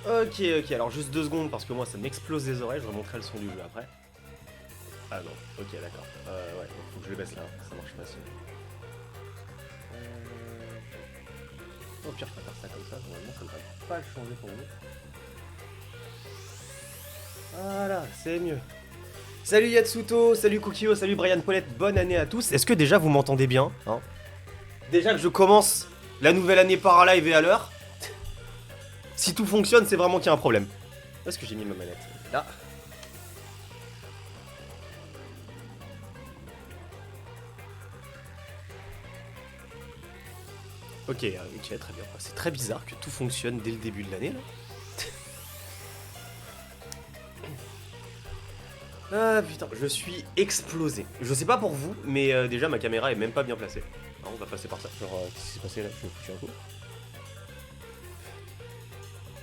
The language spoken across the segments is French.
Ok, ok, alors juste 2 secondes parce que moi ça m'explose les oreilles, je remonterai le son du jeu après. Ah non, ok, d'accord. Ouais, donc faut que je le baisse là, ça marche pas sinon. Au pire, je peux faire ça comme ça, normalement ça ne va pas le changer pour vous. Voilà, c'est mieux. Salut Yatsuto, salut Kukio, salut Brian Paulette, bonne année à tous. Est-ce que déjà vous m'entendez bien hein? Déjà que je commence la nouvelle année par live et à l'heure. Si tout fonctionne, c'est vraiment qu'il y a un problème. Où est-ce que j'ai mis ma manette? Là. Ok, ok, très bien. C'est très bizarre que tout fonctionne dès le début de l'année là. Ah putain, je suis explosé. Je sais pas pour vous, mais déjà ma caméra est même pas bien placée. Non, on va passer par ça. Genre, qu'est-ce qui s'est passé là? Je vais foutre un coup.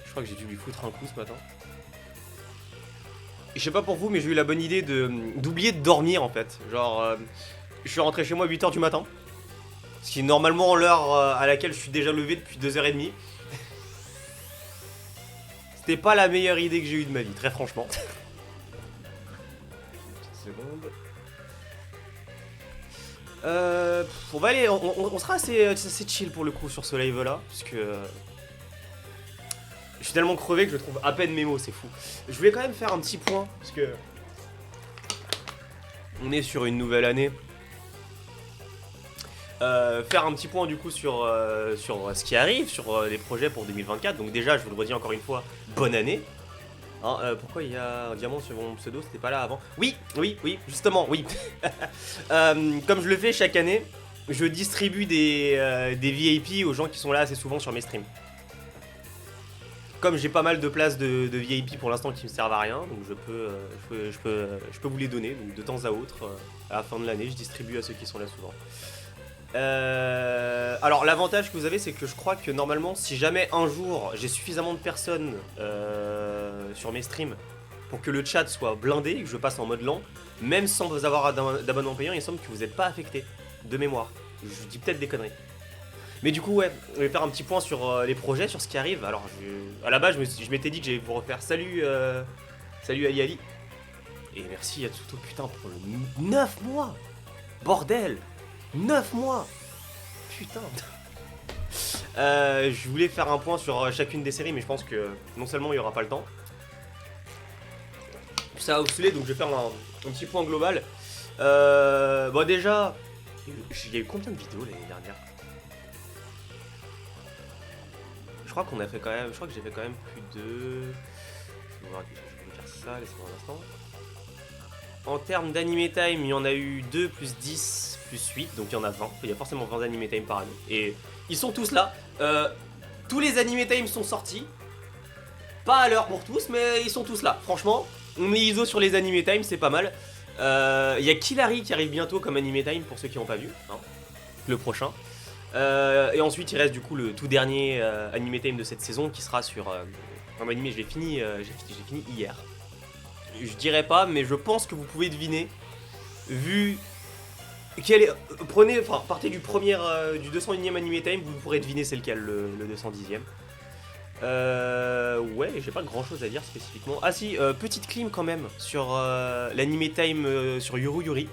Je crois que j'ai dû lui foutre un coup ce matin. Et je sais pas pour vous, mais j'ai eu la bonne idée d'oublier de dormir en fait. Genre, je suis rentré chez moi à 8h du matin. Ce qui est normalement l'heure à laquelle je suis déjà levé depuis 2h30. C'était pas la meilleure idée que j'ai eue de ma vie, très franchement. Seconde. On va aller, on sera assez chill pour le coup sur ce live là, parce que je suis tellement crevé que je trouve à peine mes mots, c'est fou. Je voulais quand même faire un petit point, parce que on est sur une nouvelle année. Faire un petit point du coup sur ce qui arrive, sur les projets pour 2024. Donc déjà, je vous le redis encore une fois, bonne année. Hein, pourquoi il y a un diamant sur mon pseudo? C'était pas là avant. Oui, oui, oui, justement, oui. Comme je le fais chaque année, je distribue des VIP aux gens qui sont là assez souvent sur mes streams. Comme j'ai pas mal de places de VIP pour l'instant qui me servent à rien, donc je peux vous les donner. Donc de temps à autre, à la fin de l'année, je distribue à ceux qui sont là souvent. Alors l'avantage que vous avez, c'est que je crois que normalement, si jamais un jour j'ai suffisamment de personnes sur mes streams pour que le chat soit blindé et que je passe en mode lent, même sans avoir d'abonnement payant, il semble que vous n'êtes pas affecté de mémoire. Je dis peut-être des conneries. Mais du coup, ouais, on va faire un petit point sur les projets, sur ce qui arrive. Alors, à la base, je m'étais dit que j'allais vous refaire salut Ali Ali. Et merci Yatsuto, putain, pour le 9 mois. Bordel, 9 mois. Putain. Je voulais faire un point sur chacune des séries, mais je pense que non seulement il n'y aura pas le temps, ça a oscillé, donc je vais faire un petit point global. Bon déjà, il y a eu combien de vidéos l'année dernière? Je crois qu'on a fait quand même, je crois que j'ai fait quand même plus de... Je vais vous dire ça, laissez-moi un instant. En termes d'anime time, il y en a eu 2 plus 10 plus 8, donc il y en a 20. Il y a forcément 20 anime time par année. Et ils sont tous là. Tous les anime time sont sortis. Pas à l'heure pour tous, mais ils sont tous là. Franchement, on est ISO sur les anime time, c'est pas mal. Il y a Killary qui arrive bientôt comme anime time pour ceux qui n'ont pas vu. Hein, le prochain. Et ensuite, il reste du coup le tout dernier anime time de cette saison qui sera sur un anime. J'ai fini hier. Je dirais pas, mais je pense que vous pouvez deviner. Vu quel est, partez du premier, du 201ème anime time, vous pourrez deviner c'est lequel, le 210ème. Ouais, j'ai pas grand chose à dire spécifiquement. Ah si, petite clim quand même sur l'anime time sur Yuru Yuri.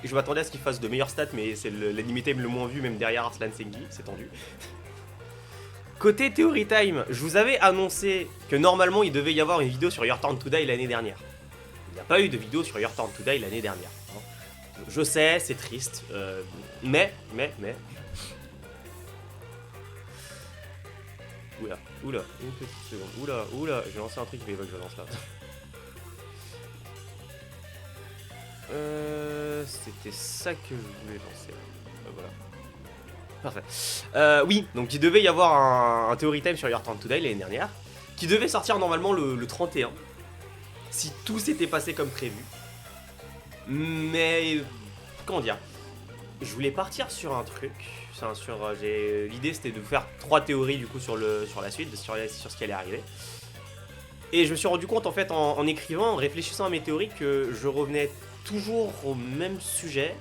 Je m'attendais à ce qu'il fasse de meilleures stats, mais c'est l'anime time le moins vu, même derrière Arslan Sengi, c'est tendu. Côté Theory Time, je vous avais annoncé que normalement il devait y avoir une vidéo sur Your Turn to Die l'année dernière. Il n'y a pas eu de vidéo sur Your Turn to Die l'année dernière. Je sais, c'est triste, mais... Oula, une petite seconde. Oula, j'ai lancé un truc, il faut que je lance là. C'était ça que je voulais lancer. Voilà. Parfait. Oui, donc il devait y avoir un Theory Time sur Your Turn to Die l'année dernière, qui devait sortir normalement le 31, si tout s'était passé comme prévu. Mais comment dire, je voulais partir sur un truc. L'idée c'était de faire 3 théories du coup sur la suite, sur ce qui allait arriver. Et je me suis rendu compte en fait en écrivant, en réfléchissant à mes théories, que je revenais toujours au même sujet.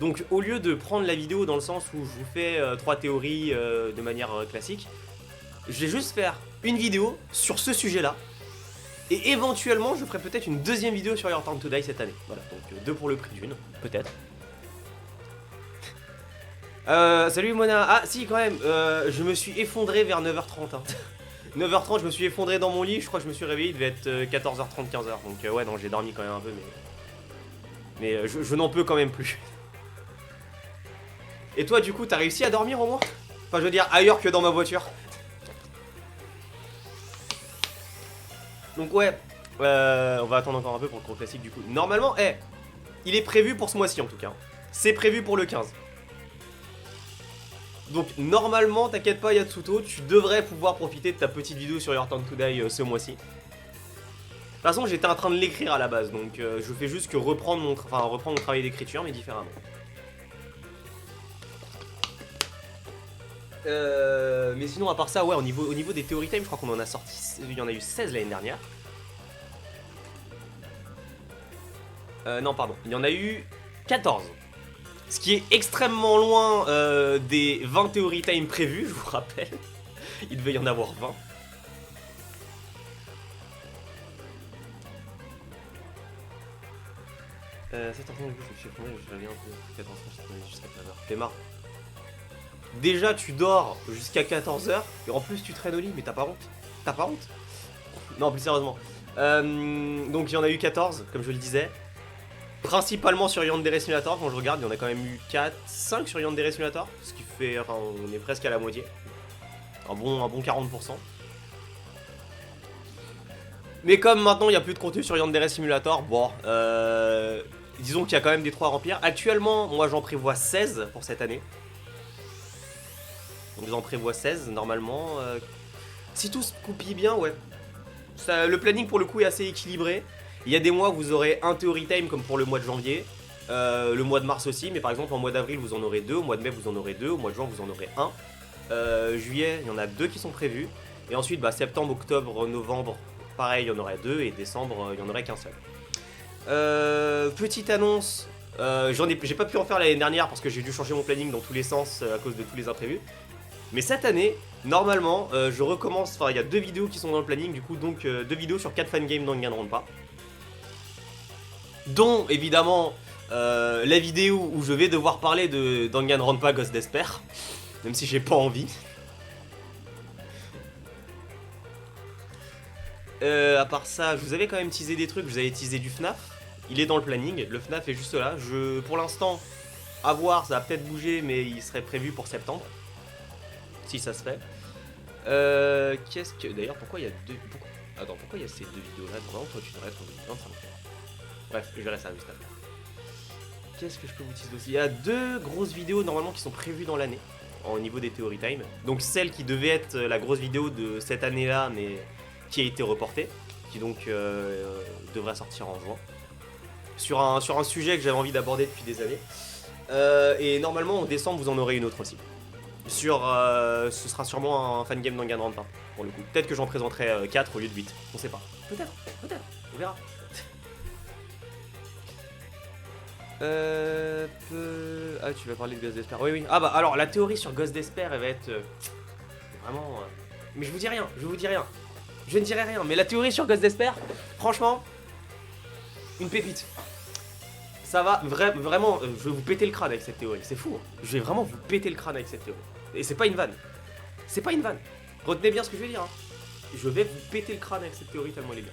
Donc au lieu de prendre la vidéo dans le sens où je vous fais 3 théories de manière classique, je vais juste faire une vidéo sur ce sujet-là. Et éventuellement, je ferai peut-être une deuxième vidéo sur Your Turn to Die cette année. Voilà, donc 2 pour le prix d'une, peut-être. Salut Mona. Ah si, quand même, je me suis effondré vers 9h30. Hein. 9h30, je me suis effondré dans mon lit, je crois que je me suis réveillé, il devait être 14h30, 15h. Donc ouais, non, j'ai dormi quand même un peu, mais je n'en peux quand même plus. Et toi, du coup, t'as réussi à dormir au moins? Enfin, je veux dire, ailleurs que dans ma voiture. Donc ouais, on va attendre encore un peu pour le gros classique du coup. Normalement, il est prévu pour ce mois-ci en tout cas. C'est prévu pour le 15. Donc normalement, t'inquiète pas Yatsuto, tu devrais pouvoir profiter de ta petite vidéo sur Your Turn to Die ce mois-ci. De toute façon, j'étais en train de l'écrire à la base, donc je fais juste que reprendre mon travail d'écriture, mais différemment. Mais sinon, à part ça, ouais, au niveau des Theory Time, je crois qu'on en a sorti, il y en a eu 16 l'année dernière. Non, pardon, il y en a eu 14. Ce qui est extrêmement loin des 20 Theory Time prévus, je vous rappelle. Il devait y en avoir 20. Cette enfant, du coup, je me suis effondré, je l'avais un peu. 14 h jusqu'à 15h. T'es marre. Déjà, tu dors jusqu'à 14h, et en plus, tu traînes au lit, mais t'as pas honte? T'as pas honte? Non, plus sérieusement. Donc, il y en a eu 14, comme je le disais. Principalement sur Unter Simulator, quand je regarde, il y en a quand même eu 4, 5 sur Unter Simulator, ce qui fait, enfin, on est presque à la moitié. Un bon 40%. Mais comme maintenant il n'y a plus de contenu sur Unter Simulator, bon, disons qu'il y a quand même des trous à remplir. Actuellement, moi j'en prévois 16 pour cette année. Donc j'en prévois 16 normalement. Si tout se goupille bien, ouais. Ça, le planning pour le coup est assez équilibré. Il y a des mois où vous aurez un Theory Time comme pour le mois de janvier, le mois de mars aussi, mais par exemple en mois d'avril vous en aurez 2, au mois de mai vous en aurez 2, au mois de juin vous en aurez 1. Juillet, il y en a 2 qui sont prévus, et ensuite bah, septembre, octobre, novembre, pareil, il y en aurait 2, et décembre, il n'y en aurait qu'un seul. Petite annonce, j'ai pas pu en faire l'année dernière parce que j'ai dû changer mon planning dans tous les sens à cause de tous les imprévus. Mais cette année, normalement, je recommence, enfin il y a 2 vidéos qui sont dans le planning, du coup donc 2 vidéos sur 4 fangames Danganronpa. Dont évidemment la vidéo où je vais devoir parler de Danganronpa Ghost Despair, même si j'ai pas envie. À part ça, je vous avais quand même teasé des trucs, je vous avais teasé du FNAF. Il est dans le planning, le FNAF est juste là. Pour l'instant, à voir, ça va peut-être bouger, mais il serait prévu pour septembre. Si ça se fait. Qu'est-ce que... D'ailleurs, pourquoi il y a deux... Attends, pourquoi il y a ces 2 vidéos là? Normalement, toi tu devrais être en 2025. Bref, je verrai ça juste après. Qu'est-ce que je peux vous teaser aussi? Il y a 2 grosses vidéos normalement qui sont prévues dans l'année, au niveau des Theory Time. Donc celle qui devait être la grosse vidéo de cette année-là, mais qui a été reportée, qui donc devrait sortir en juin. Sur un sujet que j'avais envie d'aborder depuis des années. Et normalement en décembre vous en aurez une autre aussi. Ce sera sûrement un fangame Danganronpa pour le coup. Peut-être que j'en présenterai 4 au lieu de 8, on sait pas. Peut-être, on verra. Ah, tu vas parler de Ghost Despair. Oui. Ah bah alors la théorie sur Ghost Despair elle va être vraiment... Mais je vous dis rien, je ne dirai rien, mais la théorie sur Ghost Despair, franchement, une pépite. Ça va, vraiment, je vais vous péter le crâne avec cette théorie, c'est fou. Hein. Je vais vraiment vous péter le crâne avec cette théorie. Et c'est pas une vanne. C'est pas une vanne. Retenez bien ce que je vais dire. Hein. Je vais vous péter le crâne avec cette théorie tellement elle est bien.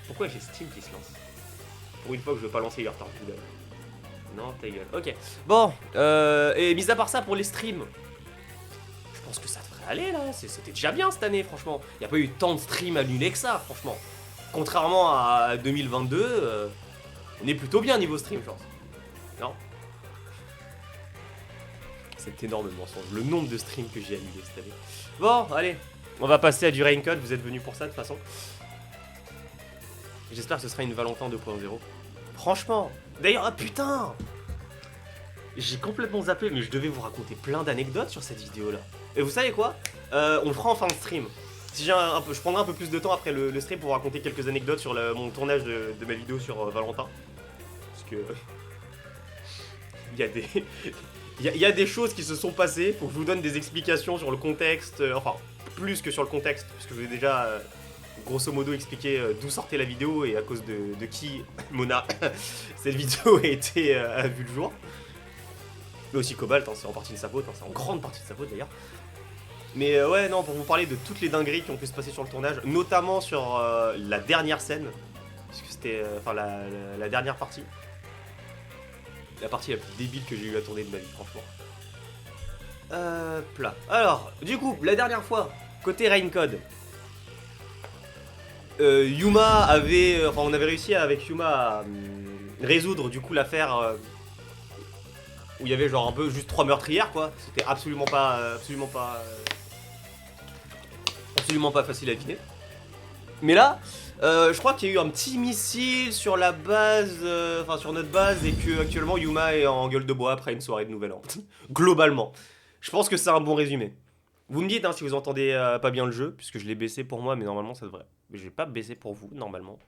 Pourquoi j'ai Steam qui se lance? Pour une fois que je veux pas lancer Your Turn to Die. Non, ta gueule. Ok. Bon, et mis à part ça, pour les streams, je pense que ça devrait aller là. C'était déjà bien cette année, franchement. Il n'y a pas eu tant de streams annulés que ça, franchement. Contrairement à 2022, on est plutôt bien niveau stream, je pense. Non? C'est énorme le mensonge. Le nombre de streams que j'ai annulés cette année. Bon, allez. On va passer à du Raincode. Vous êtes venus pour ça de toute façon. J'espère que ce sera une Valentin 2.0. Franchement. D'ailleurs, ah putain! J'ai complètement zappé, mais je devais vous raconter plein d'anecdotes sur cette vidéo-là. Et vous savez quoi? On le fera en fin de stream. Si j'ai je prendrai un peu plus de temps après le stream pour vous raconter quelques anecdotes sur mon tournage de ma vidéo sur Valentin. Parce que... il Il y a des choses qui se sont passées, faut que je vous donne des explications sur le contexte, enfin, plus que sur le contexte, parce que je vous ai déjà, grosso modo, expliqué d'où sortait la vidéo et à cause de qui, Mona, cette vidéo a vu le jour. Mais aussi Cobalt, hein, c'est en partie de sa faute, hein, c'est en grande partie de sa faute d'ailleurs. Mais ouais, non, pour vous parler de toutes les dingueries qui ont pu se passer sur le tournage, notamment sur la dernière scène, puisque c'était enfin la dernière partie. La partie la plus débile que j'ai eu à tourner de ma vie, franchement. Là. Alors, du coup, la dernière fois, côté Raincode, Yuma avait... Enfin, on avait réussi avec Yuma à résoudre, du coup, l'affaire où il y avait genre un peu juste 3 meurtrières, quoi. C'était absolument pas facile à deviner. Mais là, je crois qu'il y a eu un petit missile sur la base, enfin sur notre base, et que actuellement Yuma est en gueule de bois après une soirée de Nouvel An. Globalement. Je pense que c'est un bon résumé. Vous me dites hein, si vous entendez pas bien le jeu, puisque je l'ai baissé pour moi, mais normalement ça devrait. Mais je vais pas baisser pour vous, normalement.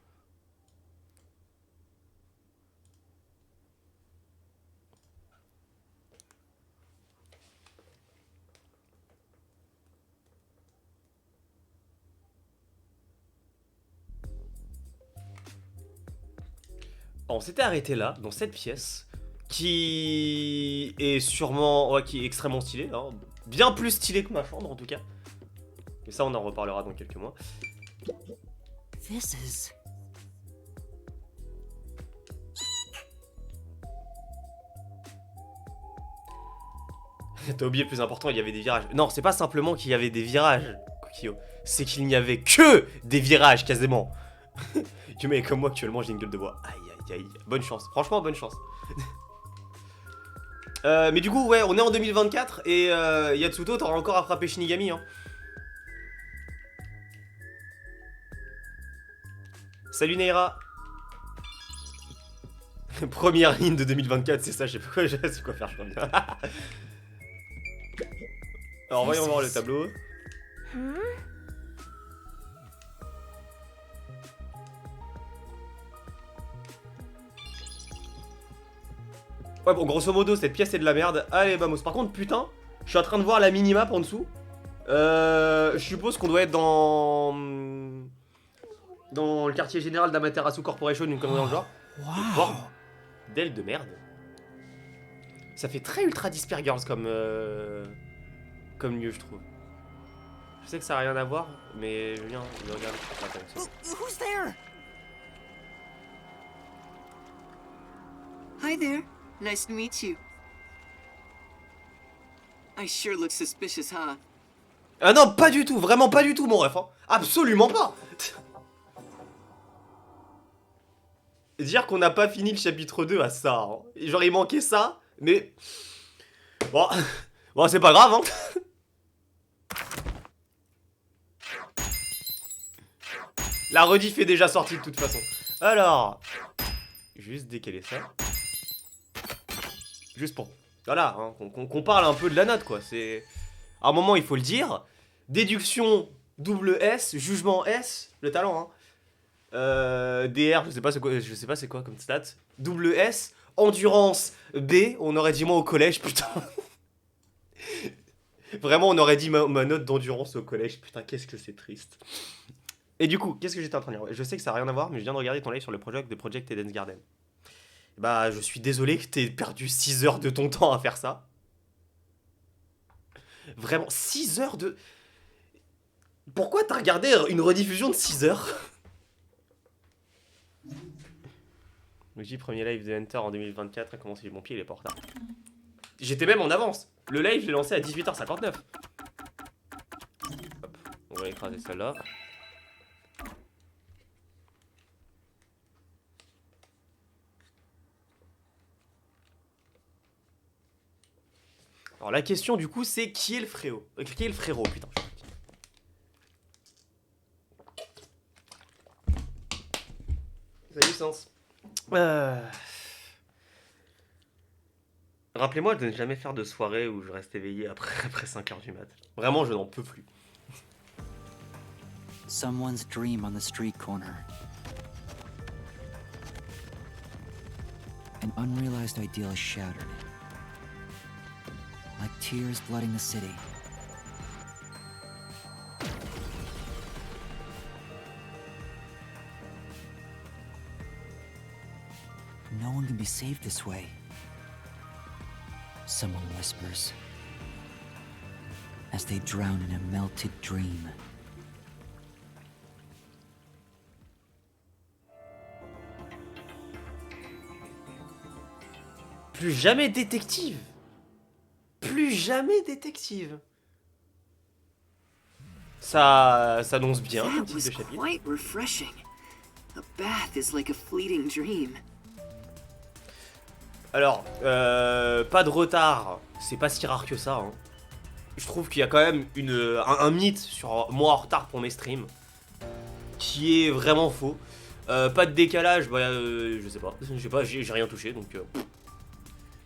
On s'était arrêté là, dans cette pièce, qui est sûrement, ouais, qui est extrêmement stylée, hein. Bien plus stylée que ma chambre en tout cas. Mais ça on en reparlera dans quelques mois. This is... T'as oublié le plus important, il y avait des virages. Non, c'est pas simplement qu'il y avait des virages, Kokio. C'est qu'il n'y avait que des virages, quasiment. Tu mets comme moi actuellement, j'ai une gueule de bois. Aïe aïe aïe. Bonne chance. Franchement, bonne chance. Mais du coup, ouais, on est en 2024 et Yatsuto, t'auras encore à frapper Shinigami. Hein. Salut Neira. Première ligne de 2024, c'est ça, je sais pas quoi, c'est quoi faire, je crois bien. Alors voyons voir le tableau. Ouais bon grosso modo cette pièce est de la merde. Allez vamos. Par contre putain, je suis en train de voir la minimap en dessous. Je suppose qu'on doit être dans le quartier général d'Amaterasu Corporation, une connerie dans le genre. Wow. Bordel de merde. Ça fait très ultra Disper Girls comme lieu je trouve. Je sais que ça a rien à voir, mais je viens de regarder. Attends, Who's there? Hi there. Nice to meet you. I sure look suspicious, huh? Ah non, pas du tout, vraiment pas du tout mon ref, hein. Absolument pas. Dire qu'on n'a pas fini le chapitre 2 à ça, hein. Genre il manquait ça, mais... Bon, bon c'est pas grave, hein. La rediff est déjà sortie de toute façon. Alors... Juste décaler ça. Juste pour... Voilà, hein, qu'on parle un peu de la note, quoi. C'est... À un moment, il faut le dire. Déduction double S, jugement S, le talent, hein. DR, je sais pas c'est quoi comme stat. Double S, endurance B, on aurait dit moi au collège, putain. Vraiment, on aurait dit ma note d'endurance au collège, putain, qu'est-ce que c'est triste. Et du coup, qu'est-ce que j'étais en train de dire? Je sais que ça n'a rien à voir, mais je viens de regarder ton live sur le projet de Project Eden's Garden. Bah, je suis désolé que t'aies perdu 6 heures de ton temps à faire ça. Vraiment, 6 heures de... Pourquoi t'as regardé une rediffusion de 6 heures? Luigi, premier live de Unter en 2024, a commencé mon pied, il est pas en retard. J'étais même en avance. Le live, je l'ai lancé à 18h59. Hop, on va écraser celle-là. Alors la question du coup c'est qui est le frérot? Qui est le frérot, putain. Salut Sens. Rappelez-moi de ne jamais faire de soirée où je reste éveillé après 5h du mat. Vraiment je n'en peux plus. Someone's dream on the street corner. An unrealized ideal is shattered. like tears flooding the city. No one can be saved this way. Someone whispers as they drown in a melted dream. Plus jamais détective. Plus jamais détective. Ça s'annonce bien, That le titre was de chapitre. quite refreshing. A bath is like a fleeting dream. Alors, pas de retard, c'est pas si rare que ça. Hein. Je trouve qu'il y a quand même un mythe sur moi en retard pour mes streams, qui est vraiment faux. Pas de décalage, bah, je sais pas, j'ai rien touché, donc...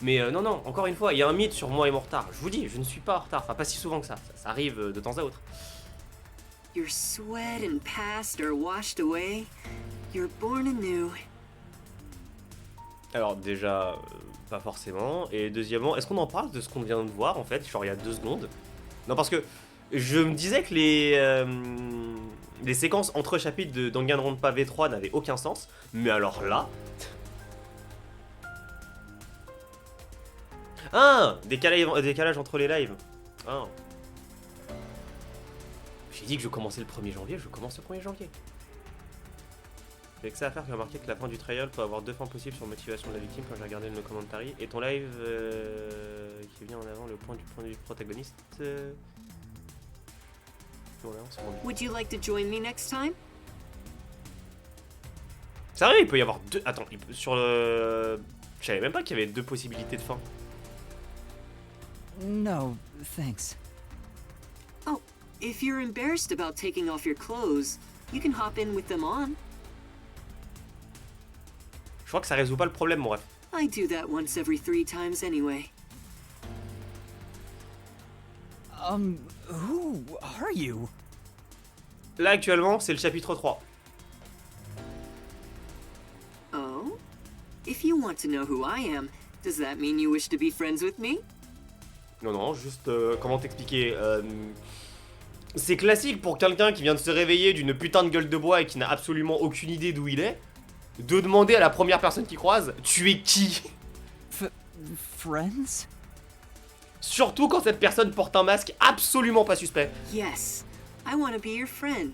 Mais non, encore une fois, il y a un mythe sur moi et mon retard. Je vous dis, je ne suis pas en retard, enfin pas si souvent que ça arrive de temps à autre. Your sweat and past are washed away. You're born anew. Alors déjà, pas forcément. Et deuxièmement, est-ce qu'on en parle de ce qu'on vient de voir en fait, genre il y a 2 secondes? Non, parce que je me disais que les séquences entre chapitres de Danganronpa V3 n'avaient aucun sens. Mais alors là... Ah, décalage entre les lives. Ah. J'ai dit que je commençais le 1er janvier, je commence le 1er janvier. Avec ça à faire, j'ai remarqué que la fin du trial peut avoir 2 fins possibles sur motivation de la victime quand j'ai regardé le commentary. Et ton live qui vient en avant le point du protagoniste. Voilà, on s'est rendu. Would you like to join me next time? Sérieux, il peut y avoir 2. Attends, sur le. Je savais même pas qu'il y avait 2 possibilités de fin. No, thanks. Oh, if you're embarrassed about taking off your clothes, you can hop in with them on. Je crois que ça résout pas le problème, mon ref. I do that once every 3 times anyway. Who are you? Là, actuellement, c'est le chapitre 3. Oh? If you want to know who I am, does that mean you wish to be friends with me? Non, juste, comment t'expliquer c'est classique pour quelqu'un qui vient de se réveiller d'une putain de gueule de bois et qui n'a absolument aucune idée d'où il est, de demander à la première personne qu'il croise, tu es qui? Friends? Surtout quand cette personne porte un masque absolument pas suspect. Yes, I want to be your friend.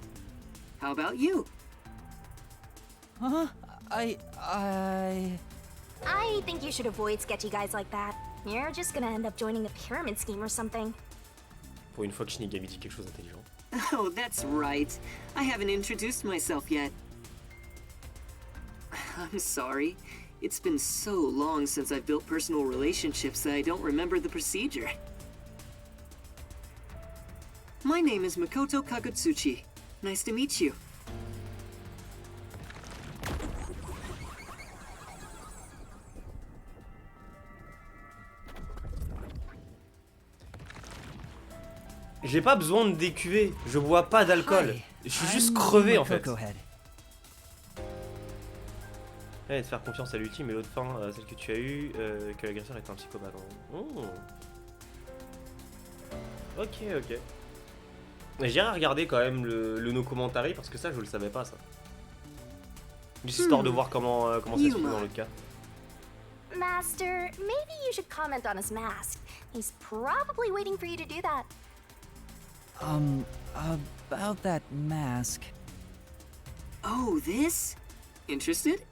How about you? Huh? I think you should avoid sketchy guys like that. You're just gonna end up joining a pyramid scheme or something. Pour une fois que Shinigami dit quelque chose d'intelligent. Oh, that's right. I haven't introduced myself yet. I'm sorry. It's been so long since I've built personal relationships that I don't remember the procedure. My name is Makoto Kagutsuchi. Nice to meet you. J'ai pas besoin de décuver, je bois pas d'alcool. Je suis juste I'm crevé en fait. Coco Head. Ouais, de faire confiance à l'ultime et l'autre fin, celle que tu as eue, que l'agresseur est un psychopathe. Oh. Ok. J'irai regarder quand même le no commentary parce que ça je le savais pas ça. Juste histoire de voir comment ça se fait dans l'autre cas. Master, maybe you should comment on his mask. He's probably waiting for you to do that. About that mask. Oh, this? Interested?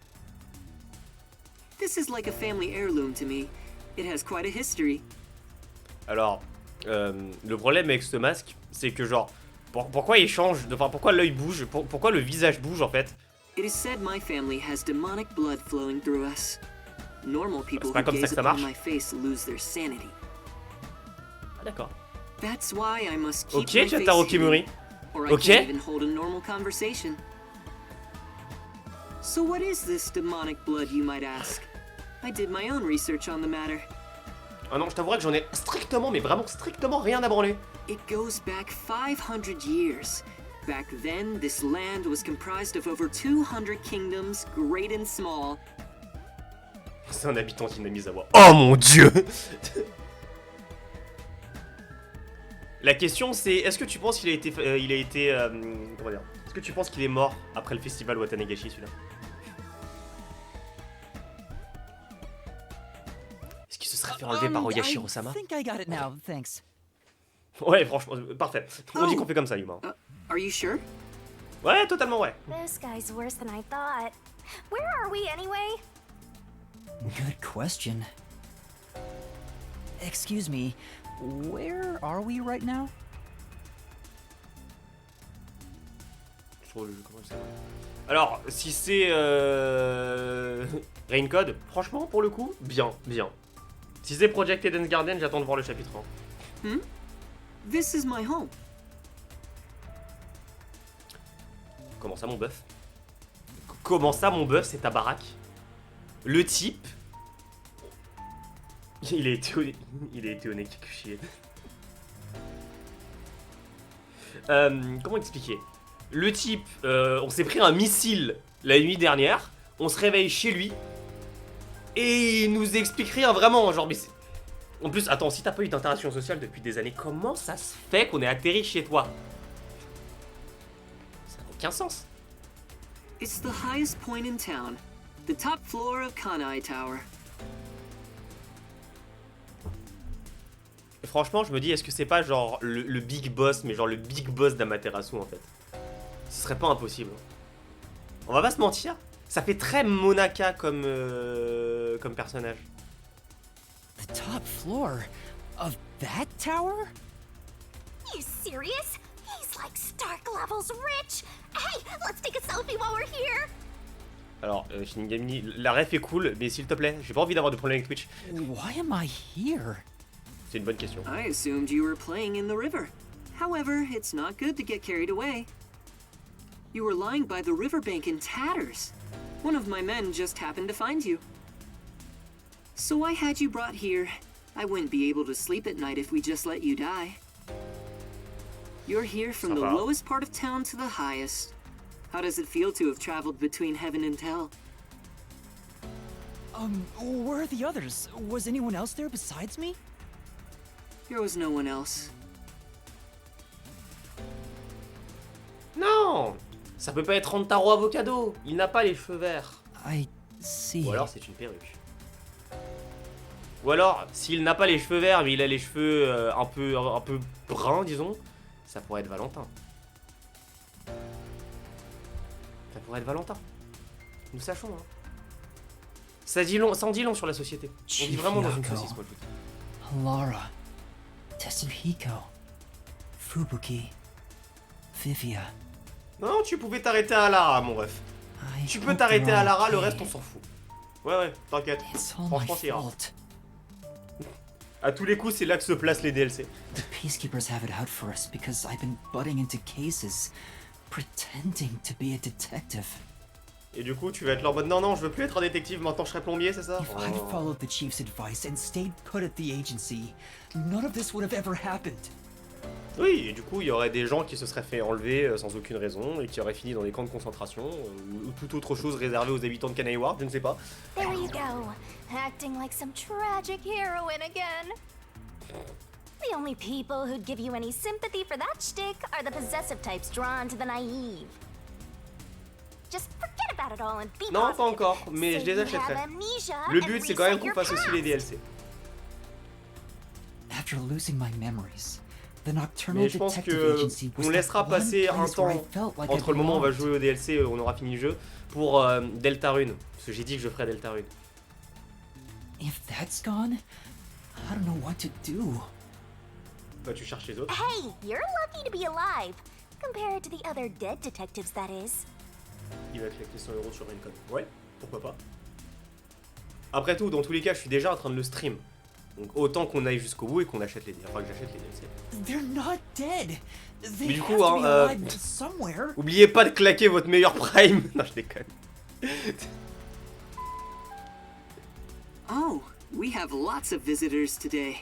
This is like a family heirloom to me. It has quite a history. Alors, le problème avec ce masque, c'est que genre, pourquoi il change, enfin pourquoi l'œil bouge, pourquoi le visage bouge en fait? It is said my family has demonic blood flowing through us. Normal people pas who comme ça gaze que ça upon marche. my face lose their sanity. Ah d'accord. That's why I must keep Ok, my tu as face Taro hidden, Kimuri. or I Ok. can't even hold a normal conversation. So what is this demonic blood, you might ask? I did my own research on the matter. Ah non, je t'avouerai que j'en ai strictement, mais vraiment strictement rien à branler. It goes back 500 years. Back then, this land was comprised of over 200 kingdoms, great and small. C'est un habitant Kinamizawa. Oh mon dieu. La question c'est, est-ce que tu penses qu'il a été, comment dire, est-ce que tu penses qu'il est mort après le festival Watanagashi celui-là? Est-ce qu'il se serait fait enlever par Oyashiro-sama? I think I got it now, thanks. Ouais, franchement, parfait. On dit qu'on fait comme ça, Yuma. Are you sure? Ouais, totalement ouais. This guy's worse than I thought. Where are we anyway? Good question. Excuse me, where are we right now? Sur le jeu, comment ça va? Alors, si c'est Raincode, franchement, pour le coup, bien. Si c'est Project Eden's Garden, j'attends de voir le chapitre 1. This is my home. Comment ça, mon bœuf? Comment ça, mon bœuf, c'est ta baraque? Le type... Il a été au Nekikushi. Comment expliquer? Le type, on s'est pris un missile la nuit dernière, on se réveille chez lui, et il nous explique rien vraiment, genre, mais en plus, attends, si t'as pas eu d'interaction sociale depuis des années, comment ça se fait qu'on ait atterri chez toi? Ça n'a aucun sens. It's the highest point in town, the top floor of Kanai Tower. Et franchement, je me dis, est-ce que c'est pas genre le big boss, mais genre le big boss d'Amaterasu en fait? Ce serait pas impossible. On va pas se mentir, ça fait très Monaka comme personnage. The top floor of that tower? You serious? He's like Stark levels rich. Hey, let's take a selfie while we're here. Alors, Shinigami, la ref est cool, mais s'il te plaît, j'ai pas envie d'avoir de problème avec Twitch. Why am I here? C'est une bonne question. I assumed you were playing in the river. However, it's not good to get carried away. You were lying by the riverbank in tatters. One of my men just happened to find you. So I had you brought here. I wouldn't be able to sleep at night if we just let you die. You're here from the Sympa. lowest part of town to the highest. How does it feel to have traveled between heaven and hell? Where are the others? Was anyone else there besides me? There was no one else. Non! Ça peut pas être Rantaro Avocado! Il n'a pas les cheveux verts. I see. Ou alors c'est une perruque. Ou alors, s'il n'a pas les cheveux verts, mais il a les cheveux un peu bruns, disons, ça pourrait être Valentin. Ça pourrait être Valentin. Nous sachons, hein. Ça en dit long sur la société. On vit vraiment dans une Chihiro. saucisse, moi, je vous dis. Lara, Tetsuhiko, Fubuki, Vivia. Non, tu pouvais t'arrêter à Lara, mon ref. I Tu peux hope t'arrêter they're à Lara, le okay. reste on s'en fout. Ouais, t'inquiète. It's all my Franchement, c'est grave. fault. À tous les coups, c'est là que se placent les DLC. The peacekeepers have it out for us because I've been butting into cases, pretending to be a detective. Et du coup, tu vas être là en mode non, je veux plus être un détective, maintenant je serai plombier, c'est ça? If I'd followed the chief's advice and stayed put at the agency, none of this would have ever happened. Oui, et du coup, il y aurait des gens qui se seraient fait enlever sans aucune raison et qui auraient fini dans des camps de concentration ou toute autre chose réservée aux habitants de Kanai Ward, je ne sais pas. There you go, acting like some tragic heroine again. The only people who'd give you any sympathy for that shtick are the possessive types drawn to the naive. Just forget about it all and be Non, pas positive. encore, mais je les Say you achèterai. have amnesia Le and but, c'est quand même reset qu'on your fasse aussi les past. DLC. After losing my memories, the nocturnal Mais je pense detective que agency was on the laissera one passer un place where I temps felt like I entre le moment où on va belonged. jouer au DLC et où on aura fini le jeu pour Deltarune. Parce que j'ai dit que je ferais Deltarune. If that's gone, I don't know what to do. Bah, tu cherches les autres. Hey, you're lucky to be alive. Compared to the other dead detectives, that is. Il va claquer 100 € sur Raincode. Ouais, pourquoi pas. Après tout, dans tous les cas, je suis déjà en train de le stream. Donc autant qu'on aille jusqu'au bout et qu'on achète les DLC. Enfin, que j'achète les DLC. They're not dead. They Mais du have coup, to be hein, alive somewhere. Oubliez pas de claquer votre meilleur prime. Non, je déconne. Oh, we have lots of visitors today.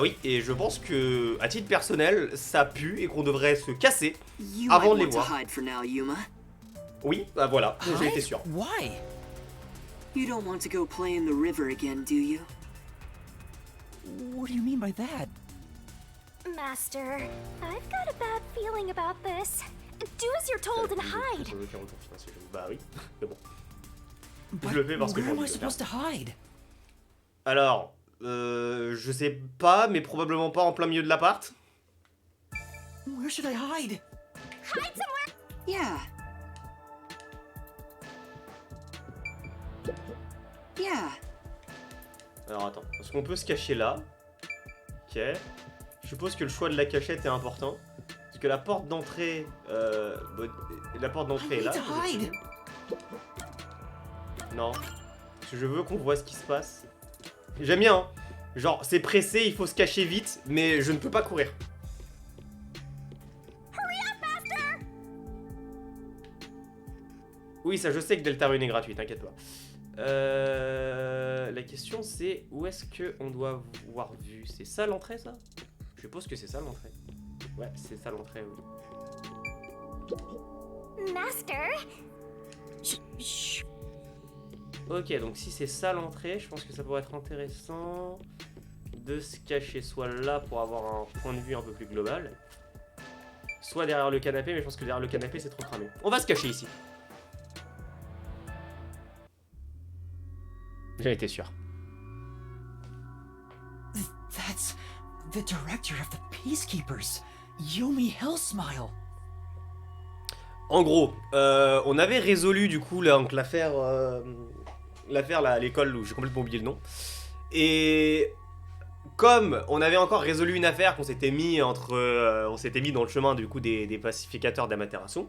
Oui, et je pense que, à titre personnel, ça pue et qu'on devrait se casser You avant de might les want to voir. hide for now, Yuma. Oui, bah voilà, j'ai été Hide? sûr. Why? You don't want to go play in the river again, do you? What do you mean by that? Master, I've got a bad feeling about this. Do as you're told and hide. Bah oui, mais bon. But Je le fais parce que where am j'ai I envie de le supposed to hide? Alors, je sais pas, mais probablement pas en plein milieu de l'appart. Where should I hide? Hide somewhere! Yeah. Yeah. Alors attends, parce qu'on peut se cacher là. Ok. Je suppose que le choix de la cachette est important. Parce que la porte d'entrée... la porte d'entrée est là. Non. Parce que je veux qu'on voit ce qui se passe. J'aime bien, hein. Genre, c'est pressé, il faut se cacher vite, mais je ne peux pas courir. Oui, ça, je sais que Delta Rune est gratuit, t'inquiète pas. La question, c'est où est-ce qu'on doit voir vu? C'est ça l'entrée, ça? Je suppose que c'est ça l'entrée. Ouais, c'est ça l'entrée, oui. Master? Ok, donc si c'est ça l'entrée, je pense que ça pourrait être intéressant de se cacher soit là pour avoir un point de vue un peu plus global, soit derrière le canapé, mais je pense que derrière le canapé c'est trop cramé. On va se cacher ici. J'en étais sûr. That's the director of the Peacekeepers, Yumi Hellsmile. En gros, on avait résolu du coup l'affaire là, à l'école où j'ai complètement oublié le nom. Et comme on avait encore résolu une affaire qu'on s'était mis dans le chemin du coup des pacificateurs d'Amaterasu,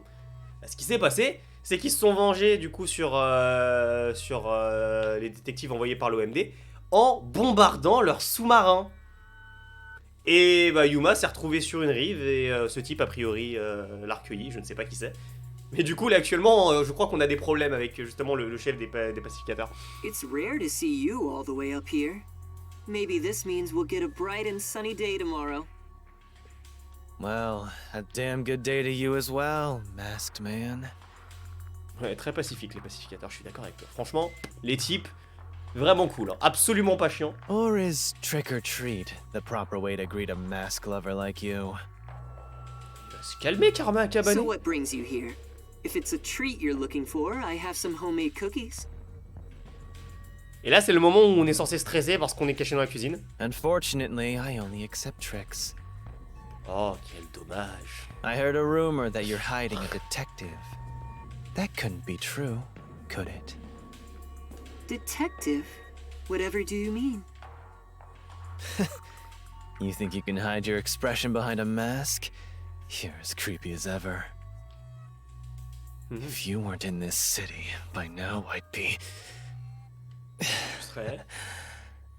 ce qui s'est passé, c'est qu'ils se sont vengés du coup sur les détectives envoyés par l'OMD en bombardant leur sous-marin. Et bah, Yuma s'est retrouvé sur une rive et ce type a priori l'a recueilli, je ne sais pas qui c'est. Mais du coup là actuellement je crois qu'on a des problèmes avec justement le chef des pacificateurs. It's rare to see you all the way up here. Maybe this means we'll get a bright and sunny day tomorrow. Well, a damn good day to you as well, masked man. Ouais, très pacifique les pacificateurs, je suis d'accord avec toi. Franchement, les types, vraiment cool, hein. Absolument pas chiant. Or is trick or treat the proper way to greet a mask lover like you? Il va se calmer, Karma Cabané. So what brings you here? If it's a treat you're looking for, I have some homemade cookies. Et là, c'est le moment où on est censé stresser parce qu'on est caché dans la cuisine. Unfortunately, I only accept tricks. Oh, quel dommage. I heard a rumor that you're hiding a detective. That couldn't be true, could it? Detective? Whatever do you mean? You think you can hide your expression behind a mask? You're as creepy as ever. If you weren't in this city, by now I'd be...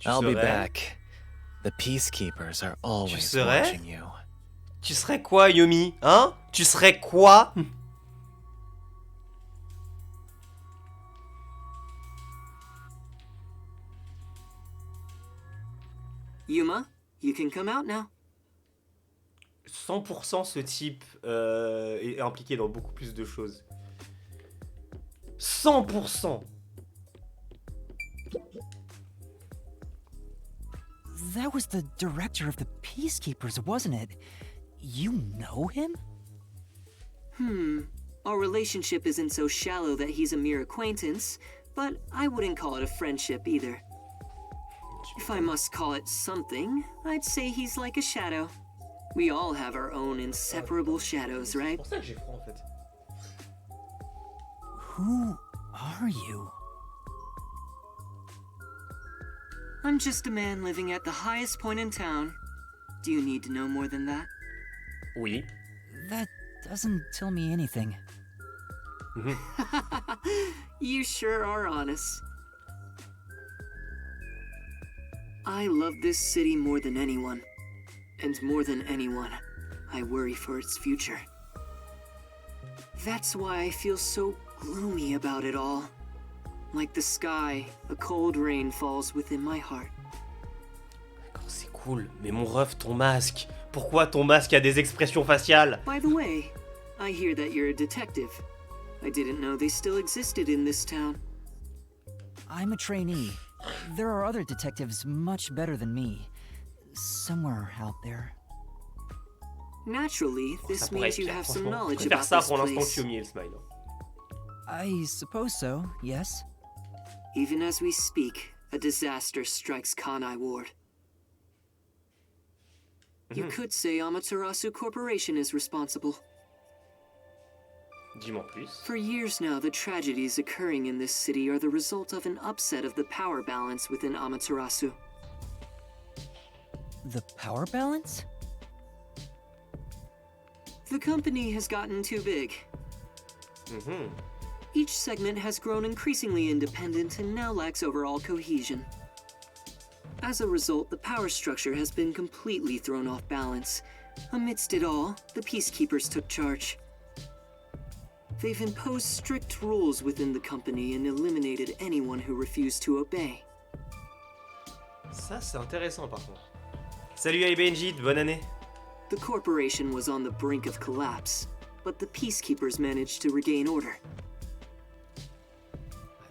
I'll be back. The peacekeepers are always watching you. Tu serais quoi, Yumi? Hein? Tu serais quoi? Yuma, you can come out now. 100% ce type est impliqué dans beaucoup plus de choses. 100%. That was the director of the Peacekeepers, wasn't it? You know him? Our relationship isn't so shallow that he's a mere acquaintance, but I wouldn't call it a friendship either. If I must call it something, I'd say he's like a shadow. We all have our own inseparable shadows, right? C'est pour ça que j'ai froid en fait. Who are you? I'm just a man living at the highest point in town. Do you need to know more than that? Oui. That doesn't tell me anything. You sure are honest. I love this city more than anyone. And more than anyone, I worry for its future. That's why I feel so gloomy about it all. Like the sky, a cold rain falls within my heart. D'accord, c'est cool. Mais mon ref, ton masque. Pourquoi ton masque a des expressions faciales? By the way, I hear that you're a detective. I didn't know they still existed in this town. I'm a trainee. There are other detectives much better than me. Somewhere out there. Naturally, Ça this pourrait means être you pire, have some franchement. Je knowledge préfère about ça this pour l'instant place. que Yomi et le smile. I suppose so, yes. Even as we speak, a disaster strikes Kanai Ward. You could say Amaterasu Corporation is responsible. Dis-moi en plus. For years now, the tragedies occurring in this city are the result of an upset of the power balance within Amaterasu. The power balance? The company has gotten too big. Each segment has grown increasingly independent and now lacks overall cohesion. As a result, the power structure has been completely thrown off balance. Amidst it all, the Peacekeepers took charge. They've imposed strict rules within the company and eliminated anyone who refused to obey. Ça, c'est intéressant par contre. Salut Benji, bonne année. The corporation was on the brink of collapse, but the Peacekeepers managed to regain order.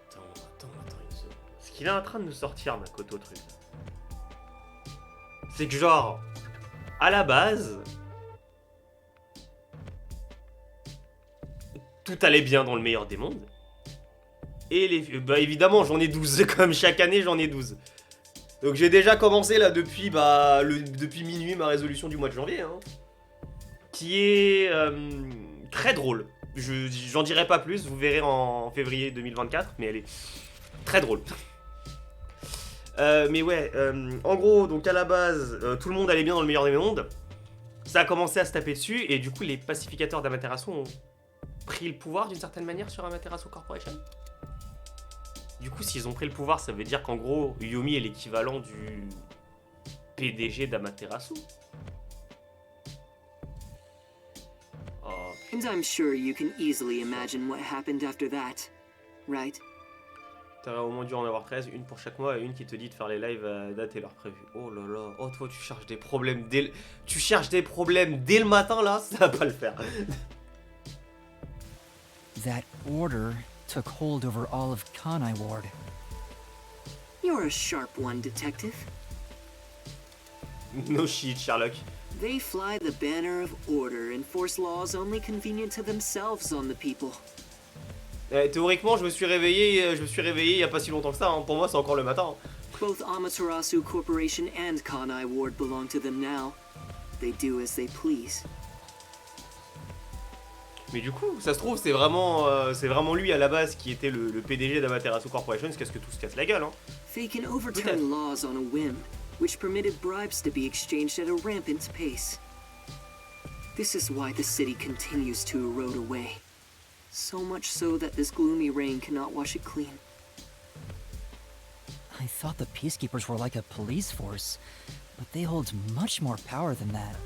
Attends une seconde. Ce qu'il est en train de nous sortir, Makoto, truc. C'est que genre, à la base, tout allait bien dans le meilleur des mondes. Et bah évidemment, j'en ai 12, comme chaque année, j'en ai 12. Donc j'ai déjà commencé là depuis, depuis minuit ma résolution du mois de janvier, hein, qui est très drôle. J'en dirai pas plus, vous verrez en février 2024, mais elle est très drôle. Mais ouais, en gros, donc à la base, tout le monde allait bien dans le meilleur des mondes. Ça a commencé à se taper dessus, et du coup les pacificateurs d'Amaterasu ont pris le pouvoir d'une certaine manière sur Amaterasu Corporation. Du coup, s'ils ont pris le pouvoir, ça veut dire qu'en gros, Yomi est l'équivalent du PDG d'Amaterasu. Oh. And I'm sure you can easily imagine what happened after that, right? T'aurais au moins dû en avoir 13, une pour chaque mois et une qui te dit de faire les lives à date et l'heure prévue. Oh là là, oh toi tu cherches des problèmes dès le matin là, ça va pas le faire. That order took hold over all of Kanai Ward. You're a sharp one, Detective. No shit, Sherlock. They fly the banner of order and force laws only convenient to themselves on the people. Théoriquement, je me suis réveillé il y a pas si longtemps que ça, hein. Pour moi c'est encore le matin. Both Amaterasu Corporation and Kanai Ward belong to them now. They do as they please. Mais du coup, ça se trouve, c'est vraiment lui à la base qui était le PDG d'Amaterasu Corporation, c'est qu'est-ce que tout se casse la gueule, hein. They can overturn laws on a whim, which permitted bribes to be exchanged at a rampant pace. This is why the city continues to erode away. So much so that this gloomy rain cannot wash it clean. I thought the Peacekeepers were like a police force, but they hold much more power than that.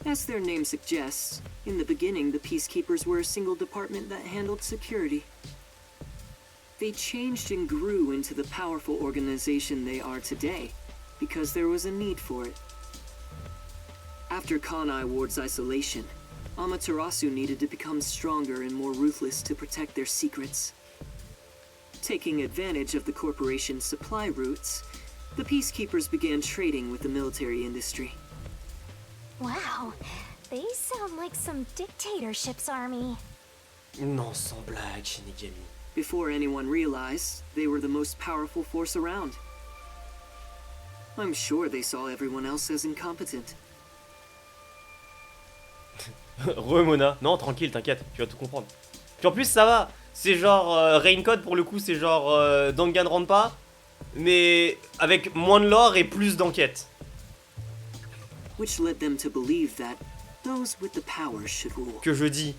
As their name suggests, in the beginning the Peacekeepers were a single department that handled security. They changed and grew into the powerful organization they are today, because there was a need for it. After Kanai Ward's isolation, Amaterasu needed to become stronger and more ruthless to protect their secrets. Taking advantage of the corporation's supply routes, the Peacekeepers began trading with the military industry. Wow, they sound like some dictatorship's army. Non, sans blague, Shinigami. Before anyone realized, they were the most powerful force around. I'm sure they saw everyone else as incompetent. Remona. Non, tranquille, t'inquiète, tu vas tout comprendre. Puis en plus, ça va. C'est genre Raincode pour le coup, c'est genre Danganronpa, mais avec moins de lore et plus d'enquête. Which led them to believe that those with the power should rule. Que je dis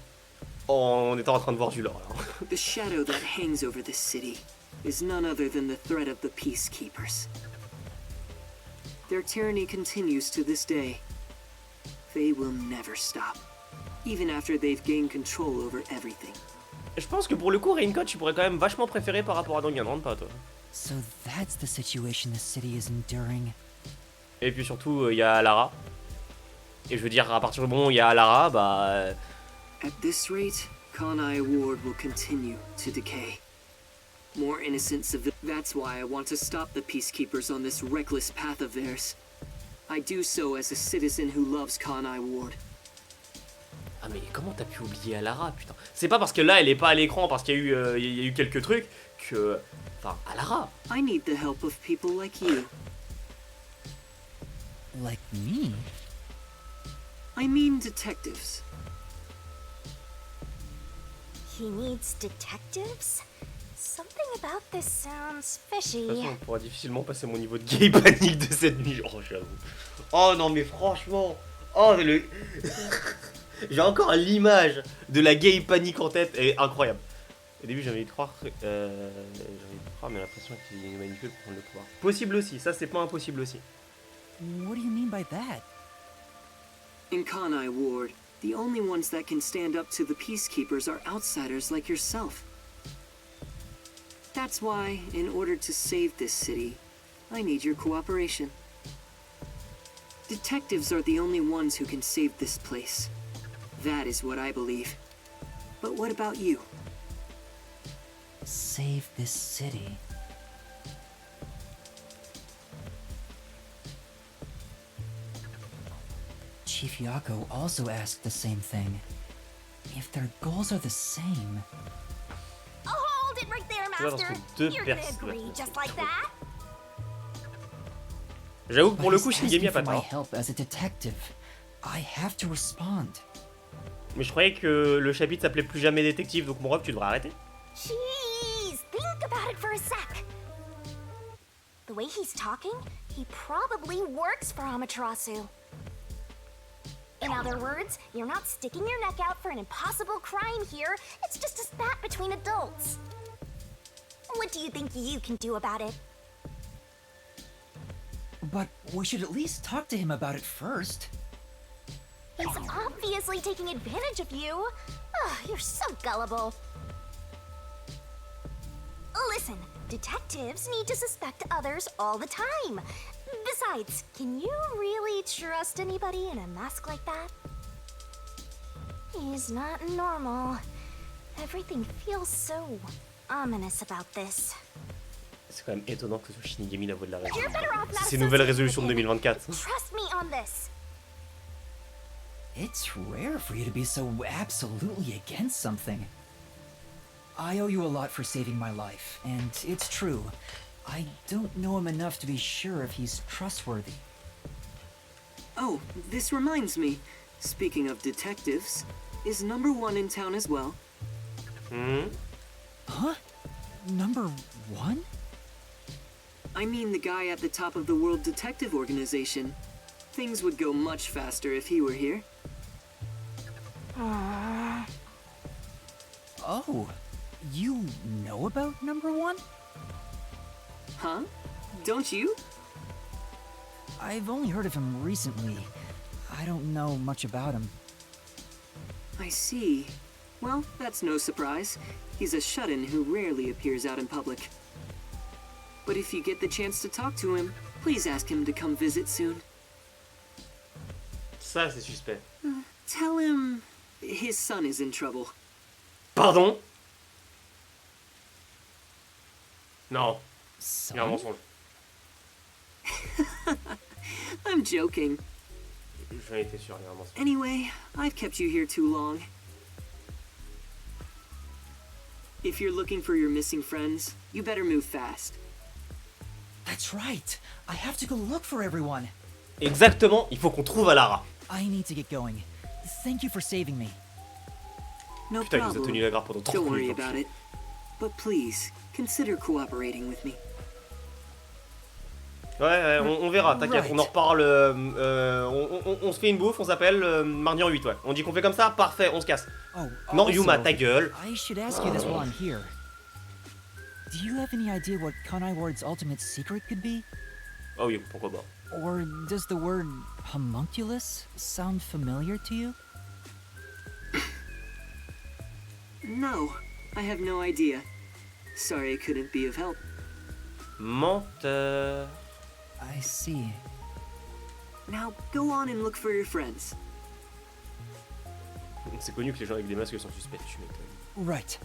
en étant en train de voir du lore. Alors. The shadow that hangs over this city is none other than the threat of the Peacekeepers. Their tyranny continues to this day. They will never stop, even after they've gained control over everything. Je pense que pour le coup, Raincode, tu pourrais quand même vachement préférer par rapport à Danganronpa, toi. So that's the situation the city is enduring. Et puis surtout, il y a Lara. Et je veux dire, à partir du moment où il y a Lara, bah... At this rate, Kanai Ward will continue to decay. More innocent civilians. That's why I want to stop the Peacekeepers on this reckless path of theirs. I do so as a citizen who loves Kanai Ward. Ah mais comment t'as pu oublier Alara, putain. C'est pas parce que là elle est pas à l'écran, parce qu'il y a eu quelques trucs, que... Enfin, Alara. I need the help of people like you. Like me? I mean detectives. He needs detectives? Something about this sounds De fishy. toute façon, on pourra difficilement passer mon niveau de gay panique de cette nuit. Oh, j'avoue. Oh non, mais franchement. Oh, le. J'ai encore l'image de la gay panique en tête. Elle est incroyable. Au début, j'avais envie de croire. Mais j'ai l'impression qu'il nous manipule pour prendre le pouvoir. Possible aussi. Ça, c'est pas impossible aussi. What do you mean by that? In Kanai Ward, the only ones that can stand up to the peacekeepers are outsiders like yourself. That's why, in order to save this city, I need your cooperation. Detectives are the only ones who can save this place. That is what I believe. But what about you? Save this city. Chief Yako also asked the same thing. If their goals are the same... Oh, hold it right there, Tu vois, Master. parce que deux You're gonna personnes- agree just like that? J'avoue que But pour le he's coup, Shinigami asking a pas for my tort. help as a detective. I have to respond. Mais je croyais que le chapitre s'appelait plus jamais détective, donc mon ref, tu devrais arrêter. Jeez, think about it for a sec. The way he's talking, he probably works for Amaterasu. In other words, you're not sticking your neck out for an impossible crime here. It's just a spat between adults. What do you think you can do about it? But we should at least talk to him about it first. He's obviously taking advantage of you. Ugh, you're so gullible. Listen, detectives need to suspect others all the time. Besides, can you really trust anybody in a mask like that? He's not normal. Everything feels so ominous about this. C'est quand même étonnant que ce soit Shinigami la voix de la raison. You're better off not C'est une nouvelle associating résolution de with him. 2024. Trust me on this. It's rare for you to be so absolutely against something. I owe you a lot for saving my life, and it's true. I don't know him enough to be sure if he's trustworthy. Oh, this reminds me. Speaking of detectives, is number one in town as well? Hmm. Huh? Number one? I mean the guy at the top of the World Detective Organization. Things would go much faster if he were here. Oh, you know about number one? Huh? Don't you? I've only heard of him recently. I don't know much about him. I see. Well, that's no surprise. He's a shut-in who rarely appears out in public. But if you get the chance to talk to him, please ask him to come visit soon. Ça, c'est suspect. Tell him his son is in trouble. Pardon? Non, il y a un Son? mensonge. I'm joking. J'en étais sûr, il y a un mensonge. Anyway, I've kept you here too long. If you're looking for your missing friends, you better move fast. That's right. I have to go look for everyone. Exactement, il faut qu'on trouve Alara. I need to get going. Thank you for saving me. No Putain, il nous a problem. tenu la garde pendant 30 Don't worry minutes. about it. But please, consider cooperating with me. Ouais, on verra, t'inquiète, Right. on en reparle. On se fait une bouffe, on s'appelle mardi en 8, ouais. On dit qu'on fait comme ça? Parfait, on se casse. Oh, Non, also, Yuma, ta gueule. I should ask you this while I'm here. Do you have any idea what Kanai Ward's ultimate secret could be? Ah oui, pourquoi pas. Or does the word homunculus sound familiar to you? No, I have no idea. Sorry I couldn't be of help. Menteur. I see. Now, go on and look for your friends. C'est connu que les gens avec des masques sont suspects, tu m'étonnes. Right.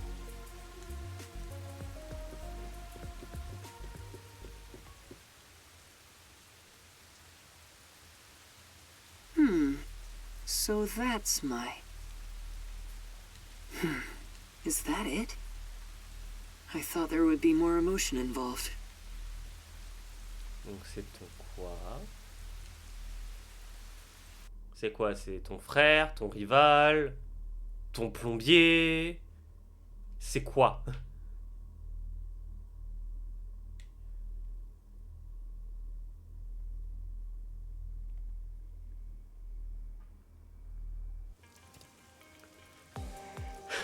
So that's my... Is that it? I thought there would be more emotion involved. Donc c'est ton quoi? C'est quoi? C'est ton frère, ton rival, ton plombier? C'est quoi?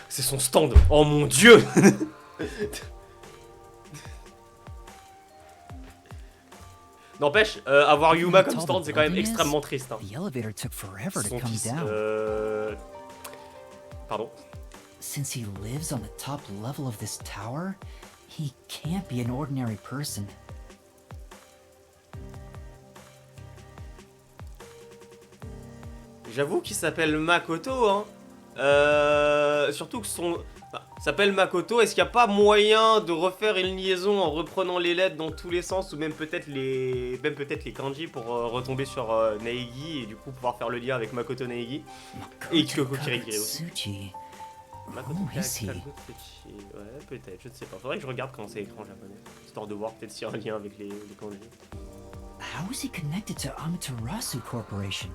C'est son stand. Oh mon dieu. N'empêche, avoir Yuma comme stand, c'est quand même extrêmement triste. Hein. The elevator took forever to Son come fils, down. Pardon. Since he lives on the top level of this tower, he can't be an ordinary person. J'avoue qu'il s'appelle Makoto, hein. Surtout que son... Enfin, s'appelle Makoto, est-ce qu'il n'y a pas moyen de refaire une liaison en reprenant les lettres dans tous les sens, ou même peut-être les kanji pour retomber sur Naegi et du coup pouvoir faire le lien avec Makoto Naegi et Kyoko Kirigiri aussi. Katsuchi. Makoto Who is he? Katsuchi, ouais, peut-être, je ne sais pas. Faudrait que je regarde quand c'est écrit en japonais, histoire de voir peut-être s'il y a un lien avec les kanji. How is he connected to Amaterasu Corporation?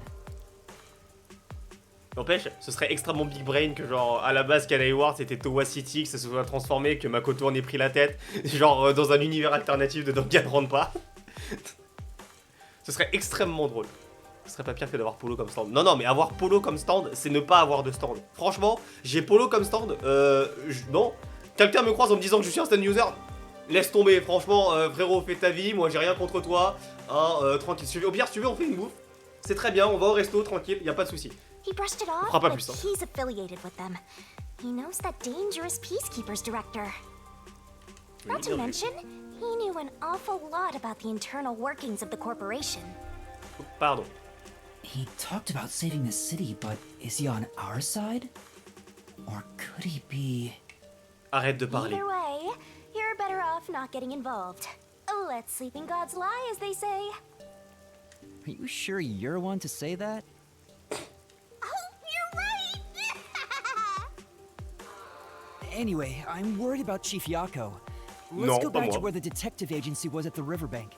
N'empêche, ce serait extrêmement big brain que genre à la base Kanai Ward c'était Towa City, que ça se soit transformé, que Makoto en ait pris la tête, genre dans un univers alternatif de Danganronpa. Ce serait extrêmement drôle. Ce serait pas pire que d'avoir Polo comme stand. Non, mais avoir Polo comme stand, c'est ne pas avoir de stand. Franchement, j'ai Polo comme stand, non. Quelqu'un me croise en me disant que je suis un stand user, laisse tomber, franchement, frérot, fais ta vie, moi j'ai rien contre toi, hein, tranquille. Au pire, si tu veux, on fait une bouffe, c'est très bien, on va au resto, tranquille, y a pas de souci. He brushed it off, fera pas but plus, hein. he's affiliated with them. He knows that dangerous Peacekeepers director. Not to mention, he knew an awful lot about the internal workings of the corporation. Pardon. He talked about saving the city, but is he on our side? Or could he be... Arrête de parler. Either way, you're better off not getting involved. Let sleeping gods lie, as they say. Are you sure you're one to say that? Anyway, I'm worried about Chief Yako. Let's go back to where the detective agency was at the riverbank.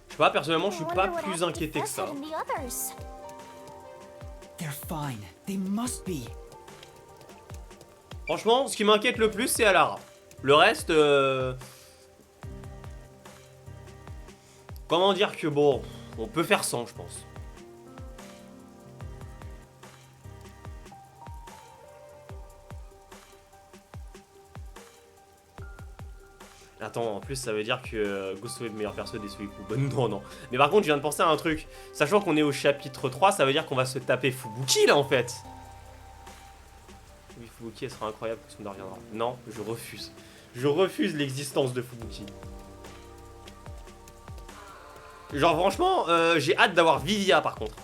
Je sais pas, personnellement, je suis pas plus inquiété que ça. They're fine. They must be. Franchement, ce qui m'inquiète le plus, c'est Alara. Le reste, comment dire que bon, on peut faire sans, je pense. Attends, en plus ça veut dire que Gosso est le meilleur perso des Suiku. Non. Mais par contre, je viens de penser à un truc. Sachant qu'on est au chapitre 3, ça veut dire qu'on va se taper Fubuki là en fait. Oui, Fubuki, elle sera incroyable quand on reviendra. Non, je refuse. Je refuse l'existence de Fubuki. Genre franchement, j'ai hâte d'avoir Vivia par contre.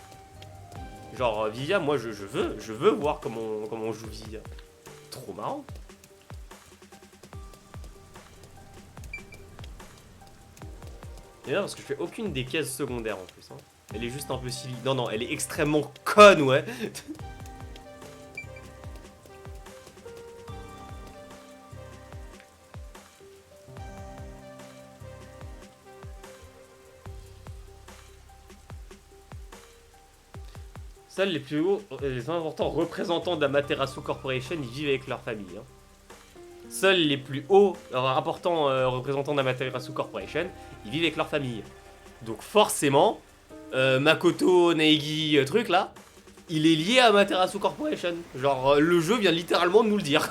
Genre Vivia, moi je veux voir comment on joue Vivia. Trop marrant. Et non, parce que je fais aucune des caisses secondaires en plus. Hein. Elle est juste un peu silly. Non, elle est extrêmement conne, ouais. Seuls les plus hauts, les importants représentants d'Amaterasu Corporation, ils vivent avec leur famille. Hein. Seuls les plus hauts, importants représentants d'Amaterasu Corporation, ils vivent avec leur famille. Donc forcément, Makoto, Naegi, truc là, il est lié à Amaterasu Corporation. Genre, le jeu vient littéralement de nous le dire.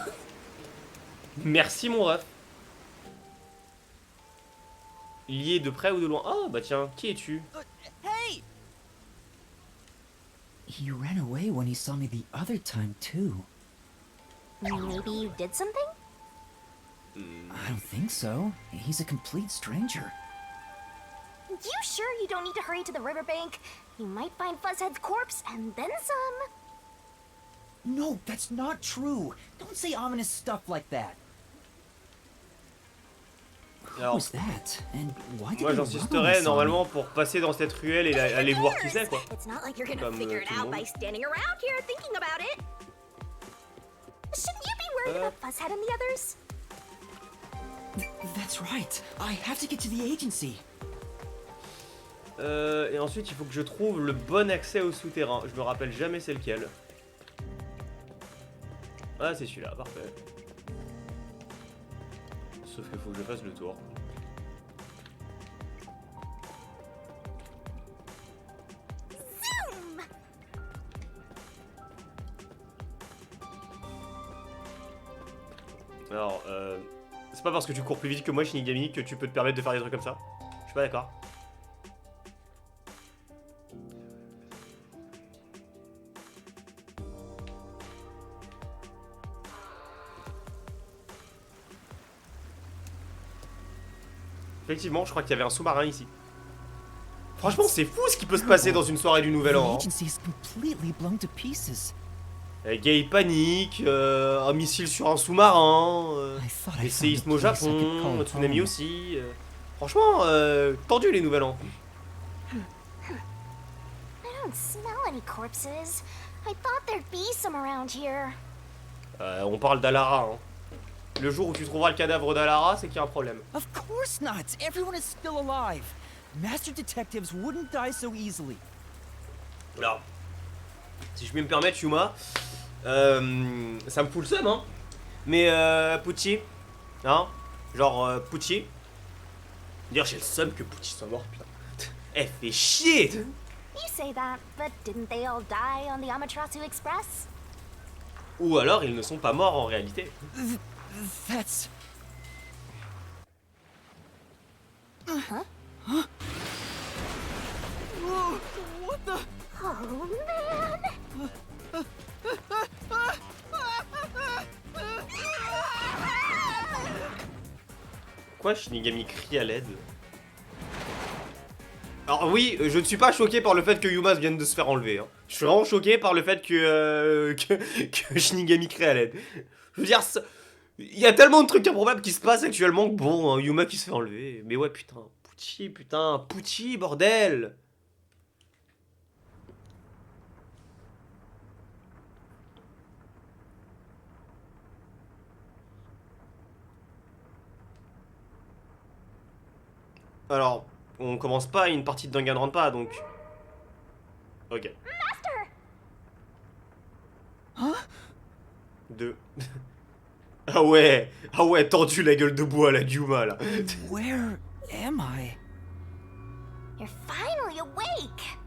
Merci mon ref. Lié de près ou de loin. Ah bah tiens, qui es-tu? Hey! He ran away when he saw me the other time too. Maybe you did something? I don't think so. He's a complete stranger. You sure you don't need to hurry to the riverbank? You might find Fuzzhead's corpse and then some. No, that's not true. Don't say ominous stuff like that. Alors, was that? And why did moi they rub on j'insisterais us on normalement pour passer dans cette ruelle et aller voir qui c'est quoi. It's not like you're gonna Comme figure it tout le out monde. by standing around here thinking about it. Shouldn't you be worried about Fuzzhead and the others? That's right. I have to get to the agency. Et ensuite il faut que je trouve le bon accès au souterrain. Je me rappelle jamais c'est lequel. Ah c'est celui-là, parfait. Sauf qu'il faut que je fasse le tour. Zoom! Alors, c'est pas parce que tu cours plus vite que moi, Shinigami, que tu peux te permettre de faire des trucs comme ça. Je suis pas d'accord. Effectivement, je crois qu'il y avait un sous-marin ici. Franchement, c'est fou ce qui peut se passer dans une soirée du Nouvel The An. Hein. agency is completely blown to pieces. Gay panique, un missile sur un sous-marin, I thought I des found a séismes au place I could Japon, call un tsunami home. aussi. Franchement, tendu les Nouvel An. I don't smell any corpses. I thought there'd be some around here. On parle d'Alara. Hein. Le jour où tu trouveras le cadavre d'Alara, c'est qu'il y a un problème. Of course not. Everyone is still alive. Master detectives wouldn't die so easily. Alors, si je puis me permettre, Yuma, ça me fout le seum, hein. Mais Pucci, hein, genre Pucci, dire j'ai le seum que Pucci soit mort, putain. Elle fait chier. You say that, but didn't they all die on the Amaterasu Express? Ou alors ils ne sont pas morts en réalité. That's... Whoa, what the... Oh man! Quoi, Shinigami crie à l'aide? Alors oui, je ne suis pas choqué par le fait que Yuma vienne de se faire enlever. Hein. Je suis vraiment choqué par le fait que Shinigami crie à l'aide. Je veux dire, il y a tellement de trucs improbables qui se passent actuellement que bon, hein, Yuma qui se fait enlever. Mais ouais, putain, Pucci, bordel. Alors, on commence pas une partie de Danganronpa, donc... Ok. Huh? 2. Ah ouais, tendu la gueule de bois, la Yuma, là. Where am I? You're finally awake!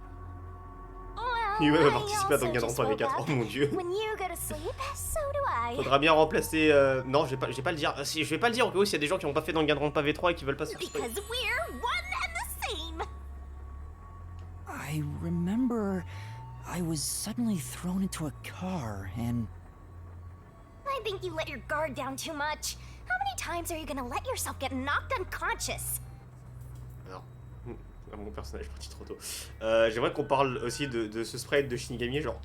Well, Yuma va I participer à also just Danganronpa woke V4, up. oh mon dieu. When you go to sleep, so do I. Faudra bien remplacer... Non, je vais pas le dire. Si, je vais pas le dire, au cas où s'il y a des gens qui ont pas fait Danganronpa V3 et qui veulent pas se faire spoiler. Because we're one and the same! I remember I was suddenly thrown into a car and... I think you let your guard down too much. How many times are you gonna let yourself get knocked unconscious? Alors, mon personnage est parti trop tôt. J'aimerais qu'on parle aussi de ce sprite de Shinigami, genre,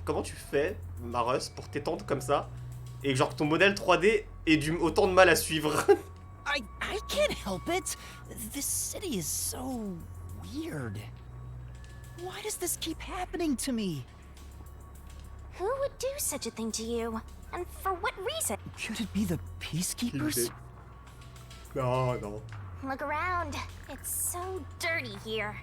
comment tu fais, Marus, pour t'étendre comme ça, et genre que ton modèle 3D ait autant de mal à suivre. I can't help it. This city is so weird. Why does this keep happening to me? Who would do such a thing to you? And for what reason? Could it be the peacekeepers? Non. Look around. It's so dirty here.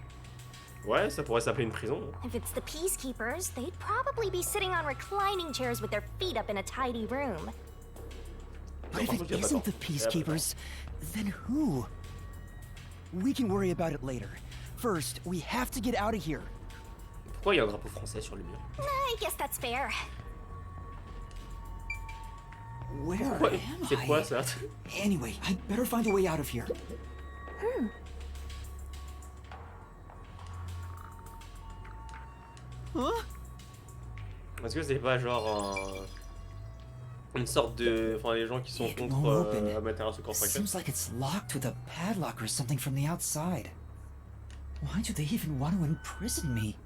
Ouais, ça pourrait s'appeler une prison. If it's the peacekeepers, they'd probably be sitting on reclining chairs with their feet up in a tidy room. But if it isn't the peacekeepers, then who? We can worry about it later. First, we have to get out of here. Pourquoi il y a un drapeau français sur le mur? I guess that's fair. Where Pourquoi? am C'est quoi I? ça? Anyway, I'd better find a way out of here. Huh? Est-ce que c'est pas genre une sorte de... Enfin, les gens qui sont It contre won't open. Amaterasu Construction? Seems like it's locked with a padlock or something from the outside. Why do they even want to imprison me?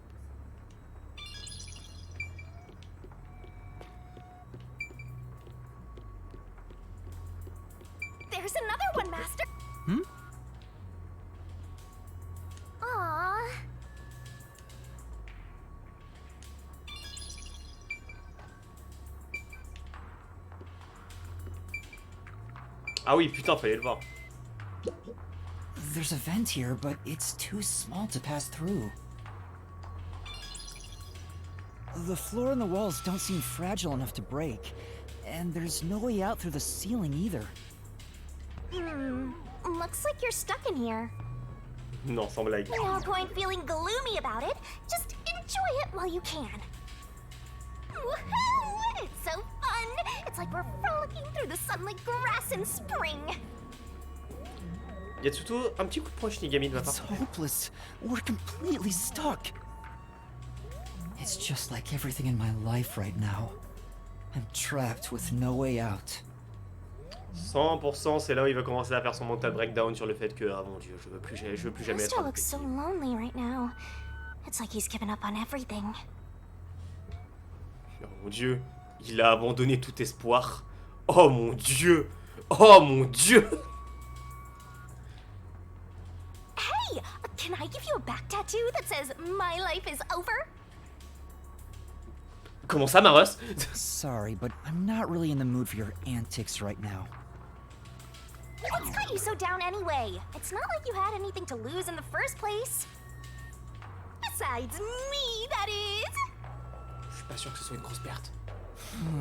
There's another one, Master. Aww. Ah oui, putain, fallait le voir. There's a vent here, but it's too small to pass through. The floor and the walls don't seem fragile enough to break, and there's no way out through the ceiling either. Looks like you're stuck in here. Non, sans blague. No point feeling gloomy about it. Just enjoy it while you can. Woohoo! It's so fun! It's like we're frolicking through the sun like grass in spring. Yatsuto, un petit coup de poing Shinigami de ma It's part. hopeless. We're completely stuck. It's just like everything in my life right now. I'm trapped with no way out. 100%, c'est là où il va commencer à faire son mental breakdown sur le fait que, ah mon dieu, je veux plus jamais être Mr. un looks so détective. lonely right now. It's like he's given up on everything. Oh mon dieu, il a abandonné tout espoir. Oh mon dieu. Oh mon dieu. Hey! Can I give you a back tattoo that says, "My life is over"? Comment ça, Maros? Sorry, but I'm not really in the mood for your antics right now. What's got you so down anyway? It's not like you had anything to lose in the first place. Besides me, that is. Je suis pas sûr que ce soit une grosse perte.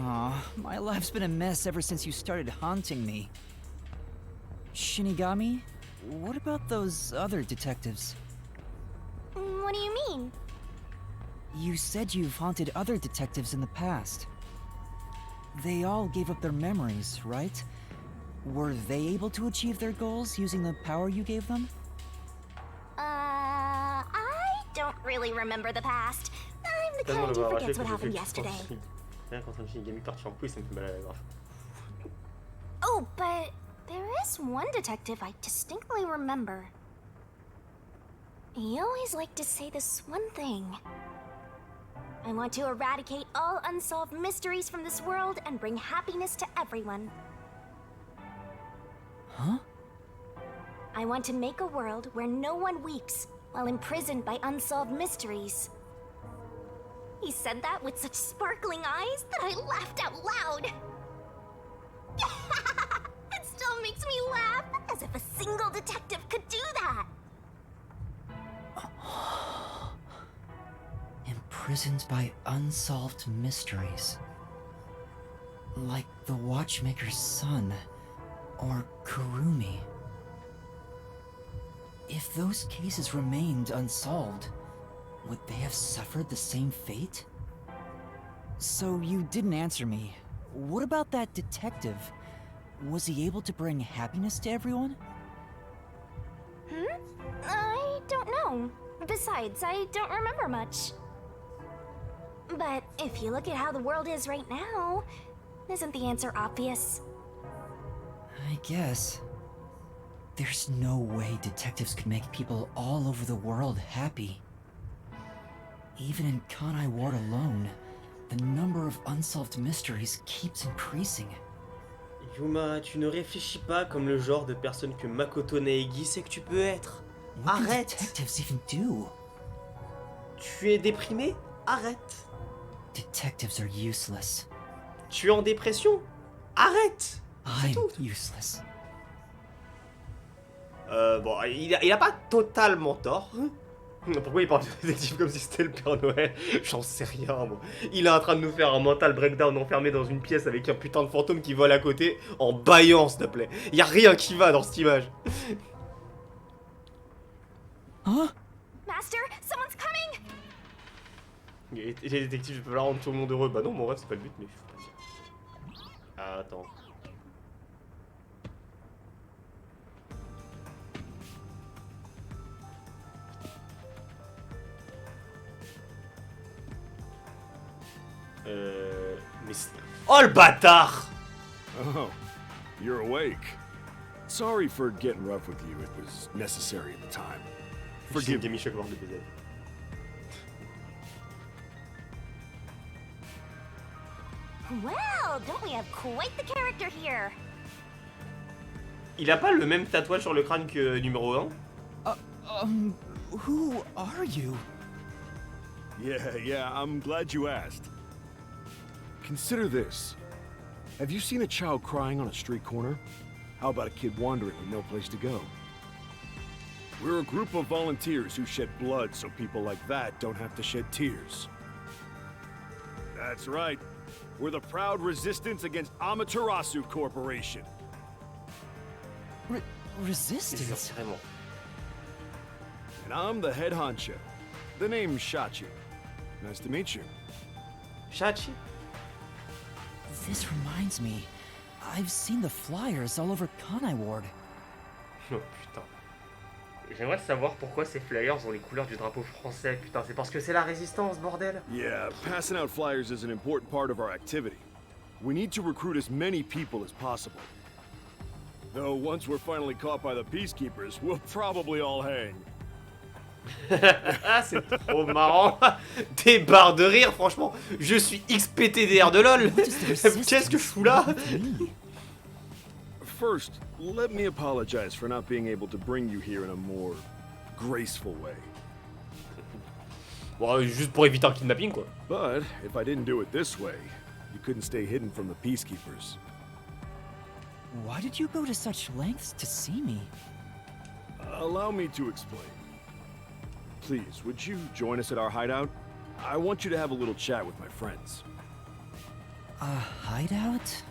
Aw, my life's been a mess ever since you started haunting me. Shinigami, what about those other detectives? What do you mean? You said you've haunted other detectives in the past. They all gave up their memories, right? Were they able to achieve their goals using the power you gave them? I don't really remember the past. I'm the kind who forgets what happened yesterday. Rien quand un Shinigami parti en couille, ça me fait mal à la gorge. Oh, but there is one detective I distinctly remember. He always liked to say this one thing. I want to eradicate all unsolved mysteries from this world and bring happiness to everyone. Huh? I want to make a world where no one weeps while imprisoned by unsolved mysteries. He said that with such sparkling eyes that I laughed out loud. It still makes me laugh, as if a single detective could do that. Imprisoned by unsolved mysteries. Like the Watchmaker's son, or Kurumi. If those cases remained unsolved, would they have suffered the same fate? So you didn't answer me. What about that detective? Was he able to bring happiness to everyone? I don't know. Besides, I don't remember much. But if you look at how the world is right now, isn't the answer obvious? I guess. There's no way detectives could make people all over the world happy. Even in Kanai Ward alone, the number of unsolved mysteries keeps increasing. Yuma, tu ne réfléchis pas comme le genre de personne que Makoto Naegi sait que tu peux être. What do Arrête. detectives even do? Tu es déprimé? Arrête. Detectives are useless. Tu es en dépression? Arrête. I'm tout. useless. Bon, il a pas totalement tort. Pourquoi il parle de détective comme si c'était le Père Noël? J'en sais rien, moi. Il est en train de nous faire un mental breakdown enfermé dans une pièce avec un putain de fantôme qui vole à côté en bâillant, s'il te plaît. Y a rien qui va dans cette image. Huh? Master, someone's coming! Et les détectives, je peux la rendre tout le monde heureux. Bah non, mon rêve, c'est pas le but, mais faut pas dire. Ah, attends. Mais oh le bâtard! Oh, you're awake. Sorry for getting rough with you. It was necessary at the time. Forgive me. Michel de BZ. Well, don't we have quite the character here? Il a pas le même tatouage sur le crâne que numéro 1? Who are you? Yeah, I'm glad you asked. Consider this. Have you seen a child crying on a street corner? How about a kid wandering with no place to go? We're a group of volunteers who shed blood so people like that don't have to shed tears. That's right. We're the proud resistance against Amaterasu Corporation. Resistance? Vraiment. And I'm the head honcho. The name's Chapitre. Nice to meet you. Chachi? This reminds me. I've seen the flyers all over Kanai Ward. Oh putain. J'aimerais savoir pourquoi ces flyers ont les couleurs du drapeau français. Putain, c'est parce que c'est la résistance, bordel. Yeah, passing out flyers is an important part of our activity. We need to recruit as many people as possible. Though once we're finally caught by the peacekeepers, we'll probably all hang. Ah, c'est trop marrant. Des barres de rire, franchement. Je suis XPTDR de LOL. Qu'est-ce que je fous là? First, let me apologize for not being able to bring you here in a more graceful way. Bon, juste pour éviter un kidnapping, quoi. But if I didn't do it this way, you couldn't stay hidden from the peacekeepers. Why did you go to such lengths to see me? Allow me to explain. Please, would you join us at our hideout? I want you to have a little chat with my friends. A hideout?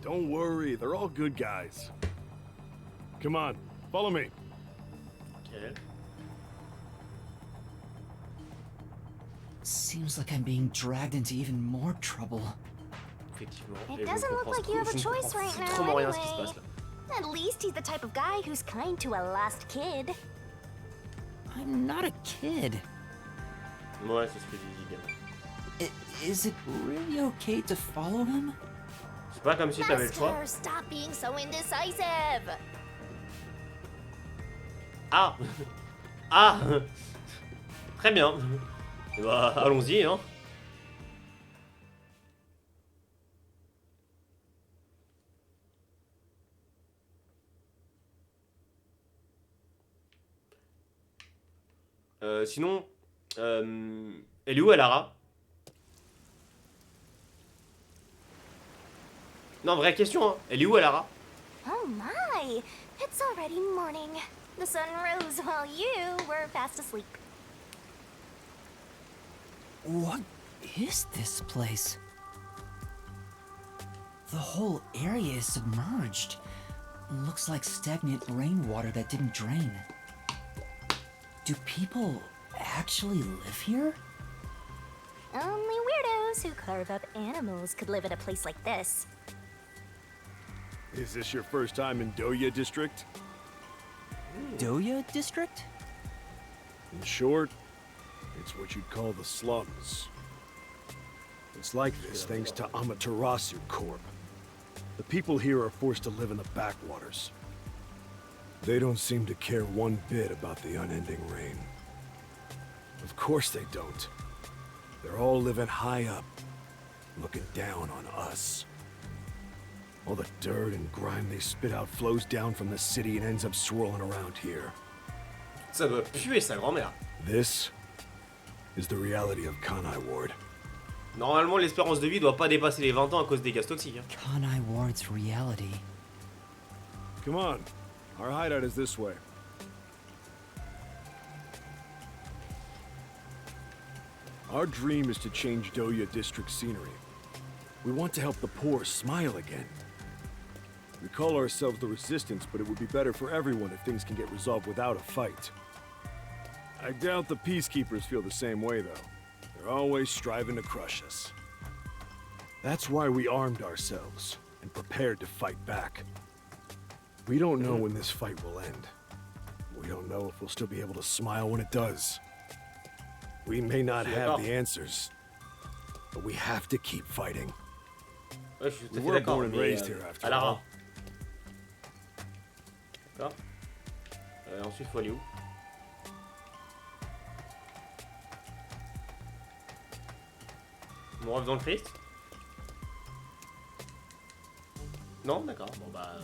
Don't worry, they're all good guys. Come on, follow me. Okay. Seems like I'm being dragged into even more trouble. Effectivement. It Et je doesn't look comprends like you have a je ne choice comprends right now, foutrement rien à ce qui se anyway. passe là. At least he's the type of guy who's kind to a lost kid. I'm not a kid. Ouais, c'est ce que j'ai dit, gamin. Is it really okay to follow him? C'est pas comme si t'avais le choix. Master, stop being so indecisive. Ah. Ah. Très bien. Et bah, allons-y, hein. Sinon, elle est où, Alara? Non, vraie question, hein. Elle est où, Alara? Oh my, it's already morning. The sun rose while you were fast asleep. What is this place? The whole area is submerged. Looks like stagnant rainwater that didn't drain. Do people actually live here? Only weirdos who carve up animals could live at a place like this. Is this your first time in Doya District? Doya District? In short, it's what you'd call the slums. It's like this thanks to Amaterasu Corp. The people here are forced to live in the backwaters. They don't seem to care one bit about the unending rain. Of course they don't. They're all living high up, looking down on us. All the dirt and grime they spit out flows down from the city and ends up swirling around here. Ça doit puer sa grand-mère. This is the reality of Kanai Ward. Normalement, l'espérance de vie doit pas dépasser les 20 ans à cause des gaz toxiques. Hein. Kanai Ward's reality. Come on, our hideout is this way. Our dream is to change Doya District scenery. We want to help the poor smile again. We call ourselves the Resistance, but it would be better for everyone if things can get resolved without a fight. I doubt the peacekeepers feel the same way, though. They're always striving to crush us. That's why we armed ourselves and prepared to fight back. We don't know when this fight will end. We don't know if we'll still be able to smile when it does. We may not have the answers, but we have to keep fighting. Ouais, je suis tout à We fait were d'accord. born and Mais, raised here after Alara. all. D'accord. Ensuite, faut aller où? Mon rêve dans le Christ. Non, d'accord. Bon bah...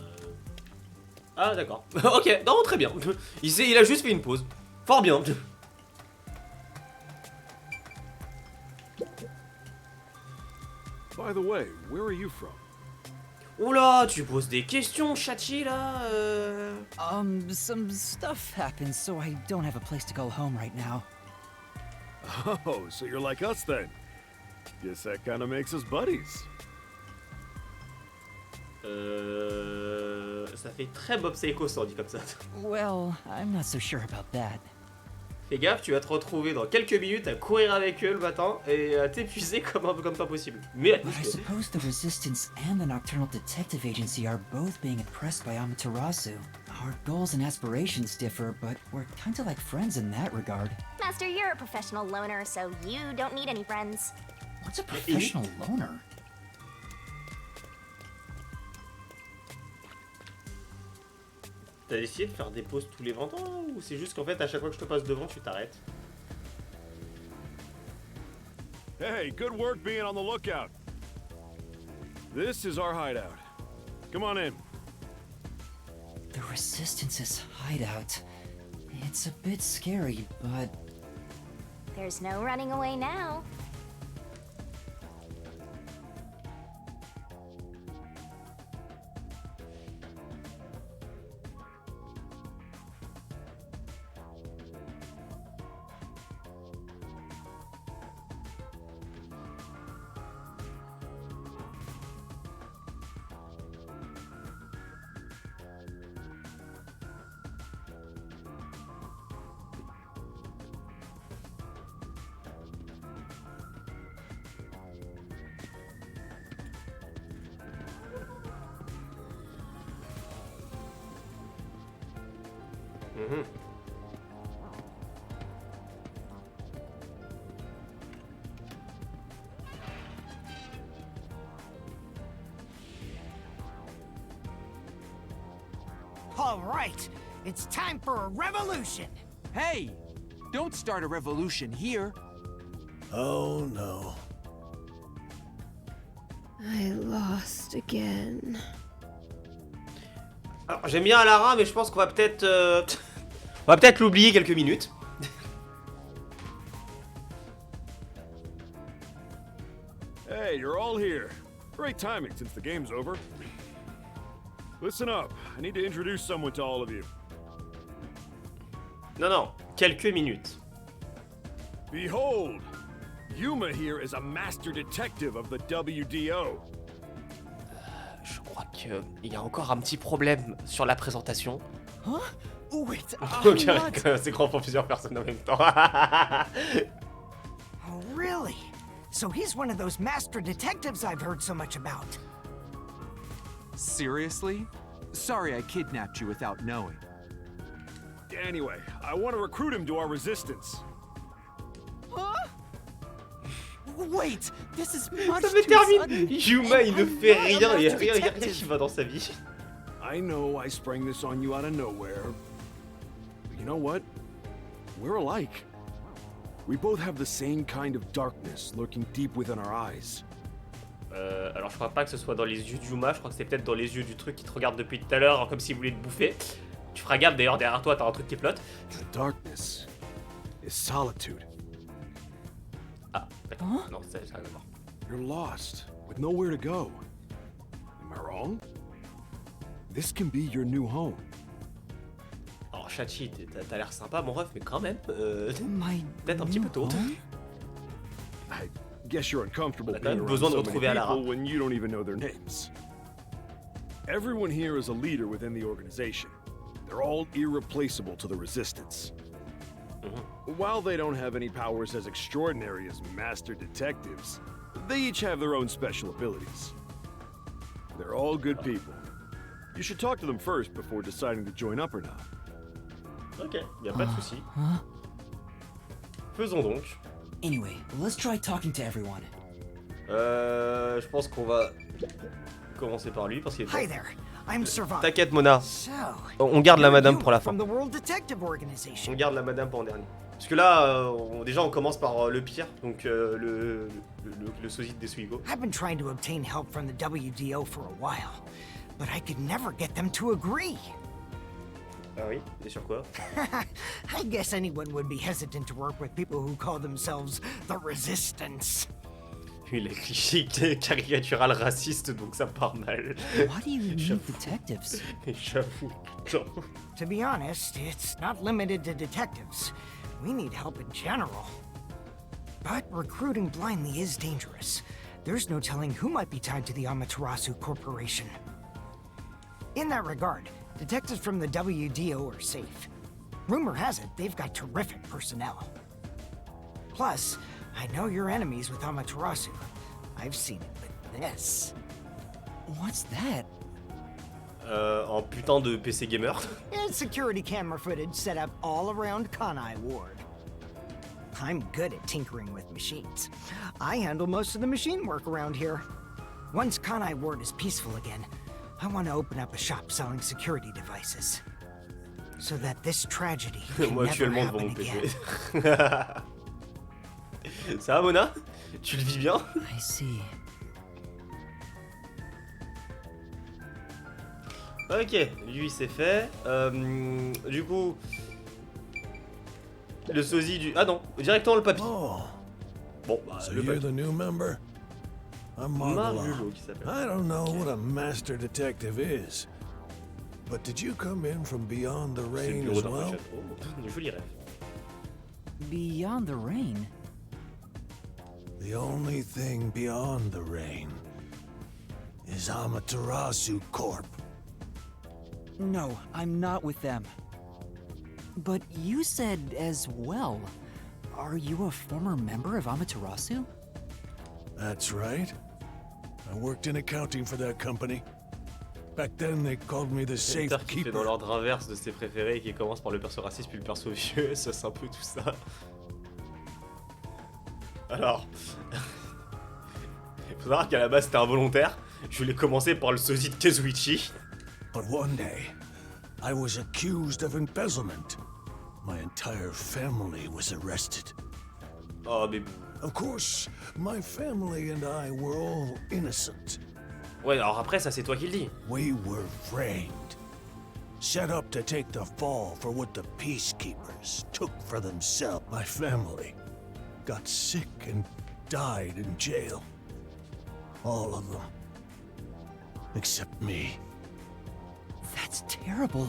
Ah d'accord. Ok, non, très bien. Il a juste fait une pause. Fort bien. By the way, where are you from? Oula, tu poses des questions, Chachi, là Some stuff happened, so I don't have a place to go home right now. Oh, so you're like us then. Guess that kind of makes us buddies. Ça fait très Bob Seiko, ça, on dit comme ça. Well, I'm not so sure about that. Fais gaffe, tu vas te retrouver dans quelques minutes à courir avec eux le matin et à t'épuiser comme pas possible. Mais But I suppose the Resistance and the Nocturnal Detective Agency are both being oppressed by Amaterasu. Our goals and aspirations differ, but we're kinda like friends in that regard. Master, you're a professional loner, so you don't need any friends. What's a professional loner? t'as essayé de faire des pauses tous les 20 ans ou c'est juste qu'en fait à chaque fois que je te passe devant tu t'arrêtes? Hey, good work being on the lookout. This is our hideout. Come on in. The Resistance's hideout. It's a bit scary, but... There's no running away now. All right, it's time for a revolution. Hey! Don't start a revolution here. Oh no. I lost again. Alors j'aime bien Alara mais je pense qu'on va peut-être on va peut-être l'oublier quelques minutes. Hey, you're all here. Great timing since the game's over. Listen up. I need to introduce someone to all of you. Non, quelques minutes. Behold! Yuma here is a master detective of the WDO. Je crois qu'il y a encore un petit problème sur la présentation. Huh? Wait, Ok, what? c'est grand pour plusieurs personnes en même temps. Oh, really? So he's one of those master detectives I've heard so much about. Seriously? Sorry I kidnapped you without knowing. Anyway, I want to recruit him to our resistance. Huh? Wait, this is much Ça me too termine. sudden. Yuma il ne And fait I'm not a rien, il y a master rien detective. qui va dans sa vie. I know I sprang this on you out of nowhere. But you know what? We're alike. We both have the same kind of darkness lurking deep within our eyes. Alors je crois pas que ce soit dans les yeux de Yuma, je crois que c'est peut-être dans les yeux du truc qui te regarde depuis tout à l'heure, comme s'il voulait te bouffer. Tu feras gaffe d'ailleurs, derrière toi t'as un truc qui flotte. The darkness is solitude. Ah, d'accord. Hein? Non, ça rien à voir. You're lost, with nowhere to go. Am I wrong? This can be your new home. Alors Chachi, t'as l'air sympa mon ref, mais quand même, My peut-être un petit peu new tôt. home? I guess you're uncomfortable On a quand même being around besoin de so many retrouver Alara. people when you don't even know their names. Everyone here is a leader within the organization. They're all irreplaceable to the Resistance. While they don't have any powers as extraordinary as master detectives, they each have their own special abilities. They're all good people. You should talk to them first before deciding to join up or not. Ok, y a pas de souci. Faisons donc. Anyway, let's try talking to everyone. Je pense qu'on va commencer par lui parce qu'il Hi est... there, I'm Servant. T'inquiète Mona, So, on garde la you're madame Yuma pour la fin. From the World Detective On Organization. garde la madame pour en dernier. Parce que là, déjà on commence par le pire, donc le sosie des Suigo. I've been trying to obtain help from the WDO for a while, but I could never get them to agree. Ah oui? Et sur quoi? I guess anyone would be hesitant to work with people who call themselves the Resistance. Lui, il est cliché caricatural raciste, donc ça part mal. Why do you need detectives? J'avoue, putain. To be honest, it's not limited to detectives. We need help in general. But recruiting blindly is dangerous. There's no telling who might be tied to the Amaterasu Corporation. In that regard, detectives from the WDO are safe. Rumor has it they've got terrific personnel. Plus, I know you're enemies with Amaterasu. I've seen it with this. What's that? En putain de PC gamer. It's security camera footage set up all around Kanai Ward. I'm good at tinkering with machines. I handle most of the machine work around here. Once Kanai Ward is peaceful again, I want to open up a shop selling security devices. So that this tragedy can Moi, never actuellement, devant happen mon again. PC. Ça va, Mona? Tu le vis bien? I see. Ok, lui c'est fait. Du coup, le sosie du... Ah non, directement le papy. Oh, Bon, bah, so le you're papy. the new member? I'm Marvelon. Marvelot qui s'appelle. I don't know what a master detective is, but did you come in from beyond the C'est le rain bureau as d'un well? château. Oh, joli rêve. Beyond the rain? The only thing beyond the rain is Amaterasu Corp. No, I'm not with them. But you said as well. Are you a former member of Amaterasu? That's right. I worked in accounting for that company. Back then they called me the Unter qui fait dans safekeeper. l'ordre inverse de ses préférés, qui commence par le perso raciste puis le perso vieux, ça c'est un peu tout ça. Alors, il faut savoir qu'à la base c'était involontaire. Je voulais commencer par le sosie de Kazuichi. But one day, I was accused of embezzlement. My entire family was arrested. Oh mais... Of course, my family and I were all innocent. Ouais, alors après ça c'est toi qui le dis. We were framed. Set up to take the fall for what the peacekeepers took for themselves. My family got sick and died in jail. All of them. Except me. That's terrible.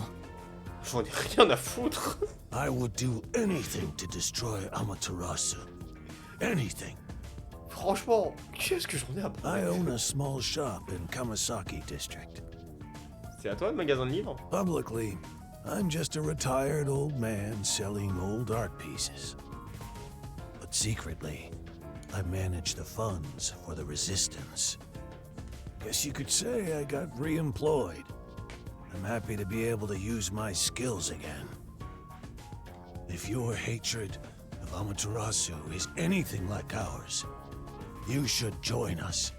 J'en ai rien à foutre. I would do anything to destroy Amaterasu. Anything. Franchement, qu'est-ce que j'en ai à prendre? I own a small shop in Kamasaki district. C'est à toi le magasin de livres? Publicly, I'm just a retired old man selling old art pieces. But secretly, I manage the funds for the resistance. Guess you could say I got re-employed. I'm happy to be able to use my skills again. If your hatred of Amaterasu is anything like ours, you should join us.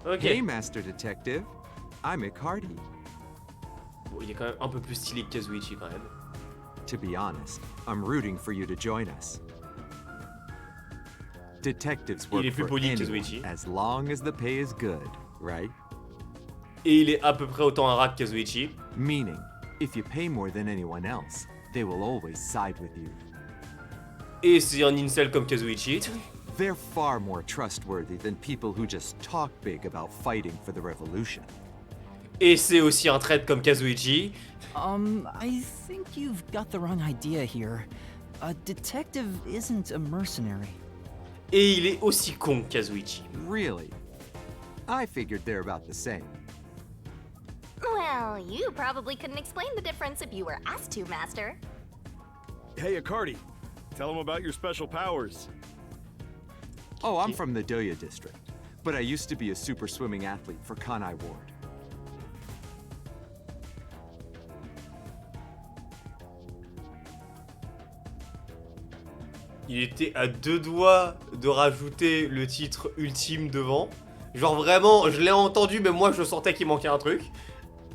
Ok. Hey, Master Detective. I'm Hardy. Bon, il est quand même un peu plus stylé que Kazuichi quand même. To be honest, I'm rooting for you to join us. Detectives Il work est plus for poli que anyone Kazuichi. as long as the pay is good, right? Et il est à peu près autant un rat que Kazuichi. Meaning, if you pay more than anyone else, they will always side with you. Et c'est un incel comme Kazuichi. They're far more trustworthy than people who just talk big about fighting for the revolution. Et c'est aussi un traître comme Kazuichi. I think you've got the wrong idea here. A detective isn't a mercenary. Et il est aussi con que Kazuichi. Really? I figured they're about the same. Well, you probably couldn't explain the difference if you were asked to, Master. Hey, Akardi. Tell him about your special powers. Oh, I'm from the Doya district, but I used to be a super swimming athlete for Kanai Ward. Il était à deux doigts de rajouter le titre ultime devant. Genre vraiment, je l'ai entendu, mais moi je sentais qu'il manquait un truc.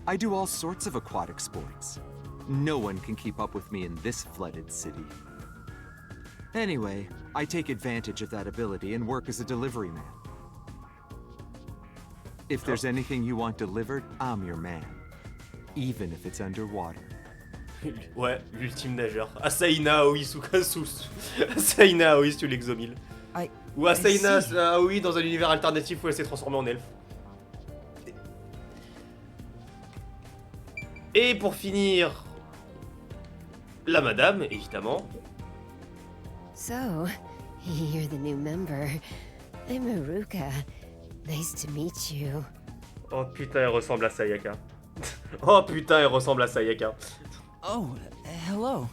I do all sorts of aquatic sports. No one can keep up with me in this flooded city. Anyway, I take advantage of that ability and work as a delivery man. If there's anything you want delivered, I'm your man. Even if it's underwater. Ouais, l'ultime nageur. Asaina Aoi Asaina Aoi sur l'exomile. Ou Asaina Aoi dans un univers alternatif où elle s'est transformée en elfe. Et pour finir, la madame, évidemment. So, you're the new member. I'm Iruka. Nice to meet you. Oh putain, elle ressemble à Sayaka. Oh putain, elle ressemble à Sayaka. Oh, hello.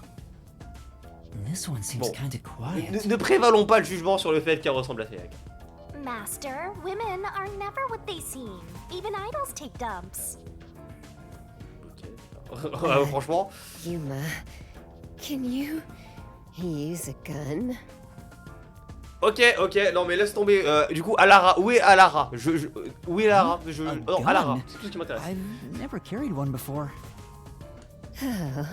This one seems Bon. kinda quiet. Ne prévalons pas le jugement sur le fait qu'elle ressemble à Sayaka. Master, women are never what they seem. Even idols take dumps. Ok. Franchement. Yuma, can you use a gun? Ok, non mais laisse tomber. Du coup, Alara, où est Alara? Où est Alara? Non, Alara, c'est tout ce qui m'intéresse. I've never carried one before. Oh,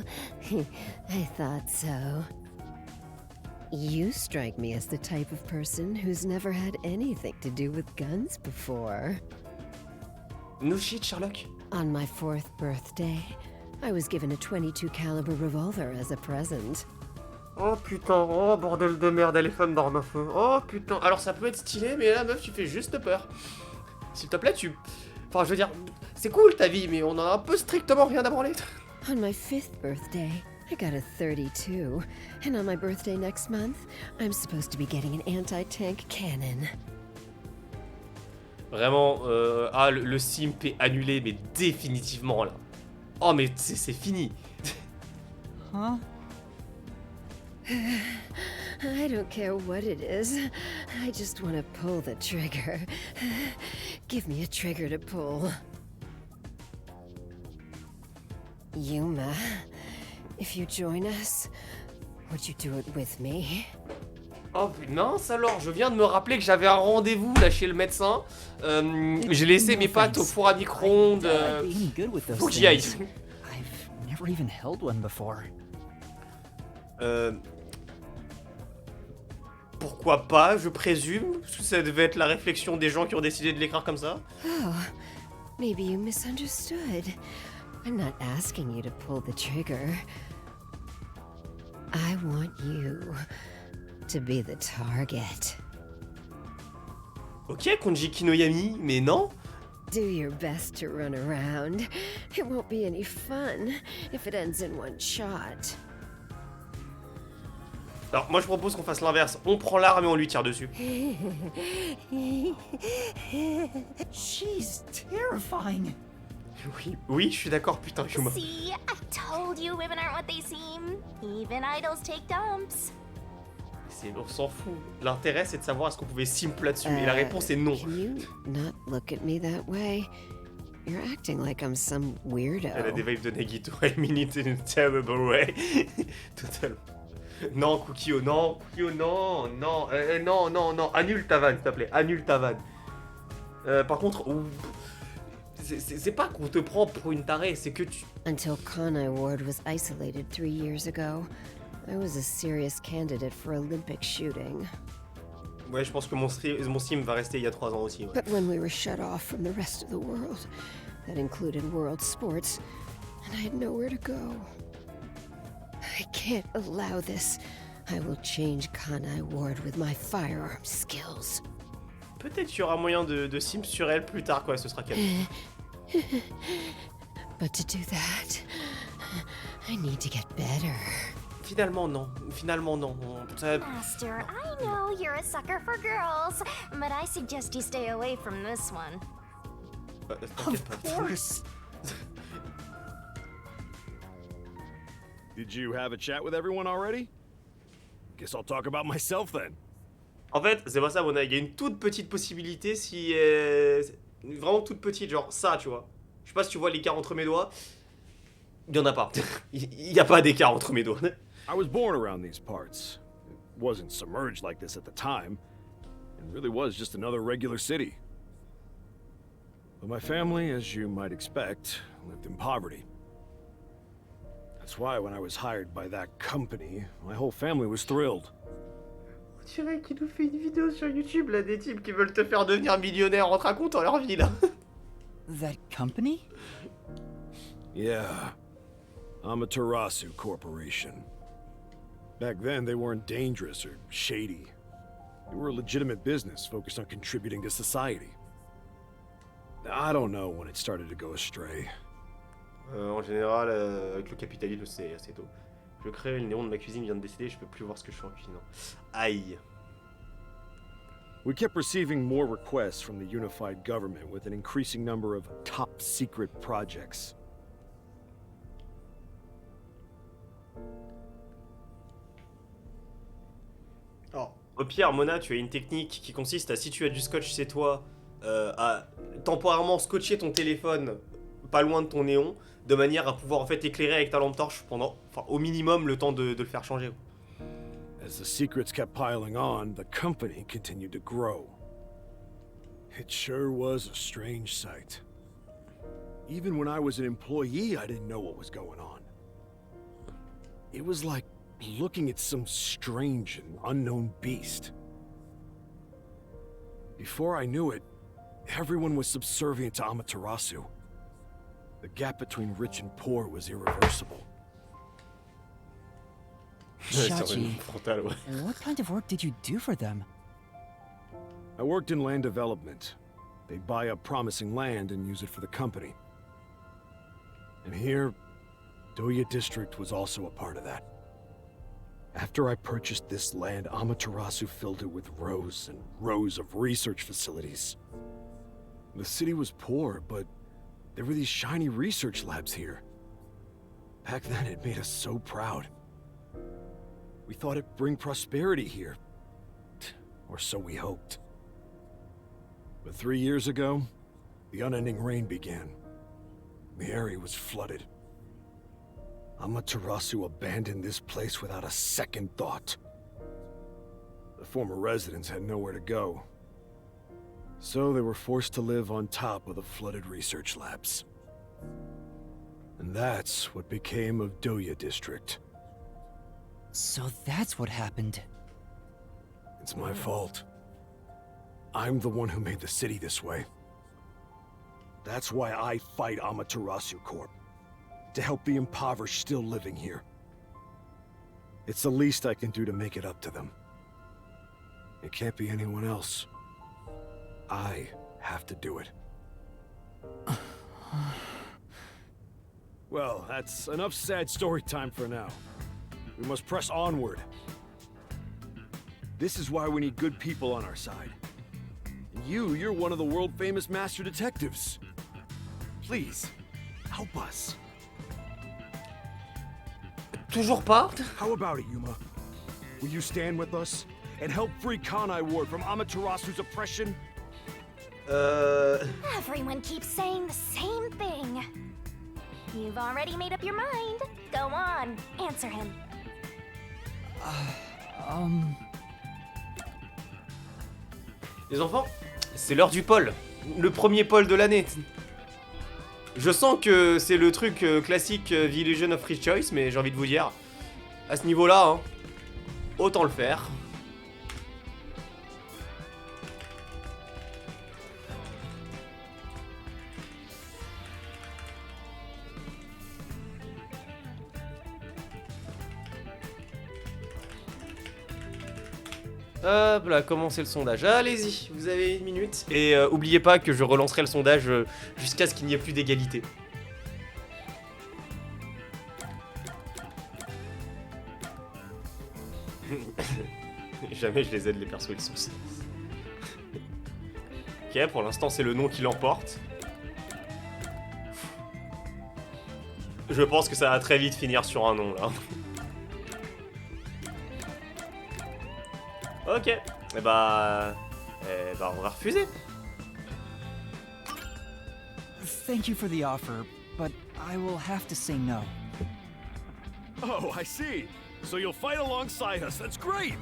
I thought so. You strike me as the type of person who's never had anything to do with guns before. No shit, Sherlock. On my 4th birthday, I was given a .22 caliber revolver as a present. Oh putain, oh bordel de merde, elle est femme d'arme à feu. Oh putain, alors ça peut être stylé, mais là meuf, tu fais juste peur. S'il te plaît, Enfin, je veux dire, c'est cool ta vie, mais on a un peu strictement rien à branler. On my 5th birthday, I got a .32, and on my birthday next month, I'm supposed to be getting an anti-tank cannon. Vraiment, le simp est annulé, mais définitivement là. Oh mais c'est fini. Huh? I don't care what it is. I just want to pull the trigger. Give me a trigger to pull. Yuma, if you join us, would you do it with me? Oh mince alors, je viens de me rappeler que j'avais un rendez-vous là chez le médecin. J'ai laissé mes pâtes au four à micro-ondes. Faut que j'y aille. I've never even held one before. Pourquoi pas, je présume. Ça devait être la réflexion des gens qui ont décidé de l'écrire comme ça. Oh, maybe you misunderstood. I'm not asking you to pull the trigger. I want you to be the target. Ok, Konji Kinoyami, mais non. Do your best to run around. It won't be any fun if it ends in one shot. Alors moi je propose qu'on fasse l'inverse. On prend l'arme et on lui tire dessus. She's terrifying. Oui, je suis d'accord, putain, Yuma. See, I told you women aren't what they seem. Even idols take dumps. On s'en fout. L'intérêt c'est de savoir est-ce qu'on pouvait simp là-dessus. Et la réponse est non. Can you not look at me that way? You're acting like I'm some weirdo. Elle a des vibes de Nagito. I mean it in a terrible way. Totalement. Non, Kukio, non, non. Annule ta vanne, s'il te plaît. Annule ta vanne. Par contre, c'est pas qu'on te prend pour une tarée, c'est que tu... Until Kanai Ward was isolated 3 years ago, I was a serious candidate for Olympic shooting. Ouais, je pense que mon sim va rester il y a 3 ans aussi. Ouais. But when we were shut off from the rest of the world, that included world sports, and I had nowhere to go. I can't allow this. I will change Kanai Ward with my firearm skills. Peut-être qu'il y aura moyen de sim sur elle plus tard, quoi, ce sera calme. But to do that, I need to get better. Finalement, non. Ça... Master, I know you're a sucker for girls, but I suggest you stay away from this one. T'inquiète pas. Of course. Did you have a chat with everyone already? Guess I'll talk about myself then. En fait, c'est pas ça, mon il y a une toute petite possibilité si... Vraiment toute petite, genre ça, tu vois. Je sais pas si tu vois l'écart entre mes doigts. Il y en a pas. Il y a pas d'écart entre mes doigts. I was born around these parts. It wasn't submerged like this at the time. It really was just another regular city. But my family, as you might expect, lived in poverty. That's why when I was hired by that company, my whole family was thrilled. dirais qu'il nous fait une vidéo sur YouTube, là, des types qui veulent te faire devenir millionnaire en te racontant leur vie, là. That company? Yeah. Amaterasu Corporation. Back then, they weren't dangerous or shady. They were a legitimate business focused on contributing to society. I don't know when it started to go astray. En général, avec le capitalisme, c'est assez tôt. Je crée, le néon de ma cuisine vient de décéder, je peux plus voir ce que je fais en cuisinant. Aïe. We kept receiving more requests from the unified government with an increasing number of top secret projects. Oh. Au pire, Mona, tu as une technique qui consiste à, si tu as du scotch chez toi, à temporairement scotcher ton téléphone pas loin de ton néon, de manière à pouvoir en fait éclairer avec ta lampe torche pendant, enfin, au minimum le temps de le faire changer. As the secrets kept piling on, the company continued to grow. It sure was a strange sight. Even when I was an employee, I didn't know what was going on. It was like looking at some strange and unknown beast. Before I knew it, everyone was subservient to Amaterasu. The gap between rich and poor was irreversible. Chachi, what kind of work did you do for them? I worked in land development. They'd buy up promising land and use it for the company. And here, Doya District was also a part of that. After I purchased this land, Amaterasu filled it with rows and rows of research facilities. The city was poor, but there were these shiny research labs here. Back then, it made us so proud. We thought it'd bring prosperity here. Or so we hoped. But 3 years ago, the unending rain began. The area was flooded. Amaterasu abandoned this place without a second thought. The former residents had nowhere to go. So they were forced to live on top of the flooded research labs. And that's what became of Doya District. So that's what happened. It's my fault. I'm the one who made the city this way. That's why I fight Amaterasu Corp. To help the impoverished still living here. It's the least I can do to make it up to them. It can't be anyone else. I have to do it. Well, that's enough sad story time for now. We must press onward. This is why we need good people on our side. And you're one of the world-famous master detectives. Please, help us. Toujours pas? How about it, Yuma? Will you stand with us and help free Kanai Ward from Amaterasu's oppression? Everyone keeps saying the same thing. You've already made up your mind. Go on, answer him. Les enfants, c'est l'heure du poll. Le premier poll de l'année. Je sens que c'est le truc classique The Illusion of Free Choice, mais j'ai envie de vous dire, à ce niveau-là, hein, autant le faire. Hop là, commencez le sondage. Allez-y, vous avez 1 minute. Et oubliez pas que je relancerai le sondage jusqu'à ce qu'il n'y ait plus d'égalité. Jamais je les aide, les persos, ils sont 6. Ok, pour l'instant, c'est le nom qui l'emporte. Je pense que ça va très vite finir sur un nom, là. Ok, et bah on va refuser. Thank you for the offer, but I will have to say no. Oh, I see. So you'll fight alongside us. That's great.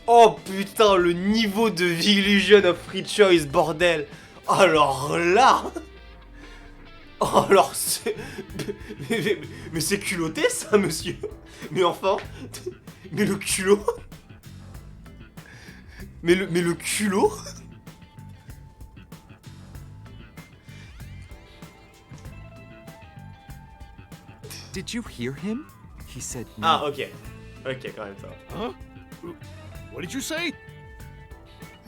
Oh putain, le niveau de The Illusion of Free Choice, bordel. Alors là, Oh alors c'est... Mais c'est culotté ça monsieur. Mais enfin... Mais le culot. Mais le culot. Did you hear him? He said no. Ah ok. Ok quand même ça. Huh? What did you say?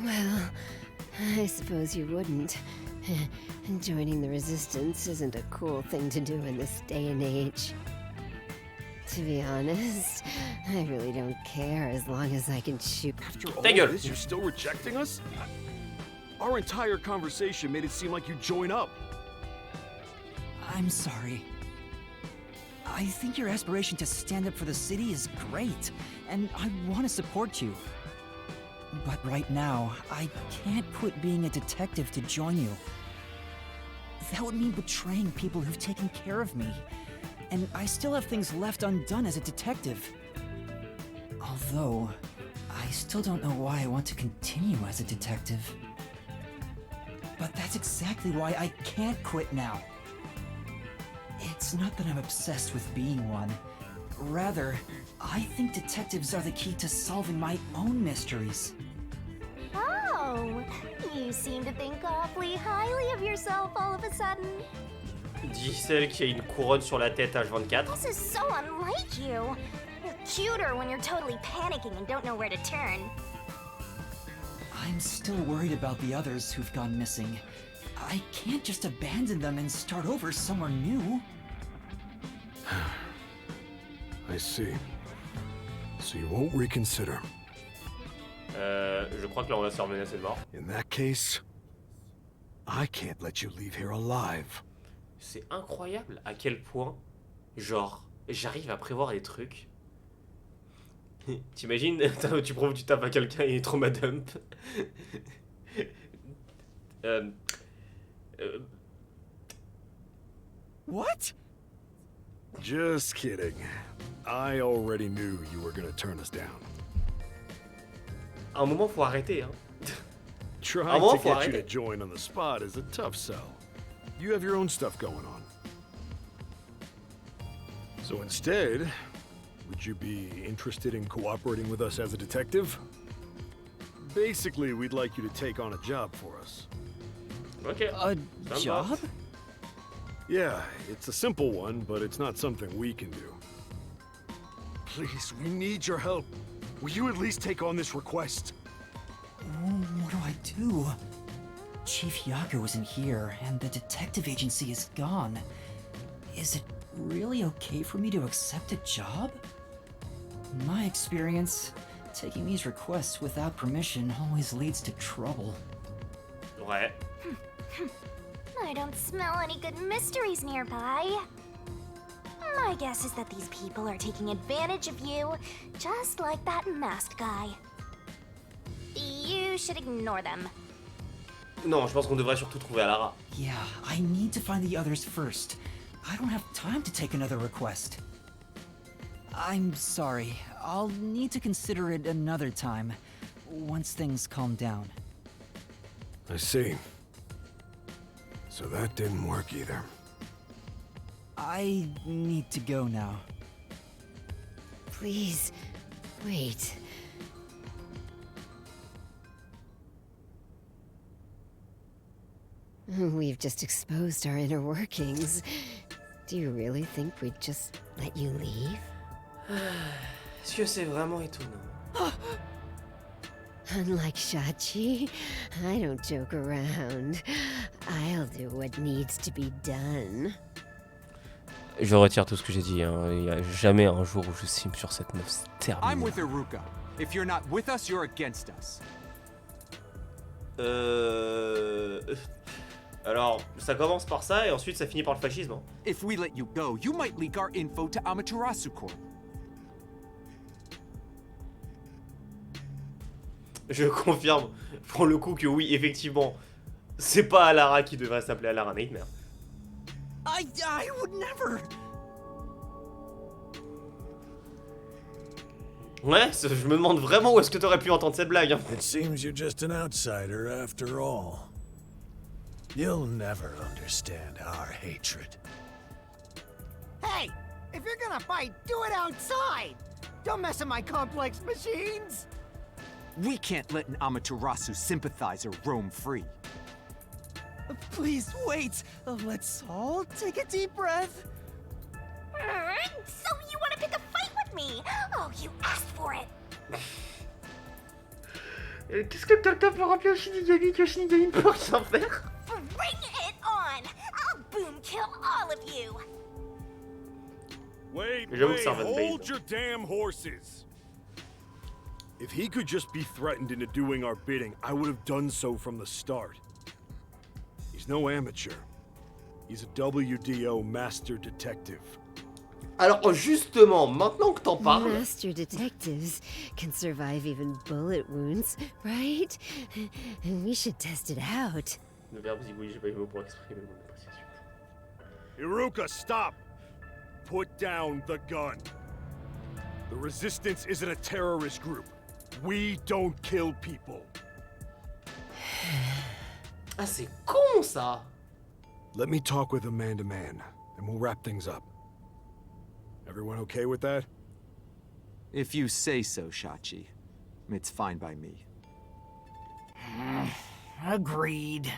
Well, I suppose you wouldn't. Joining the Resistance isn't a cool thing to do in this day and age. To be honest, I really don't care as long as I can shoot. After all Ta gueule. this, you're still rejecting us? Our entire conversation made it seem like you join up. I'm sorry. I think your aspiration to stand up for the city is great, and I want to support you. But right now, I can't quit being a detective to join you. That would mean betraying people who've taken care of me. And I still have things left undone as a detective. Although, I still don't know why I want to continue as a detective. But that's exactly why I can't quit now. It's not that I'm obsessed with being one. Rather, I think detectives are the key to solving my own mysteries. Oh, you seem to think awfully highly of yourself all of a sudden. Dit celle qui a une couronne sur la tête H24. This is so unlike you. You're cuter when you're totally panicking and don't know where to turn. I'm still worried about the others who've gone missing. I can't just abandon them and start over somewhere new. I see. So you won't reconsider. Je crois que là on va se faire menacer de mort. In that case, I can't let you leave here alive. C'est incroyable à quel point, genre, j'arrive à prévoir des trucs. T'imagines, tu tapes à quelqu'un et il est trauma dump. What? Just kidding. I already knew you were gonna turn us down. À un moment, faut arrêter, hein. Trying Ah bon, to faut get you to arrêter. join on the spot is a tough sell. You have your own stuff going on. So instead, would you be interested in cooperating with us as a detective? Basically, we'd like you to take on a job for us. Ok. A Ça me va. job? Yeah, it's a simple one, but it's not something we can do. Please, we need your help. Will you at least take on this request? What do I do? Chief Yaku isn't here, and the detective agency is gone. Is it really okay for me to accept a job? In my experience, taking these requests without permission always leads to trouble. Ouais. I don't smell any good mysteries nearby. My guess is that these people are taking advantage of you, just like that masked guy. You should ignore them. Non, je pense qu'on devrait surtout trouver Alara. Yeah, I need to find the others first. I don't have time to take another request. I'm sorry. I'll need to consider it another time, once things calm down. I see. So that didn't work either. I need to go now. Please, wait. We've just exposed our inner workings. Do you really think we'd just let you leave? Est-ce que c'est vraiment étonnant? Unlike Shachi, I don't joke around. I'll do what needs to be done. Je retire tout ce que j'ai dit, hein. Il n'y a jamais un jour où je cime sur cette meuf, c'est terminé. I'm with Iruka. If you're not with us, you're against us. Alors, ça commence par ça et ensuite ça finit par le fascisme. Hein. If we let you go, you might leak our info to Amaterasu Corp. Je confirme pour le coup que oui, effectivement, c'est pas Alara qui devrait s'appeler Alara Nightmare. I would never. Ouais, je me demande vraiment où est-ce que t'aurais pu entendre cette blague. Hein. It seems you're just an outsider after all. You'll never understand our hatred. Hey, if you're gonna fight, do it outside! Don't mess with my complex machines! We can't let an Amaterasu sympathizer roam free. Please wait. Let's all take a deep breath. So you want to pick a fight with me? Oh, you asked for it. Qu'est-ce que t'as pour rappeler au Shinigami que Shinigami peut rien faire? Bring it on! I'll boom kill all of you! Wait, J'avoue que ça va de hold base. your damn horses! If he could just be threatened into doing our bidding, I would have done so from the start. He's no amateur. He's a WDO master detective. Alors justement, maintenant que t'en parles, Master detectives can survive even bullet wounds, right? We should test it out. le verbe zigouille, j'ai pas eu le mot pour exprimer mon appréciation. Iruka, stop! Put down the gun. The Resistance isn't a terrorist group. We don't kill people. Ah c'est con ça. Let me talk with him man to man, and we'll wrap things up. Everyone okay with that? If you say so, Shachi. It's fine by me. Agreed.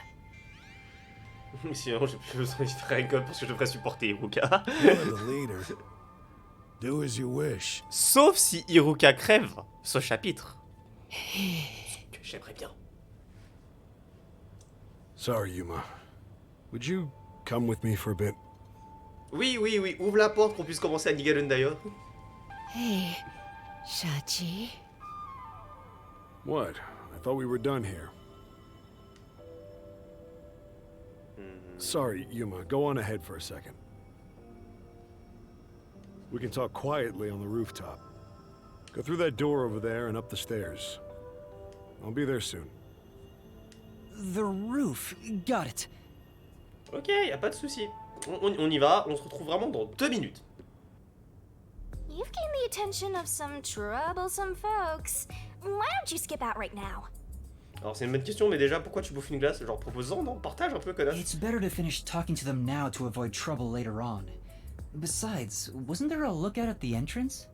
Sinon j'ai plus besoin de faire un code parce que je devrais supporter Iruka. You're the leader. Do as you wish. Sauf si Iruka crève ce chapitre. Ce que j'aimerais bien. Sorry, Yuma. Would you come with me for a bit? Oui, oui, oui, ouvre la porte qu'on puisse commencer à Nigalun d'ailleurs. Hey, Shachi. What? I thought we were done here. Sorry, Yuma. Go on ahead for a second. We can talk quietly on the rooftop. Go through that door over there and up the stairs. I'll be there soon. The roof. Got it. Ok, y a pas de souci. On y va, on se retrouve vraiment dans 2 minutes. You've gained the attention of some troublesome folks. Why don't you skip out right now? Alors c'est une bonne question, mais déjà pourquoi tu bouffes une glace? Genre proposant, non? Partage un peu, connasse. It's better to finish talking to them now to avoid trouble later on. Besides, wasn't there a lookout at the entrance?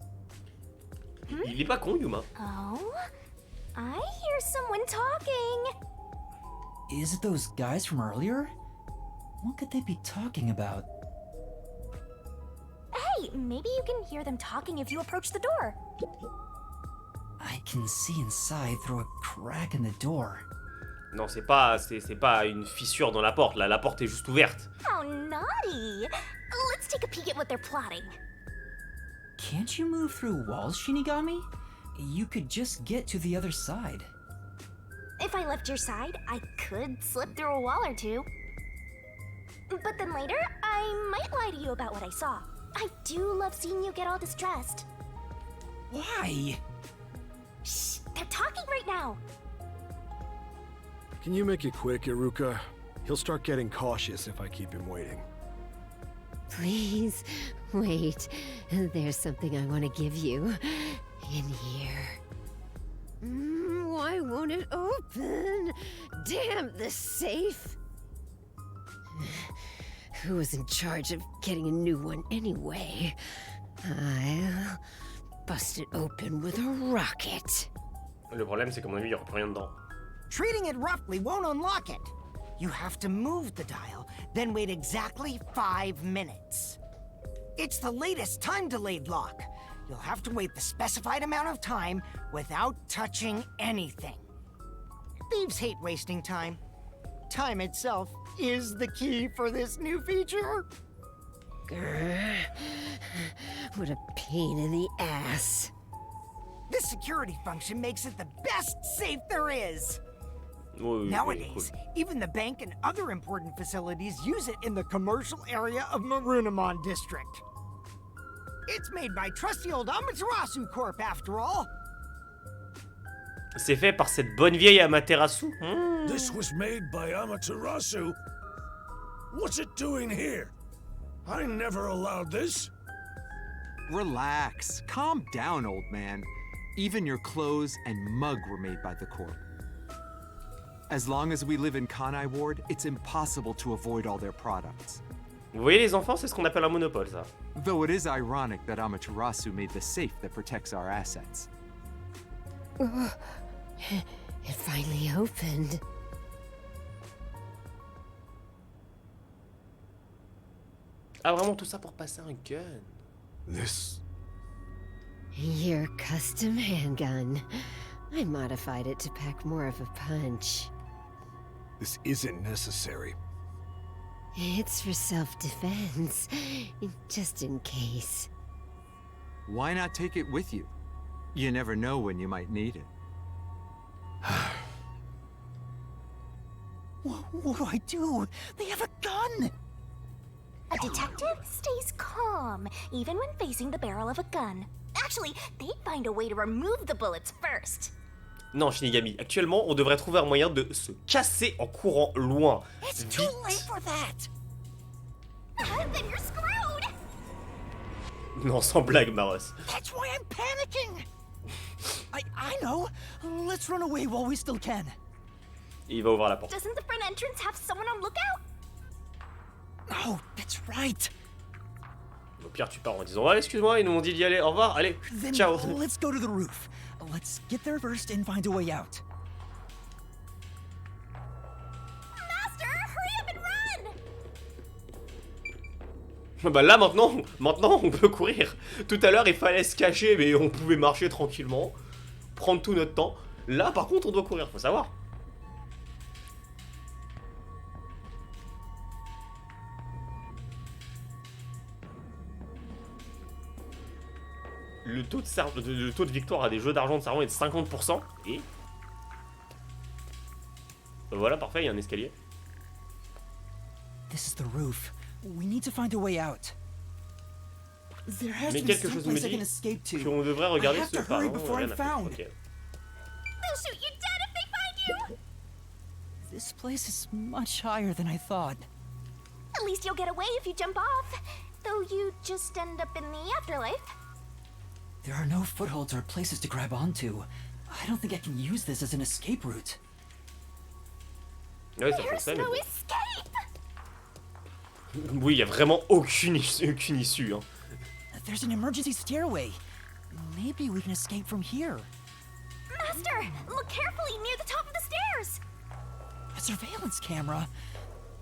Il est pas con, Yuma. Oh? I hear someone talking. Is it those guys from earlier? What could they be talking about? Hey, maybe you can hear them talking if you approach the door. I can see inside through a crack in the door. Non, c'est pas une fissure dans la porte, là, la porte est juste ouverte. How naughty! Let's take a peek at what they're plotting. Can't you move through walls, Shinigami? You could just get to the other side. If I left your side, I could slip through a wall or two. But then later, I might lie to you about what I saw. I do love seeing you get all distressed. Why? Shh, they're talking right now. Can you make it quick, Iruka? He'll start getting cautious if I keep him waiting. Please, wait. There's something I want to give you. In here. Why won't it open? Damn this safe. Who was in charge of getting a new one anyway? I'll bust it open with a rocket. Le problème, c'est qu'à mon avis, il y aura plus rien dedans. Treating it roughly won't unlock it. You have to move the dial, then wait exactly 5 minutes. It's the latest time-delayed lock. You'll have to wait the specified amount of time without touching anything. Thieves hate wasting time. Time itself is the key for this new feature. Grr. What a pain in the ass. This security function makes it the best safe there is. Oui, Nowadays, cool. even the bank and other important facilities use it in the commercial area of Marunimon District. It's made by trusty old Amaterasu Corp, after all. C'est fait par cette bonne vieille Amaterasu. This was made by Amaterasu? What's it doing here? I never allowed this. Relax. Calm down, old man. Even your clothes and mug were made by the Corp. As long as we live in Kanai Ward, it's impossible to avoid all their products. Vous voyez les enfants, c'est ce qu'on appelle un monopole, ça. Though it is ironic that Amaterasu made the safe that protects our assets. It finally opened. Ah vraiment tout ça pour passer un gun. This... Your custom handgun. I modified it to pack more of a punch. This isn't necessary. It's for self-defense, just in case. Why not take it with you? You never know when you might need it. What do I do? They have a gun! A detective stays calm, even when facing the barrel of a gun. Actually, they'd find a way to remove the bullets first. Non, Shinigami, actuellement, on devrait trouver un moyen de se casser en courant loin. It's too late for that! Then you're screwed! Non, sans blague, Maros. That's why I'm panicking! I know! Let's run away while we still can. Et il va ouvrir la porte. Doesn't the front entrance have someone on lookout? Oh, that's right! Au pire, tu pars en disant ah, excuse-moi, ils nous ont dit d'y aller, au revoir, allez, Then ciao. let's go to the roof. Let's get there first and find a way out. Master, hurry up and run! Bah là, maintenant, on peut courir. Tout à l'heure, il fallait se cacher, mais on pouvait marcher tranquillement, prendre tout notre temps. Là, par contre, on doit courir, faut savoir. Le taux de victoire à des jeux d'argent de cerveau est de 50%. Et... Voilà, parfait, il y a un escalier. This is the roof. We need to find a way out. There has Mais to be quelque chose some me place I dit can escape to. qu'on devrait regarder I have ce to hurry before I'm found. Ok. They'll shoot you dead if they find you! This place is much higher than I thought. At least you'll get away if you jump off. Though you just end up in the afterlife. There are no footholds or places to grab onto. I don't think I can use this as an escape route. Ouais, ça fait There's ça, mais no bon. escape! Oui, il y a vraiment aucune issue. Hein. There's an emergency stairway. Maybe we can escape from here. Master, look carefully near the top of the stairs! A surveillance camera.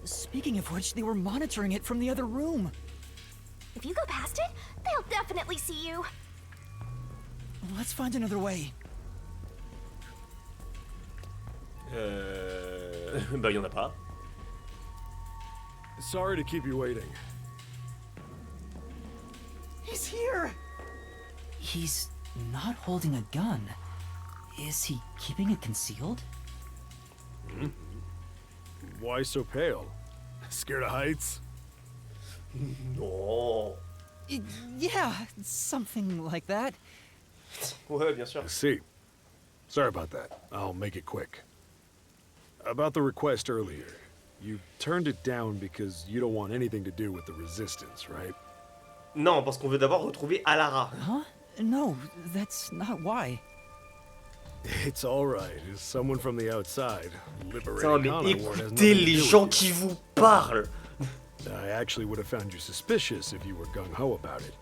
Speaking of which, they were monitoring it from the other room. If you go past it, they'll definitely see you. Let's find another way. Bah, y'en a pas. Sorry to keep you waiting. He's here! He's not holding a gun. Is he keeping it concealed? Why so pale? Scared of heights? Non. Yeah, something like that. Ouais, bien sûr. I see. Sorry about that. I'll make it quick. About the request earlier. You turned it down because you don't want anything to do with the Resistance, right? Non, parce qu'on veut d'abord retrouver Alara. Huh? No, that's not why. It's alright. As someone from the outside, Putain, liberating mais Conor Ward has écoutez nothing to les do gens with qui vous parlent. it. I actually would have found you suspicious if you were gung-ho about it.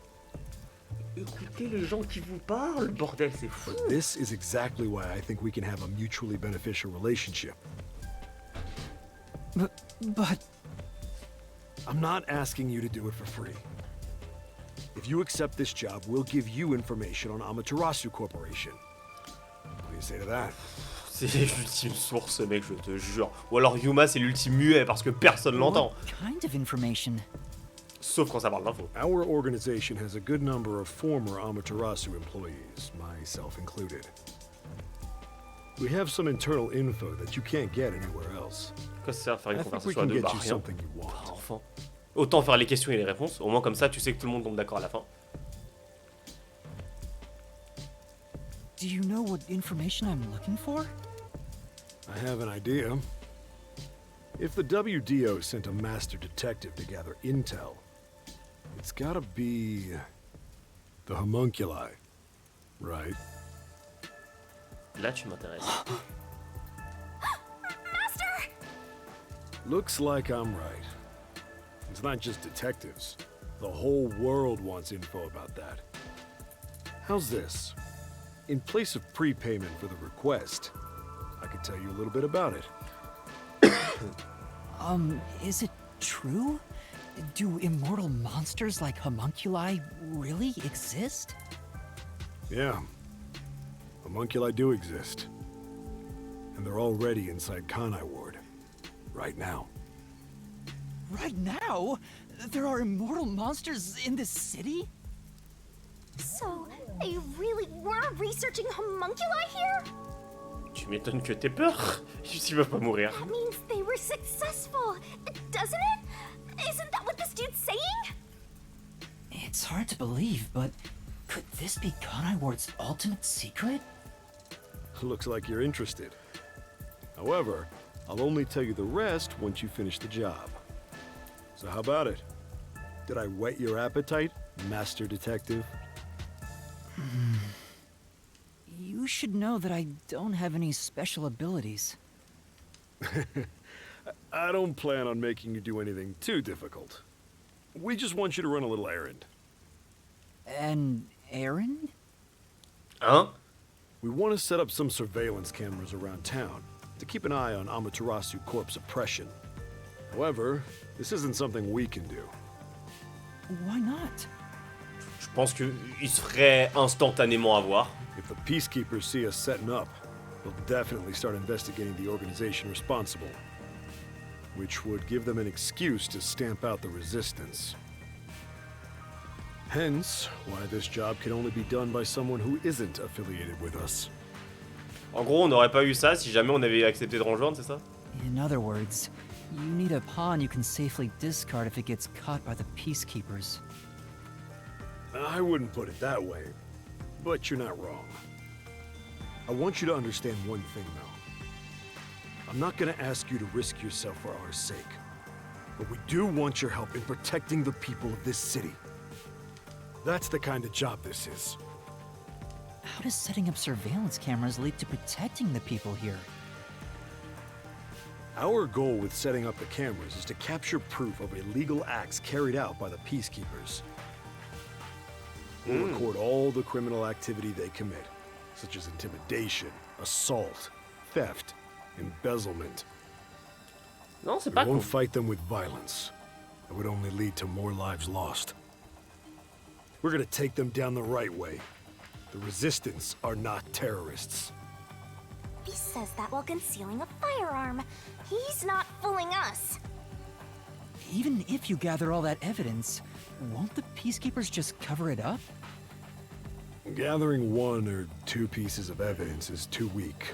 Écoutez les gens qui vous parlent, bordel, c'est fou. But this is exactly why I think we can have a mutually beneficial relationship. But... I'm not asking you to do it for free. If you accept this job, we'll give you information on Amaterasu Corporation. What do you say to that? C'est l'ultime source, mec, je te jure. Ou alors Yuma, c'est l'ultime muet parce que personne l'entend. What kind of information? Sauf quand ça parle d'infos. Our organization has a good number of former Amaterasu employees, myself included. We have some internal info that you can't get anywhere else. Quoi ça sert faire une I think we conversation à can deux? get Bah you rien. something you want. Ah, enfin. Autant faire les questions et les réponses. Au moins comme ça, tu sais que tout le monde tombe d'accord à la fin. Do you know what information I'm looking for? I have an idea. If the WDO sent a master detective to gather intel, it's gotta be the homunculi, right? Là, tu m'intéresses. Looks like I'm right. It's not just detectives. The whole world wants info about that. How's this? In place of prepayment for the request, I could tell you a little bit about it. Is it true? Do immortal monsters like homunculi really exist? Yeah. Homunculi do exist. And they're already inside Kanai Ward. Right now. Right now? There are immortal monsters in this city? So, they really were researching homunculi here? Tu m'étonnes que t'aies peur. Ils veulent pas mourir. That means they were successful, doesn't it? Isn't that what this dude's saying? It's hard to believe, but could this be Kanai Ward's ultimate secret? Looks like you're interested. However, I'll only tell you the rest once you finish the job. So how about it? Did I whet your appetite, Master Detective? You should know that I don't have any special abilities. I don't plan on making you do anything too difficult. We just want you to run a little errand. An errand? Hein? We want to set up some surveillance cameras around town to keep an eye on Amaterasu Corp's oppression. However, this isn't something we can do. Why not? Je pense qu'il se ferait instantanément avoir. If the peacekeepers see us setting up, they'll definitely start investigating the organization responsible, which would give them an excuse to stamp out the resistance. Hence, why this job can only be done by someone who isn't affiliated with us. En gros, on n'aurait pas eu ça si jamais on avait accepté de rejoindre, c'est ça? In other words, you need a pawn you can safely discard if it gets caught by the peacekeepers. I wouldn't put it that way, but you're not wrong. I want you to understand one thing, though. I'm not gonna ask you to risk yourself for our sake, but we do want your help in protecting the people of this city. That's the kind of job this is. How does setting up surveillance cameras lead to protecting the people here? Our goal with setting up the cameras is to capture proof of illegal acts carried out by the peacekeepers. We'll record all the criminal activity they commit, such as intimidation, assault, theft, embezzlement. Non, c'est We pas won't con. fight them with violence. It would only lead to more lives lost. We're gonna take them down the right way. The Resistance are not terrorists. He says that while concealing a firearm. He's not fooling us. Even if you gather all that evidence, won't the peacekeepers just cover it up? Gathering one or two pieces of evidence is too weak,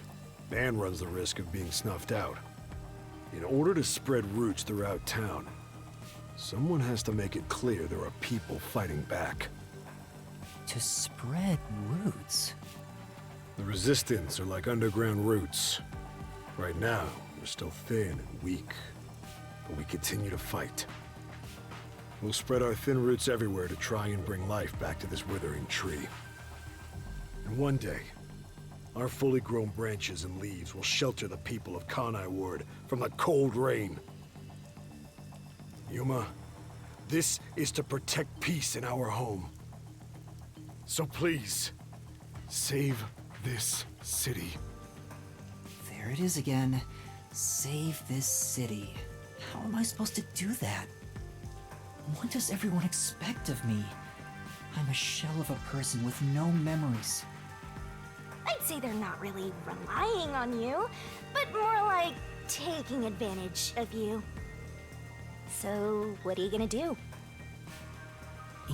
and runs the risk of being snuffed out. In order to spread roots throughout town, someone has to make it clear there are people fighting back. To spread roots? The Resistance are like underground roots. Right now, we're still thin and weak, but we continue to fight. We'll spread our thin roots everywhere to try and bring life back to this withering tree. And one day, our fully grown branches and leaves will shelter the people of Kanai Ward from the cold rain. Yuma, this is to protect peace in our home. So please, save this city. There it is again. Save this city. How am I supposed to do that? What does everyone expect of me? I'm a shell of a person with no memories. I'd say they're not really relying on you, but more like taking advantage of you. So, what are you gonna do?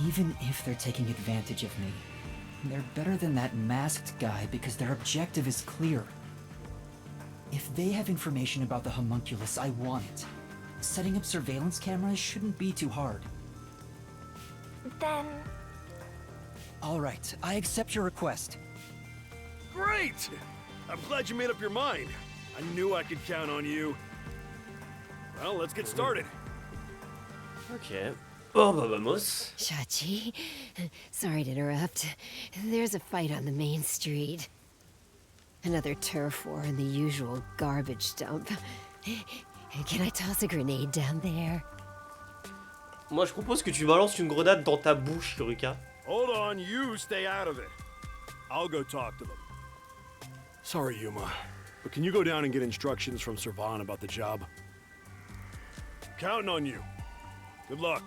Even if they're taking advantage of me, they're better than that masked guy because their objective is clear. If they have information about the homunculus, I want it. Setting up surveillance cameras shouldn't be too hard. Then... All right, I accept your request. Great! I'm glad you made up your mind. I knew I could count on you. Well, let's get started. Ok. Bon, bah vamos. Chachi, sorry to interrupt. There's a fight on the main street. Another turf war in the usual garbage dump. Can I toss a grenade down there? Moi, je propose que tu balances une grenade dans ta bouche, Iruka. Hold on, you stay out of it. I'll go talk to them. Sorry, Yuma, but can you go down and get instructions from Servan about the job? Counting on you. Good luck.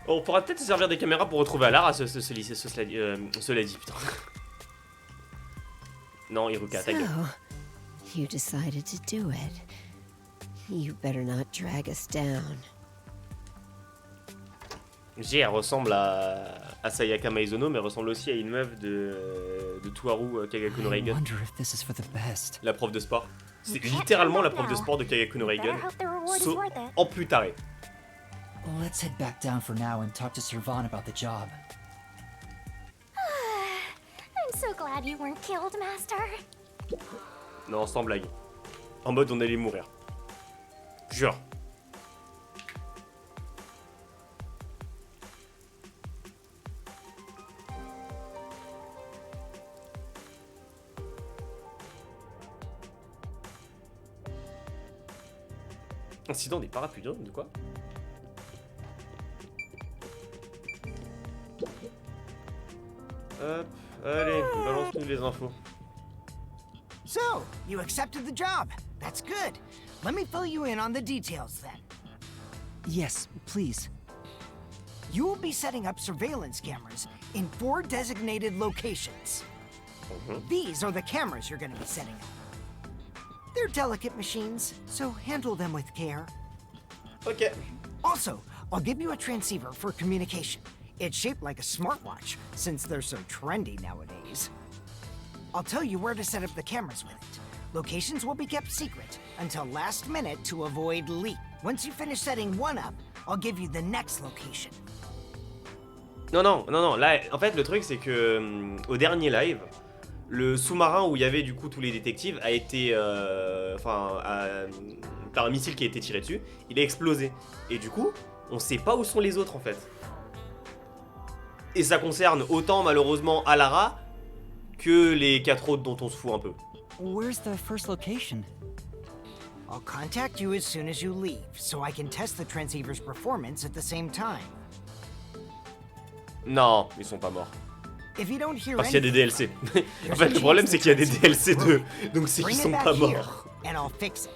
On pourra peut-être se servir des caméras pour retrouver Alara, cela dit, putain. Non, Iruka, ta gueule. So, you decided to do it. You better not drag us down. Elle ressemble à Sayaka Maizono, mais elle ressemble aussi à une meuf de Tuharu Kagaku no Reigen. La prof de sport. C'est littéralement la prof de sport de Kagaku no Reigen. En plus taré. Let's head back down for now and talk to Servan about the job. I'm so glad you weren't killed, Master. Non, sans blague. En mode on allait mourir. Jure. Incident des parapluies, de quoi? Hop, allez, balance-nous les infos. So, you accepted the job. That's good. Let me fill you in on the details then. Yes, please. You will be setting up surveillance cameras in 4 designated locations. These are the cameras you're going to be setting up. They're delicate machines, so handle them with care. Ok. Also, I'll give you a transceiver for communication. It's shaped like a smartwatch, since they're so trendy nowadays. I'll tell you where to set up the cameras with it. Locations will be kept secret until last minute to avoid leak. Once you finish setting one up, I'll give you the next location. Non, là, en fait, le truc, c'est que au dernier live, le sous-marin où il y avait du coup tous les détectives a été. Par un missile qui a été tiré dessus, il a explosé. Et du coup, on sait pas où sont les autres en fait. Et ça concerne autant malheureusement Alara que les 4 autres dont on se fout un peu. Where's the first location? I'll contact you as soon as you leave, so I can test the transceiver's performance at the same time. Non, ils sont pas morts. If you don't hear Parce qu'il y a des DLC. En fait, le problème c'est qu'il y a des DLC de... Donc c'est qu'ils sont pas morts. And I'll fix it.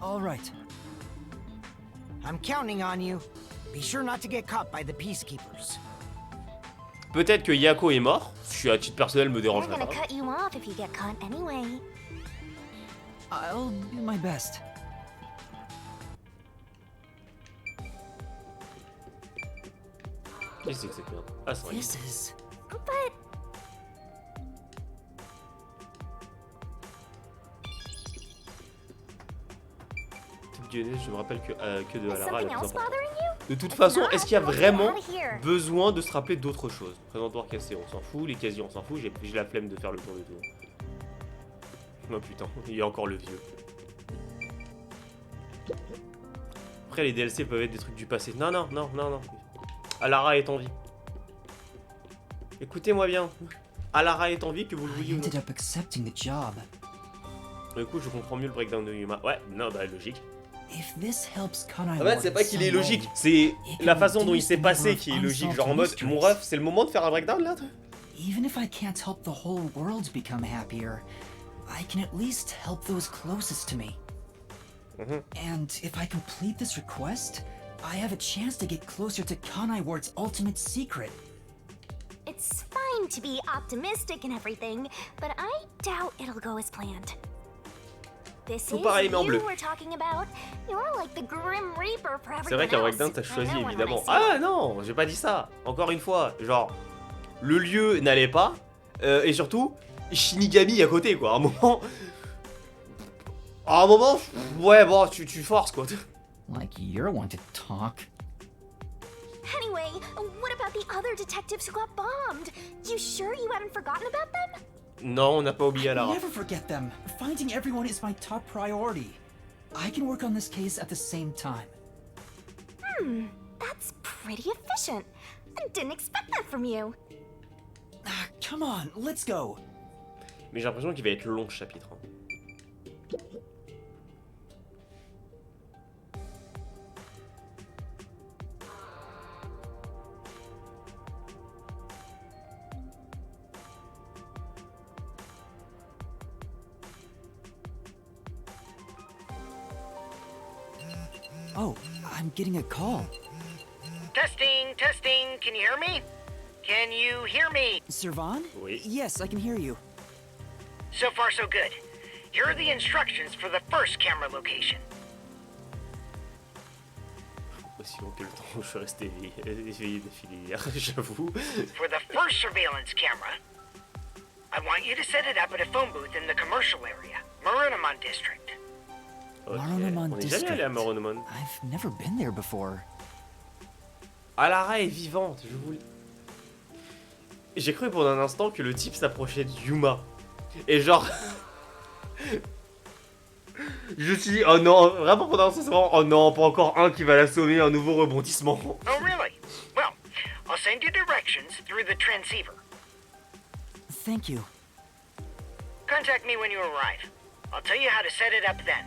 All right. I'm counting on you. Be sure not to get caught by the peacekeepers. Peut-être que Yako est mort. Je à titre personnel me They're dérangerait gonna pas. cut you off if you get caught anyway. I'll do my best. Qu'est-ce que c'est que merde? Ah, c'est vrai. This is... But Je me rappelle que de is Alara, something la plus else importante. bothering you? De toute façon, est-ce qu'il y a vraiment Out of here. besoin de se rappeler d'autres choses? Présentoir cassé, on s'en fout. Les casiers, on s'en fout. J'ai la flemme de faire le tour de tout. Oh putain, il y a encore le vieux. Après, les DLC peuvent être des trucs du passé. Non. Alara est en vie. Écoutez-moi bien. Alara est en vie, que vous le I vouliez ou non. ended up accepting the job. Du coup, je comprends mieux le breakdown de Yuma. Ouais, non, bah logique. If this helps Kanai En fait, c'est pas qu'il est logique, c'est la façon dont il s'est passé qui est logique. Genre en mode, mon ref, c'est le moment de faire un breakdown là? Even if I can't help the whole world become happier, I can at least help those closest to me. And if I complete this request, I have a chance to get closer to Kanai Ward's ultimate secret. It's fine to be optimistic and everything, but I doubt it'll go as planned. This Tout is pareil, mais en bleu. you we're talking about. You're like the Grim Reaper for everyone C'est vrai qu'un else. breakdown t'as I choisi know one when I évidemment. see Ah it. non, j'ai pas dit ça. Encore une fois, genre, le lieu n'allait pas, et surtout, Shinigami à côté quoi. À un moment, ouais bon, tu forces quoi. Like you're one to talk. Anyway, what about the other detectives who got bombed? You sure you haven't forgotten about them? Non, on n'a pas oublié Alara. Never forget them. Finding everyone is my top priority. I can work on this case at the same time. That's pretty efficient. I didn't expect that from you. Ah, come on, let's go. Mais j'ai l'impression qu'il va être long ce chapitre. Hein. Oh, I'm getting a call. Testing, testing, can you hear me? Can you hear me? Servan? Oui. Yes, I can hear you. So far, so good. Here are the instructions for the first camera location. Aussi long que le temps où je suis resté éveillé défilé hier, j'avoue. For the first surveillance camera, I want you to set it up at a phone booth in the commercial area, Marunamon District. Ok. Marunamon On est jamais allé à District. Marunamon. I've never been there before. Alara est vivante, je vous... J'ai cru pendant un instant que le type s'approchait de Yuma. Et genre... Je me suis dit, oh non, vraiment pendant un instant c'est vraiment, oh non, pas encore un qui va l'assommer, un nouveau rebondissement. Oh, really? Well, I'll send you directions through the transceiver. Thank you. Contact me when you arrive. I'll tell you how to set it up then.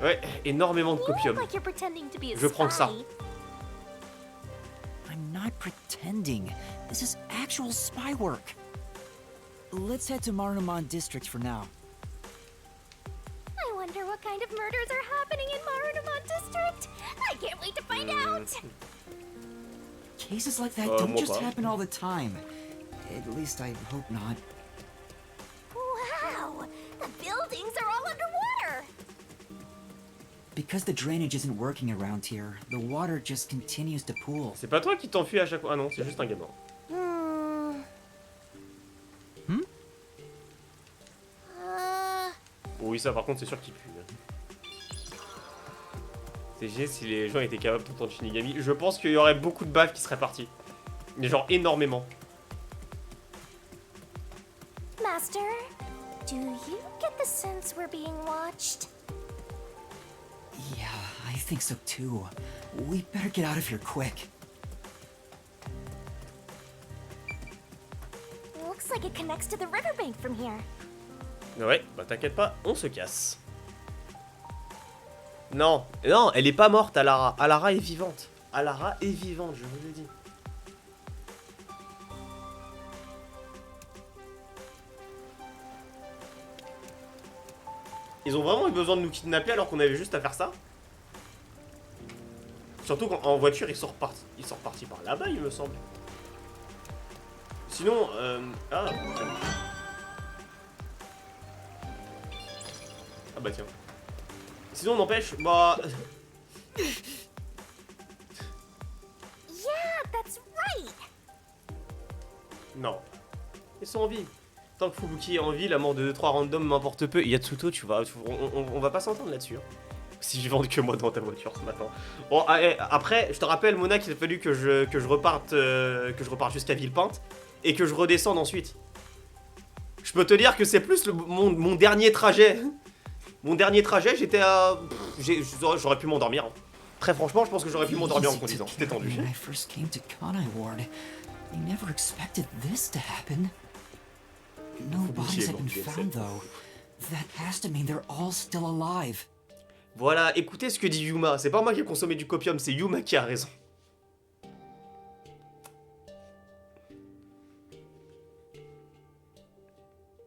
Ouais, énormément de You look copium. like you're pretending to be a Je prends que ça. spy. I'm not pretending. This is actual spy work. Let's head to Marunamon District for now. I wonder what kind of murders are happening in Marunamon District. I can't wait to find out. Cases like that moi don't just pas. happen all the time. At least I hope not. Wow, the buildings are all underwater. Because the drainage isn't working around here, the water just continues to pool. C'est pas toi qui t'enfuis à chaque fois. Ah non, c'est juste un gamin. Oui, ça par contre, c'est sûr qu'il pue. C'est génial si les gens étaient capables d'entendre Shinigami. Je pense qu'il y aurait beaucoup de baves qui seraient parties. Mais genre énormément. Master, do you get the sense we're being watched? Yeah, I think so too. We better get out of here quick. Looks like it connects to the riverbank from here. Ouais, bah t'inquiète pas, on se casse. Non, non, elle est pas morte, Alara. Alara est vivante. Alara est vivante, je vous l'ai dit. Ils ont vraiment eu besoin de nous kidnapper alors qu'on avait juste à faire ça. Surtout qu'en voiture, ils sont repartis par là-bas, il me semble. Sinon, ah, tiens. Ah bah tiens. Sinon, n'empêche, bah... Yeah, that's right. Non. Ils sont en vie. Tant que Fubuki est en vie, la mort de 2-3 randoms m'importe peu. Yatsuto, tu vois, on va pas s'entendre là-dessus. Hein. Si je vende que moi dans ta voiture ce matin. Bon, après, je te rappelle, Mona, qu'il a fallu que je reparte jusqu'à Villepinte et que je redescende ensuite. Je peux te dire que c'est plus mon dernier trajet. Mon dernier trajet, j'étais à... J'aurais pu m'endormir. Hein. Très franchement, je pense que j'aurais pu m'endormir en conduisant. C'était tendu. When I first came to Kanai Ward, I never expected this to happen. No bodies have been found though. That has to mean they're all still alive. Voilà, écoutez ce que dit Yuma. C'est pas moi qui ai consommé du copium, c'est Yuma qui a raison.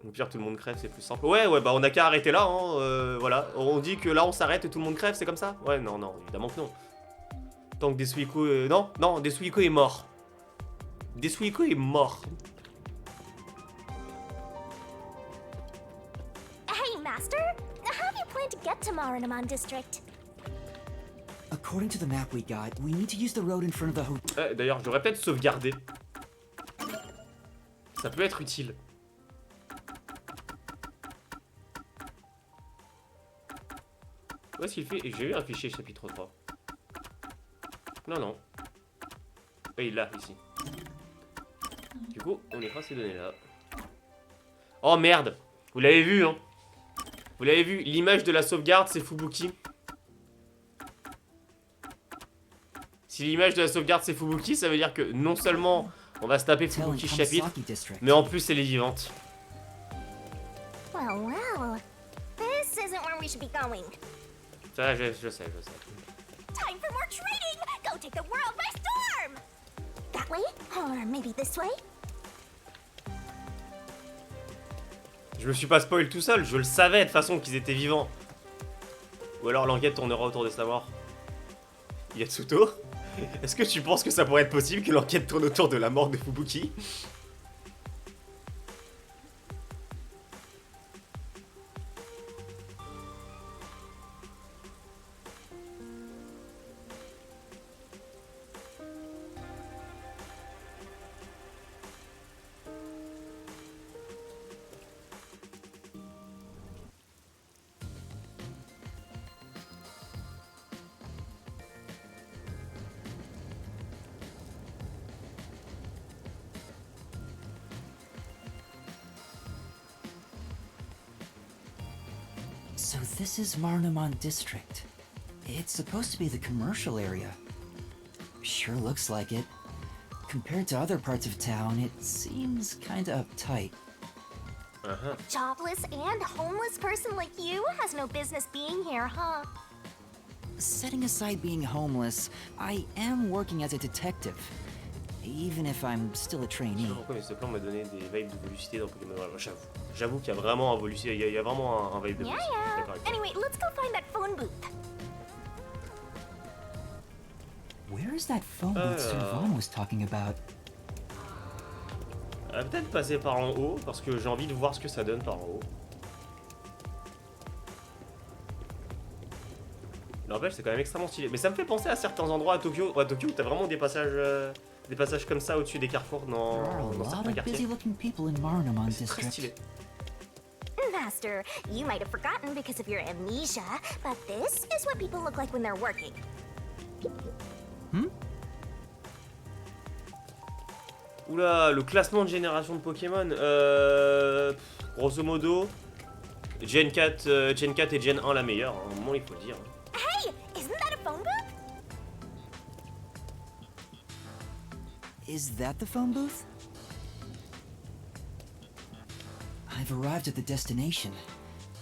Au pire, tout le monde crève, c'est plus simple. Ouais, bah on a qu'à arrêter là, hein, voilà. On dit que là, on s'arrête et tout le monde crève, c'est comme ça? Ouais, non, évidemment que non. Tant que Desuiko... Non, Desuiko est mort. Desuiko est mort. Hey, Master, how do you plan to get to Marunamon District? According to the map we got, we need to use the road in front of the hotel. D'ailleurs, j'aurais peut-être sauvegardé. Ça peut être utile. Où est-ce qu'il fait? J'ai eu un fichier chapitre 3. Non. Et il l'a ici. Du coup, on mettra ces données là. Oh merde! Vous l'avez vu, hein? Vous l'avez vu, l'image de la sauvegarde, c'est Fubuki. Si l'image de la sauvegarde, c'est Fubuki, ça veut dire que non seulement on va se taper Fubuki chapitre, mais en plus, elle est vivante. Well, this isn't where we should be going. Ça, je sais. Time for more trading! Go take the world by storm! That way? Or maybe this way? Je me suis pas spoil tout seul, je le savais de toute façon qu'ils étaient vivants. Ou alors l'enquête tournera autour de savoir... Yatsuto? Est-ce que tu penses que ça pourrait être possible que l'enquête tourne autour de la mort de Fubuki? So this is Marunouman District. It's supposed to be the commercial area. Sure looks like it. Compared to other parts of town, it seems kinda uptight. Uh-huh. Jobless and homeless person like you has no business being here, huh? Setting aside being homeless, I am working as a detective. Even if I'm still a Je sais trainee. pas pourquoi, mais ce plan m'a donné des vibes de Volucité dans Pokémon. Voilà, j'avoue qu'il y a vraiment un Volucité, il y a vraiment un vibe de Yeah, Volucité. yeah. D'accord avec toi. Anyway, let's go find that phone booth. Where is that phone booth Servan was talking about? Peut-être passer par en haut, parce que j'ai envie de voir ce que ça donne par en haut. N'empêche, c'est quand même extrêmement stylé. Mais ça me fait penser à certains endroits à Tokyo. Où t'as vraiment des passages comme ça au-dessus des carrefours There are a dans lot certains of quartiers. busy-looking people in Marunouman C'est très District. stylé. Master, you might have forgotten because of your amnesia, but this is what people look like when they're working. Oula, le classement de génération de Pokémon. Grosso modo, Gen 4, et Gen 1 la meilleure. À un moment, il faut le dire. Hey, isn't that a phone booth? Is that the phone booth? I've arrived at the destination.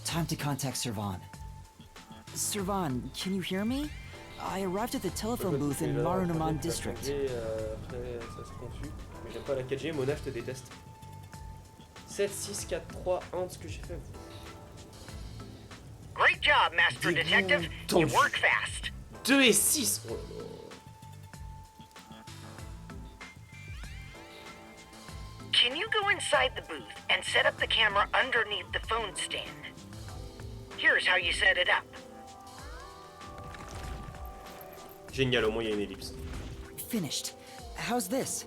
Time to contact Servan. Servan, can you hear me? I arrived at the telephone booth in Marunouman District. Après, ça se confus. Mais j'aime pas la 4G, Mona, je te déteste. 7, 6, 4, 3, 1, ce que j'ai fait. Great job, Master Detective. You work fast. 2 et 6. Oh là là. Can you go inside the booth and set up the camera underneath the phone stand? Here's how you set it up. Génial, au moins il y a une ellipse. Finished. How's this?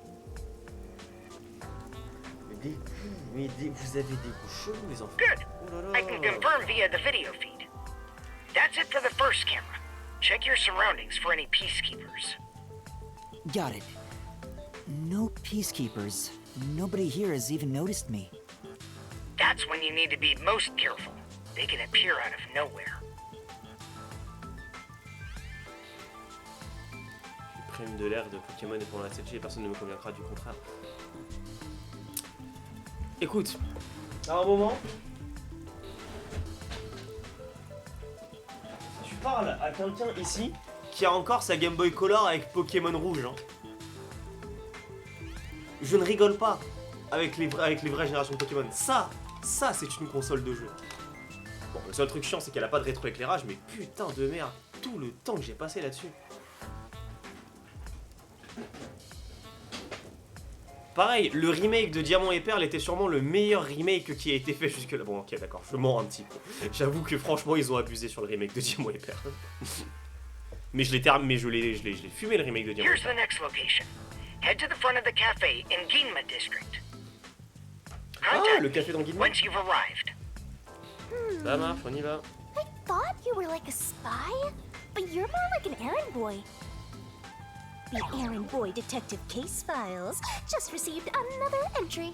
Mais vous avez des goûts chelous, les enfants. Good. Oh là là. I can confirm via the video feed. That's it for the first camera. Check your surroundings for any peacekeepers. Got it. No peacekeepers. Nobody here has even noticed me. That's when you need to be most careful. They can appear out of nowhere. Le prime de l'air de Pokémon est pendant la 7G et personne ne me convaincra du contraire. Écoute, à un moment, tu parles à quelqu'un ici qui a encore sa Game Boy Color avec Pokémon rouge. Hein. Je ne rigole pas avec les vraies générations de Pokémon. Ça c'est une console de jeu. Bon, le seul truc chiant c'est qu'elle a pas de rétroéclairage, mais putain de merde, tout le temps que j'ai passé là-dessus. Pareil, le remake de Diamant et Perle était sûrement le meilleur remake qui a été fait jusque là. Bon, ok, d'accord, je mens un petit peu. J'avoue que franchement, ils ont abusé sur le remake de Diamant et Perle. Mais je l'ai fumé le remake de Diamant et Here's the next location. Head to the front of the cafe in Ginma District. Ah, le café dans Guillemot. Once you've arrived. Ça marche, on y va. I thought you were like a spy, but you're more like an errand boy. The errand boy detective case files just received another entry.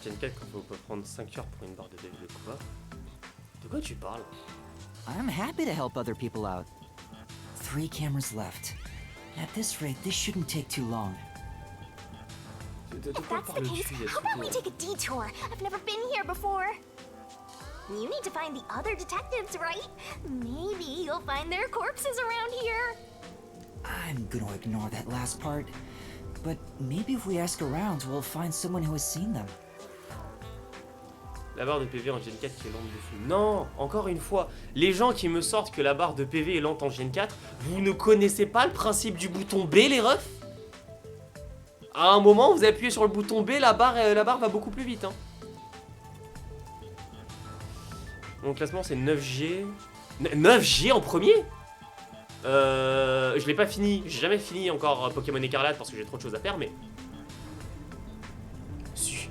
Gen 4, on peut prendre 5 heures pour une barre de quoi? De quoi tu parles? I'm happy to help other people out. 3 cameras left. At this rate, this shouldn't take too long. De If quoi that's the case, parles-tu, how about we Yasuko? take a detour? I've never been here before. You need to find the other detectives, right? Maybe you'll find their corpses around here. I'm gonna ignore that last part. But maybe if we ask around, we'll find someone who has seen them. La barre de PV en Gen 4 qui est lente de fou. Non, encore une fois, les gens qui me sortent que la barre de PV est lente en Gen 4, vous ne connaissez pas le principe du bouton B, les refs? À un moment, vous appuyez sur le bouton B, la barre va beaucoup plus vite. Hein. Mon classement, c'est 9G. 9G en premier? Je l'ai pas fini. J'ai jamais fini encore Pokémon Écarlate parce que j'ai trop de choses à faire, mais... Si.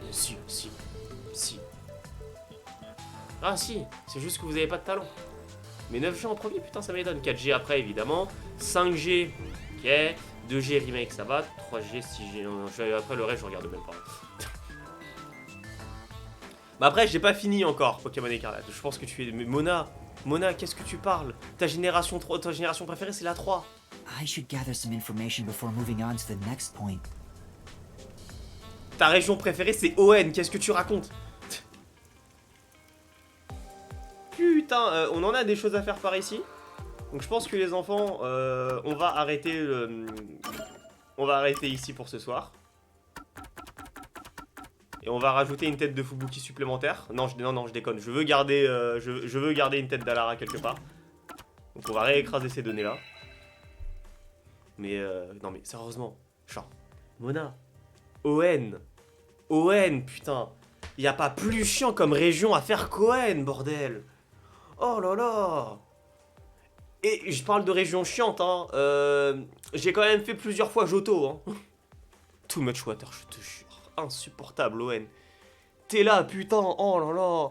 Ah si, c'est juste que vous avez pas de talent. Mais 9G en premier, putain, ça m'étonne. 4G après, évidemment. 5G, ok. 2G remake, ça va. 3G, 6G. Après, le reste, je regarde même pas. Bah après, j'ai pas fini encore Pokémon Écarlate. Je pense que tu es... Mais Mona, qu'est-ce que tu parles? Ta génération préférée, c'est la 3. I should gather some information before moving on to the next point. Ta région préférée, c'est ON. Qu'est-ce que tu racontes? Putain, on en a des choses à faire par ici. Donc je pense que les enfants, on va arrêter ici pour ce soir. Et on va rajouter une tête de Fubuki supplémentaire. Non, je déconne. Je veux garder une tête d'Alara quelque part. Donc on va réécraser ces données-là. Mais non mais sérieusement, genre, Mona, ON, putain. Y a pas plus chiant comme région à faire qu'ON, bordel. Oh là là. Et je parle de région chiante, hein. J'ai quand même fait plusieurs fois Johto, hein. Too much water, je te jure. Insupportable, ON. T'es là, putain, oh là là.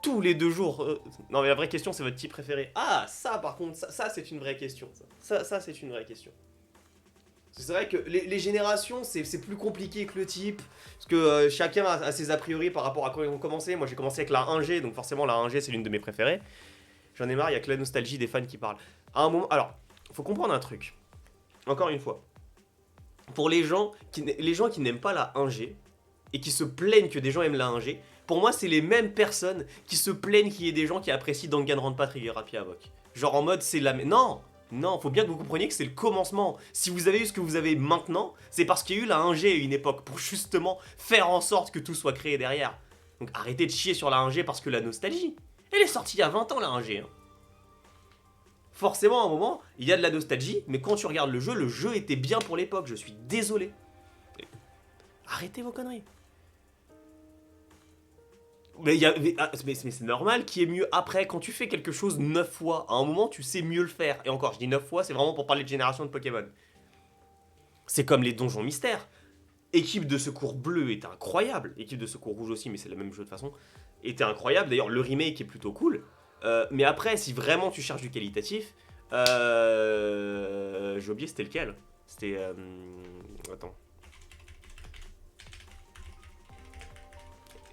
Tous les 2 jours. Non, mais la vraie question, c'est votre type préféré. Ah, ça, par contre, ça c'est une vraie question. Ça c'est une vraie question. C'est vrai que les générations, c'est plus compliqué que le type. Parce que chacun a ses a priori par rapport à quand ils ont commencé. Moi, j'ai commencé avec la 1G, donc forcément, la 1G, c'est l'une de mes préférées. J'en ai marre, il y a que la nostalgie des fans qui parlent. À un moment, alors, faut comprendre un truc. Encore une fois. Pour les gens qui n'aiment pas la 1G, et qui se plaignent que des gens aiment la 1G, pour moi, c'est les mêmes personnes qui se plaignent qu'il y ait des gens qui apprécient Danganronpa Trigger Happy Havoc. Genre en mode, c'est la même... Non, faut bien que vous compreniez que c'est le commencement. Si vous avez eu ce que vous avez maintenant, c'est parce qu'il y a eu la 1G à une époque, pour justement faire en sorte que tout soit créé derrière. Donc arrêtez de chier sur la 1G parce que la nostalgie, elle est sortie il y a 20 ans la 1G. Hein. Forcément, à un moment, il y a de la nostalgie, mais quand tu regardes le jeu était bien pour l'époque, je suis désolé. Arrêtez vos conneries. Mais c'est normal qu'il y ait mieux après. Quand tu fais quelque chose 9 fois, à un moment tu sais mieux le faire. Et encore, je dis 9 fois, c'est vraiment pour parler de génération de Pokémon. C'est comme les donjons mystères. Équipe de secours bleu était incroyable. Équipe de secours rouge aussi, mais c'est le même jeu de toute façon. Était incroyable. D'ailleurs, le remake est plutôt cool. Mais après, si vraiment tu cherches du qualitatif, j'ai oublié c'était lequel. C'était... Attends.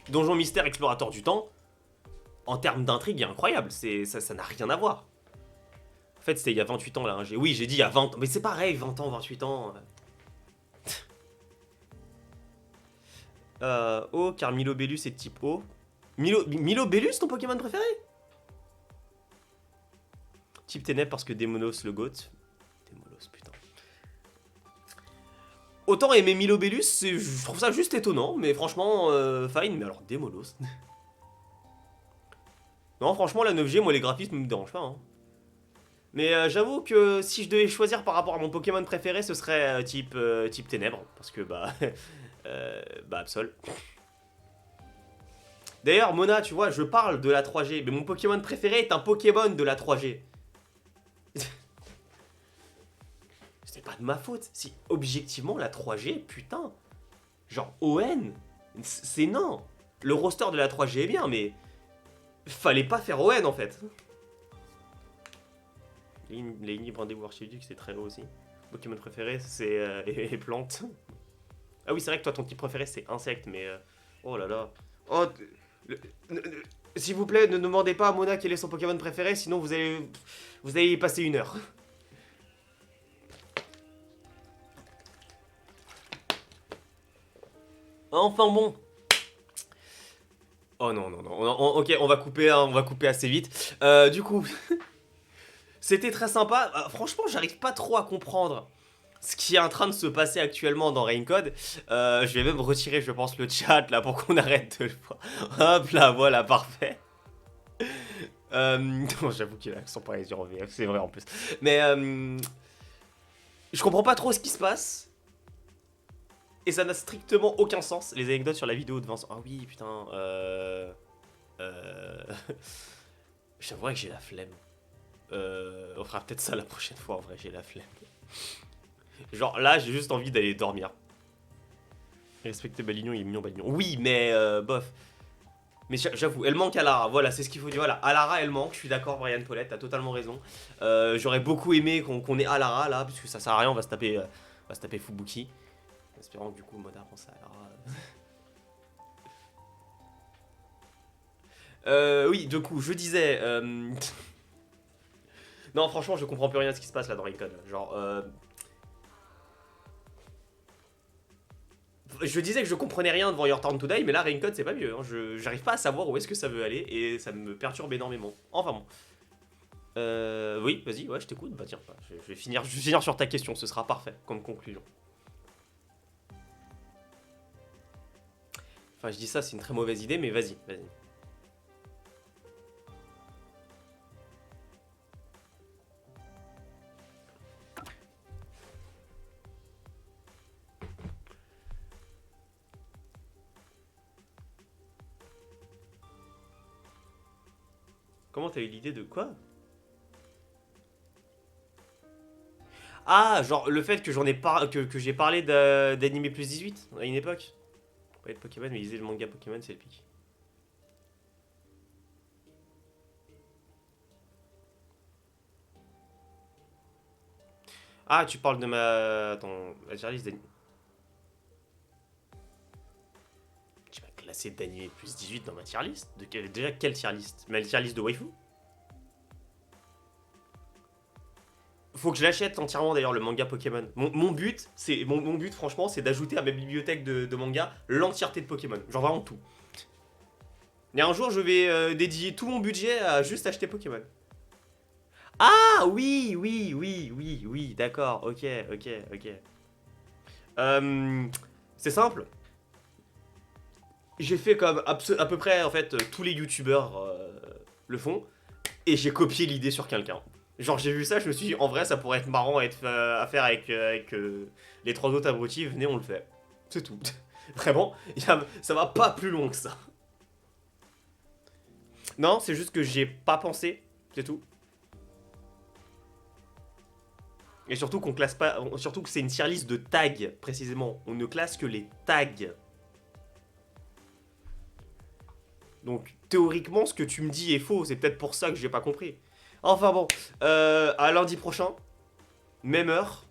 Donjon Mystère Explorateur du Temps, en termes d'intrigue, il est incroyable. Ça n'a rien à voir. En fait, c'était il y a 28 ans là. Hein. Oui, j'ai dit il y a 20 ans. Mais c'est pareil, 20 ans, 28 ans. O, car Milobellus est type O. Milobellus, ton Pokémon préféré? Type Ténèbres parce que Démonos le GOAT. Démonos, putain. Autant aimer Milobellus, je trouve ça juste étonnant, mais franchement, fine. Mais alors, Démolos. Non, franchement, la 9G, moi, les graphismes ne me dérangent pas. Hein. Mais j'avoue que si je devais choisir par rapport à mon Pokémon préféré, ce serait type Ténèbres. Parce que, Absol. D'ailleurs, Mona, tu vois, je parle de la 3G, mais mon Pokémon préféré est un Pokémon de la 3G. C'est pas de ma faute. Si, objectivement, la 3G, putain. Genre, ON, c'est non. Le roster de la 3G est bien, mais... Fallait pas faire ON, en fait. Les lignes rendez-vous archiduc, c'est très haut aussi. Pokémon préféré, c'est... et plante. Ah oui, c'est vrai que toi, ton type préféré, c'est insecte, mais... Oh là là. Oh... S'il vous plaît, ne demandez pas à Mona quel est son Pokémon préféré, sinon vous allez y passer 1 heure. Enfin bon. Oh non. Ok, on va couper assez vite. Du coup, c'était très sympa. Franchement, j'arrive pas trop à comprendre ce qui est en train de se passer actuellement dans Raincode. Je vais même retirer, je pense, le chat là pour qu'on arrête de le voir. Hop là, voilà, parfait. Non, j'avoue qu'il a l'accent parisien en VF, c'est vrai en plus. Mais je comprends pas trop ce qui se passe. Et ça n'a strictement aucun sens. Les anecdotes sur la vidéo de Vincent. Ah oui, putain. J'avouerais que j'ai la flemme. On fera peut-être ça la prochaine fois, en vrai, j'ai la flemme. Genre là, j'ai juste envie d'aller dormir. Respecter Balignon, il est mignon, Balignon. Oui, mais bof. Mais j'avoue, elle manque Alara, voilà, c'est ce qu'il faut dire. Voilà, Alara, elle manque, je suis d'accord, Brian Paulette, t'as totalement raison. J'aurais beaucoup aimé qu'on ait Alara là, parce que ça sert à rien, on va se taper Fubuki. En espérant que du coup, Moda pense à Alara. Oui, du coup, je disais... Non, franchement, je comprends plus rien de ce qui se passe là dans Raycon. Genre... Je disais que je comprenais rien devant Your Turn to Die, mais là, Raincode, c'est pas mieux. Hein. J'arrive pas à savoir où est-ce que ça veut aller, et ça me perturbe énormément. Enfin bon. Oui, vas-y, ouais, je t'écoute. Bah tiens, je vais finir sur ta question, ce sera parfait comme conclusion. Enfin, je dis ça, c'est une très mauvaise idée, mais vas-y, vas-y. Comment t'as eu l'idée de quoi? Ah, genre le fait que j'en ai que j'ai parlé d'animé plus 18 à une époque. Pas être Pokémon, mais lisez le manga Pokémon, c'est le pic. Ah, tu parles de ma... Attends, la tier list d'animé. Tu m'as classé d'animé plus 18 dans ma tier list? Déjà, quelle tier list? Ma tier list de waifu? Faut que je l'achète entièrement d'ailleurs le manga Pokémon. Mon but, franchement, c'est d'ajouter à ma bibliothèque de manga l'entièreté de Pokémon. Genre vraiment tout. Et un jour, je vais dédier tout mon budget à juste acheter Pokémon. Ah oui, d'accord, ok. C'est simple. J'ai fait comme à peu près en fait tous les youtubeurs le font. Et j'ai copié l'idée sur quelqu'un. Genre j'ai vu ça, je me suis dit en vrai ça pourrait être marrant à faire avec les trois autres abrutis, venez on le fait. C'est tout. Vraiment, ça va pas plus loin que ça. Non, c'est juste que j'ai pas pensé, c'est tout. Et surtout qu'on classe pas, surtout que c'est une tier list de tags précisément. On ne classe que les tags. Donc théoriquement ce que tu me dis est faux, c'est peut-être pour ça que j'ai pas compris. Enfin bon, à lundi prochain, même heure,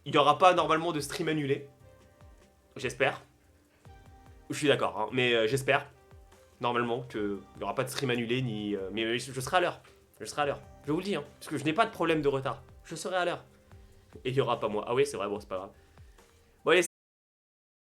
il n'y aura pas normalement de stream annulé. J'espère. Je suis d'accord, hein, mais j'espère normalement qu'il n'y aura pas de stream annulé, ni. Mais je serai à l'heure. Je serai à l'heure. Je vous le dis, hein, parce que je n'ai pas de problème de retard. Je serai à l'heure. Et il n'y aura pas moi. Ah oui, c'est vrai, bon, c'est pas grave.